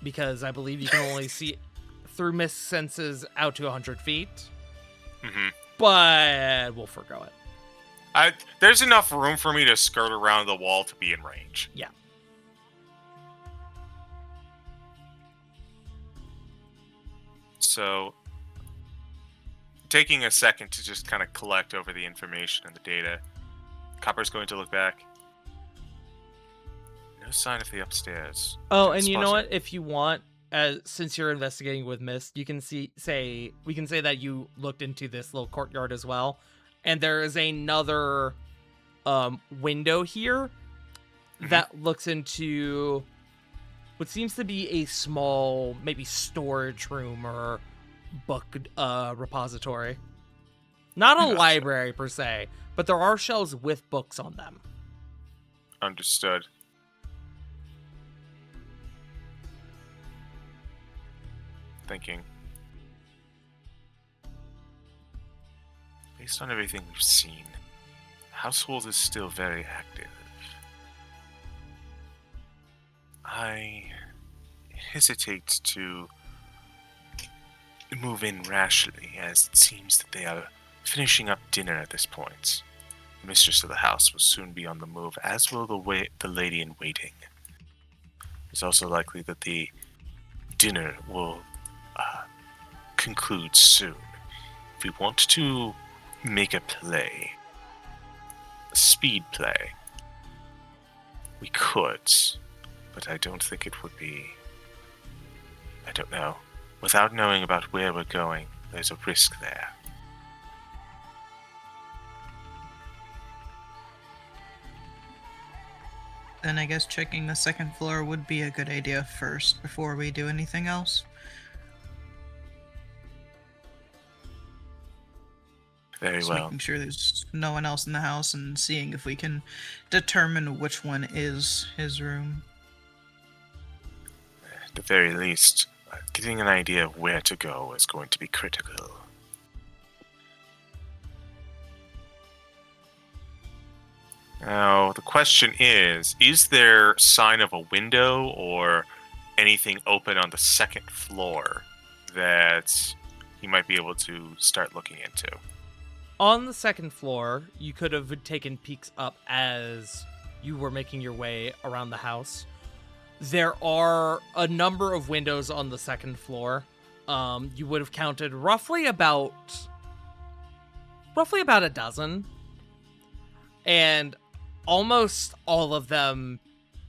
Because I believe you can only see through Mist senses out to 100 feet. Mm-hmm. but we'll forgo it. There's enough room for me to skirt around the wall to be in range. Yeah. So, taking a second to just kind of collect over the information and the data, Copper's going to look back. No sign of the upstairs. Oh, Didn't and you spot know it. what? If you want, since you're investigating with Mist, you can say that you looked into this little courtyard as well, and there is another window here that looks into what seems to be a small, maybe storage room or book repository. Not a Gotcha. library per se, but there are shelves with books on them. Understood. Thinking. Based on everything we've seen, the household is still very active. I hesitate to move in rashly, as it seems that they are finishing up dinner at this point. The mistress of the house will soon be on the move, as will the lady in waiting. It's also likely that the dinner will conclude soon. If we want to make a play, a speed play, we could, but I don't think it would be. I don't know. Without knowing about where we're going, there's a risk there. Then I guess checking the second floor would be a good idea first before we do anything else. Very Just well. making sure there's no one else in the house and seeing if we can determine which one is his room. At the very least, getting an idea of where to go is going to be critical. Now, the question is there sign of a window or anything open on the second floor that you might be able to start looking into? On the second floor, you could have taken peeks up as you were making your way around the house. There are a number of windows on the second floor. You would have counted roughly about a dozen. And almost all of them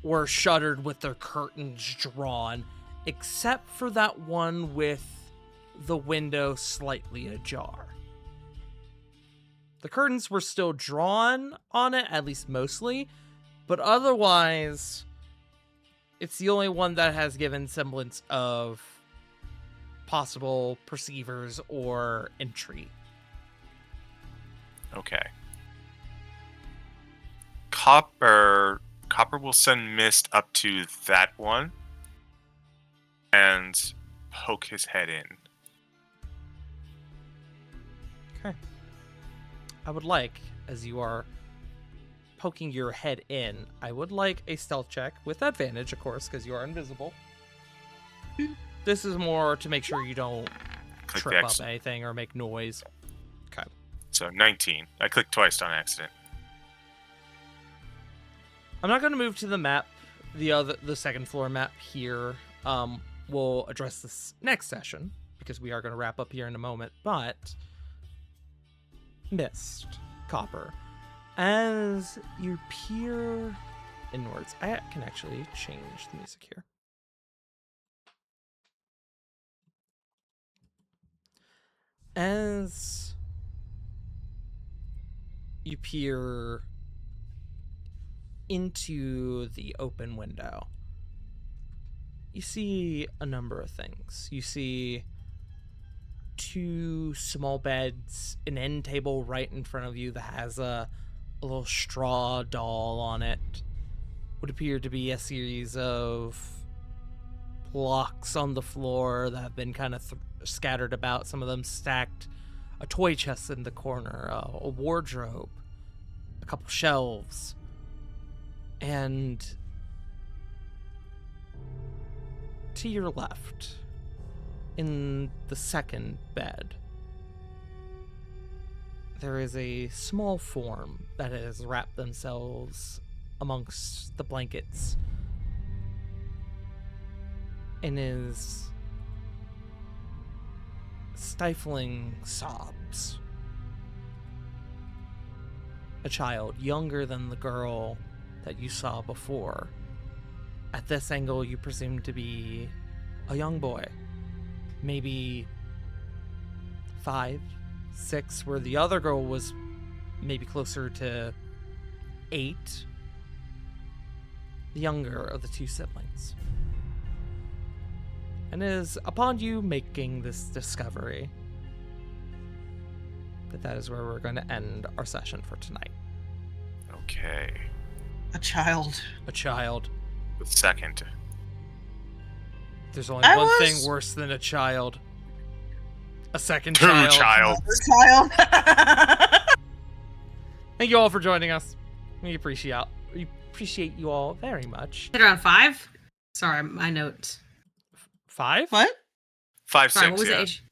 were shuttered with their curtains drawn, except for that one with the window slightly ajar. The curtains were still drawn on it, at least mostly, but otherwise, it's the only one that has given semblance of possible perceivers or entry. Okay. Copper will send Mist up to that one and poke his head in. Okay. I would like, as you are poking your head in, I would like a stealth check with advantage, of course, because you are invisible. This is more to make sure you don't Click trip X. up anything or make noise. Okay. So 19. I clicked twice on accident. I'm not going to move to the map, the second floor map here. We'll address this next session because we are going to wrap up here in a moment. But Mist, Copper, as you peer inwards, I can actually change the music here. As you peer into the open window, you see a number of things. You see two small beds, an end table right in front of you that has a little straw doll on it. Would appear to be a series of blocks on the floor that have been kind of scattered about, some of them stacked. A toy chest in the corner, a wardrobe, a couple shelves. And to your left, in the second bed, there is a small form that has wrapped themselves amongst the blankets and is stifling sobs. A child younger than the girl that you saw before. At this angle, you presume to be a young boy. Maybe 5, 6, where the other girl was maybe closer to 8. The younger of the two siblings. And it is upon you making this discovery that is where we're going to end our session for tonight. Okay. A child. A child. The second. There's only I one was- thing worse than a child. A second Two child. child. Another child. Thank you all for joining us. We appreciate you all very much. Hit around 5. Sorry, my notes. 5? What? 5, Sorry, 6, what was yeah. the age?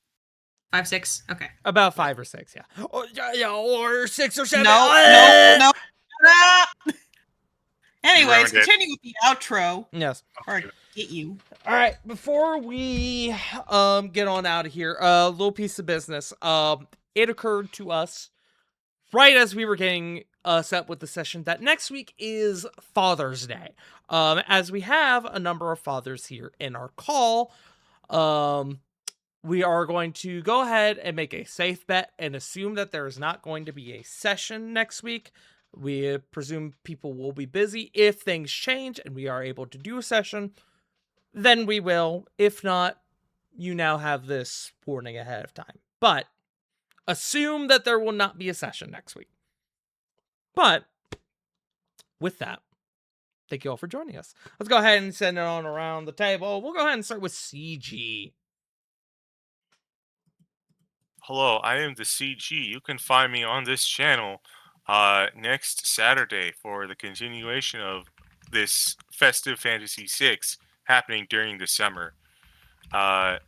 5, 6. Okay. About 5 or 6, yeah. Oh, yeah, or 6 or 7. No. Anyways, Ruined it. continue with the outro. Yes. Or get you. All right. Before we get on out of here, a little piece of business. It occurred to us right as we were getting set with the session that next week is Father's Day. As we have a number of fathers here in our call, we are going to go ahead and make a safe bet and assume that there is not going to be a session next week. We presume people will be busy. If things change and we are able to do a session, then we will. If not, you now have this warning ahead of time. But assume that there will not be a session next week. But with that, thank you all for joining us. Let's go ahead and send it on around the table. We'll go ahead and start with CG. Hello, I am the CG. You can find me on this channel next Saturday for the continuation of this Festive Fantasy 6 happening during the summer. I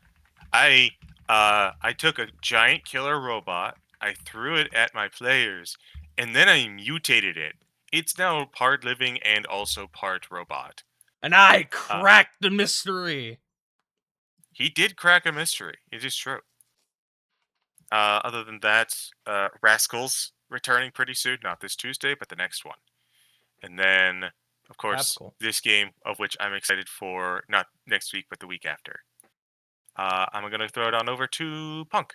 took a giant killer robot, I threw it at my players, and then I mutated it. It's now part living and also part robot. And I cracked the mystery. He did crack a mystery. It is true. Other than that, Rascals returning pretty soon. Not this Tuesday, but the next one. And then, of course, cool. this game, of which I'm excited for, not next week, but the week after. I'm going to throw it on over to Punk.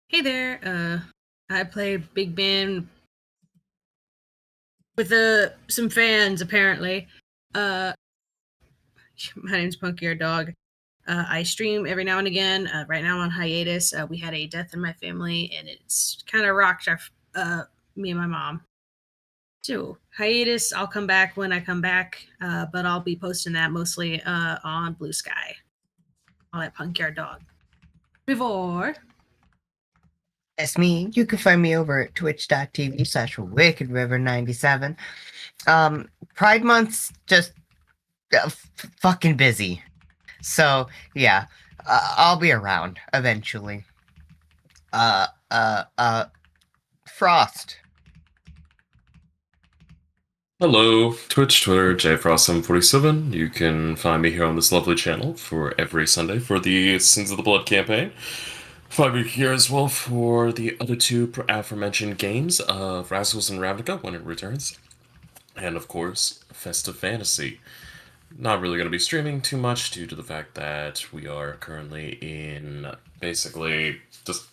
Hey there. I play big band with some fans apparently. My name's Punky our dog. I stream every now and again. Right now I'm on hiatus. We had a death in my family, and it's kind of rocked me and my mom. So hiatus. I'll come back when I come back, but I'll be posting that mostly on Blue Sky. I'll let Punky our dog. Before. That's me. You can find me over at twitch.tv/WickedRiver97. Pride Month's just fucking busy. So, yeah, I'll be around eventually. Frost. Hello, Twitch, Twitter, JFrost747. You can find me here on this lovely channel for every Sunday for the Sins of the Blood campaign. Find me here as well for the other two aforementioned games of Rascals and Ravnica when it returns. And of course, Festive Fantasy. Not really going to be streaming too much due to the fact that we are currently in basically just...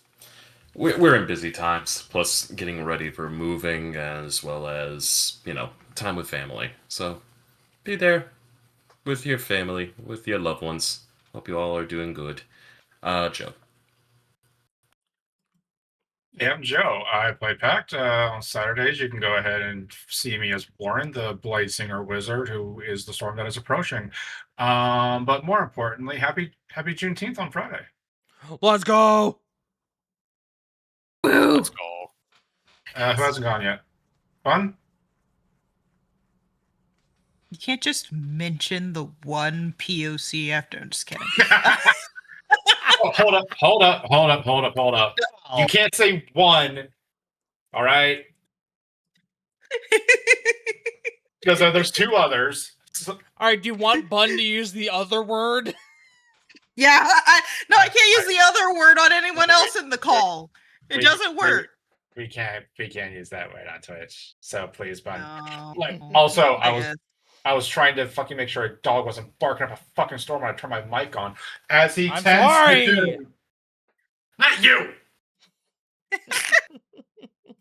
We're in busy times, plus getting ready for moving as well as, you know, time with family. So, be there with your family, with your loved ones. Hope you all are doing good. Joe. Yeah, I'm Joe. I play Pact. On Saturdays, you can go ahead and see me as Warren, the Bladesinger wizard, who is the storm that is approaching. But more importantly, happy Juneteenth on Friday. Let's go. Let's go. Who hasn't gone yet? Fun? You can't just mention the one POC after. I'm just kidding. hold up. You can't say one. All right, because there's two others. All right, do you want Bun to use the other word? Yeah, I can't use the other word on anyone else in the call. It doesn't work. We can't use that word on Twitch. So please, Bun. No. Like, also, guess. I was trying to fucking make sure a dog wasn't barking up a fucking storm when I turned my mic on, as he I'm tends sorry. to do. Not you.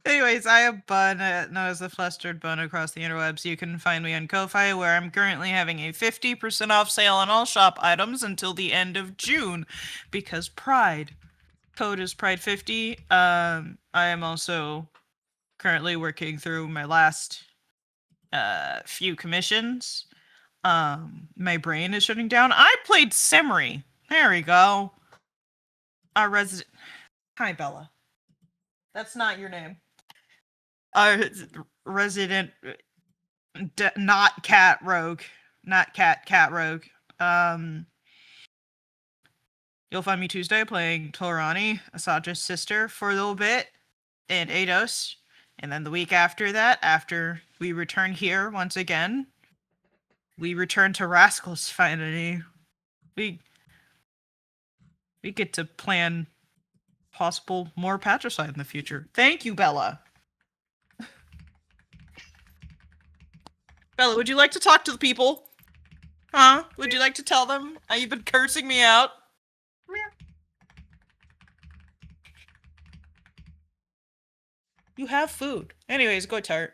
Anyways, I have Bun, known as the Flustered Bun across the interwebs. You can find me on Ko-Fi, where I'm currently having a 50% off sale on all shop items until the end of June, because Pride. Code is Pride50. I am also currently working through my last few commissions. My brain is shutting down. I played Semri. There we go. Our resident. Hi, Bella. That's not your name. Our resident, not cat rogue, cat rogue. You'll find me Tuesday playing Torani, Asadra's sister, for a little bit, in Eidos, and then the week after that, after we return here once again, we return to Rascals finally. We get to plan possible more patricide in the future. Thank you, Bella. Bella, would you like to talk to the people? Huh? Would you like to tell them how you've been cursing me out? You have food. Anyways, go Tart.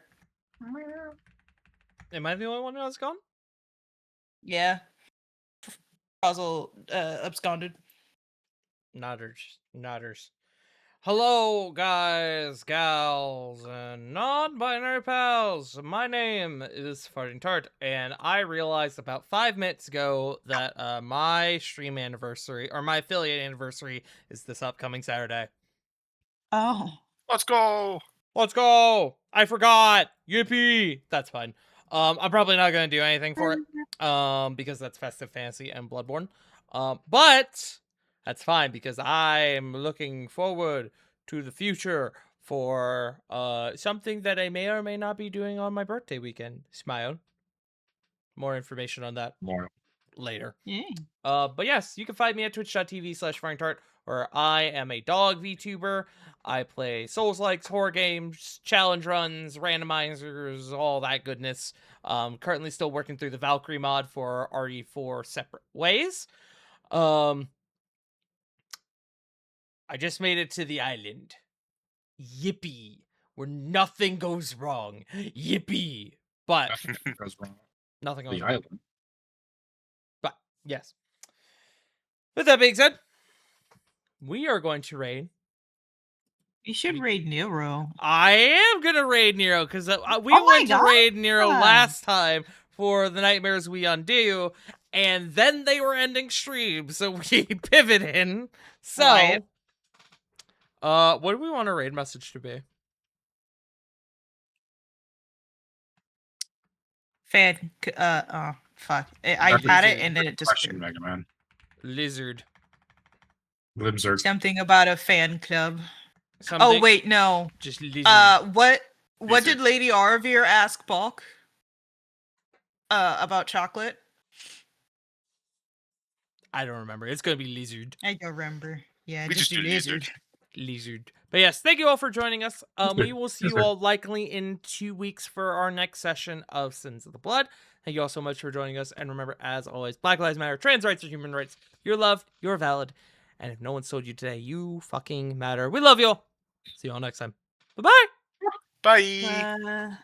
Am I the only one that's gone? Yeah. Puzzle absconded. Nodders. Hello, guys, gals, and non-binary pals. My name is Farting Tart, and I realized about 5 minutes ago that my stream anniversary, or my affiliate anniversary, is this upcoming Saturday. Oh. Let's go. Let's go! I forgot! Yippee! That's fine. I'm probably not gonna do anything for it, because that's Festive Fantasy and Bloodborne. But that's fine, because I'm looking forward to the future for something that I may or may not be doing on my birthday weekend. Smile. More information on that later. Yeah. But yes, you can find me at twitch.tv/FartingTart, where I am a dog VTuber. I play Souls-likes, horror games, challenge runs, randomizers, all that goodness. Currently still working through the Valkyrie mod for RE4 Separate Ways. I just made it to the island. Yippee. Where nothing goes wrong. Yippee. But Nothing goes wrong. nothing goes The wrong. island. But yes. With that being said, we are going to raid. You should raid Nero. I am gonna raid Nero because we Oh my went to God. raid Nero last time for the Nightmares We Undo, and then they were ending stream, so we pivoted. So, Right. what do we want our raid message to be? Fan. Fuck. I had it and then it Question, disappeared. Mega Man. Lizard. Libzard. Something about a fan club. Something, Oh wait, no. just lizard. What Lizard. did Lady Arvir ask Balk? About chocolate? I don't remember. It's gonna be lizard. I don't remember. Yeah, We just do lizard. Lizard. But yes, thank you all for joining us. We will see you Lizard. all likely in 2 weeks for our next session of Sins of the Blood. Thank you all so much for joining us. And remember, as always, Black Lives Matter, trans rights are human rights. You're loved, you're valid. And if no one's told you today, you fucking matter. We love you all. See you all next time. Bye-bye. Bye.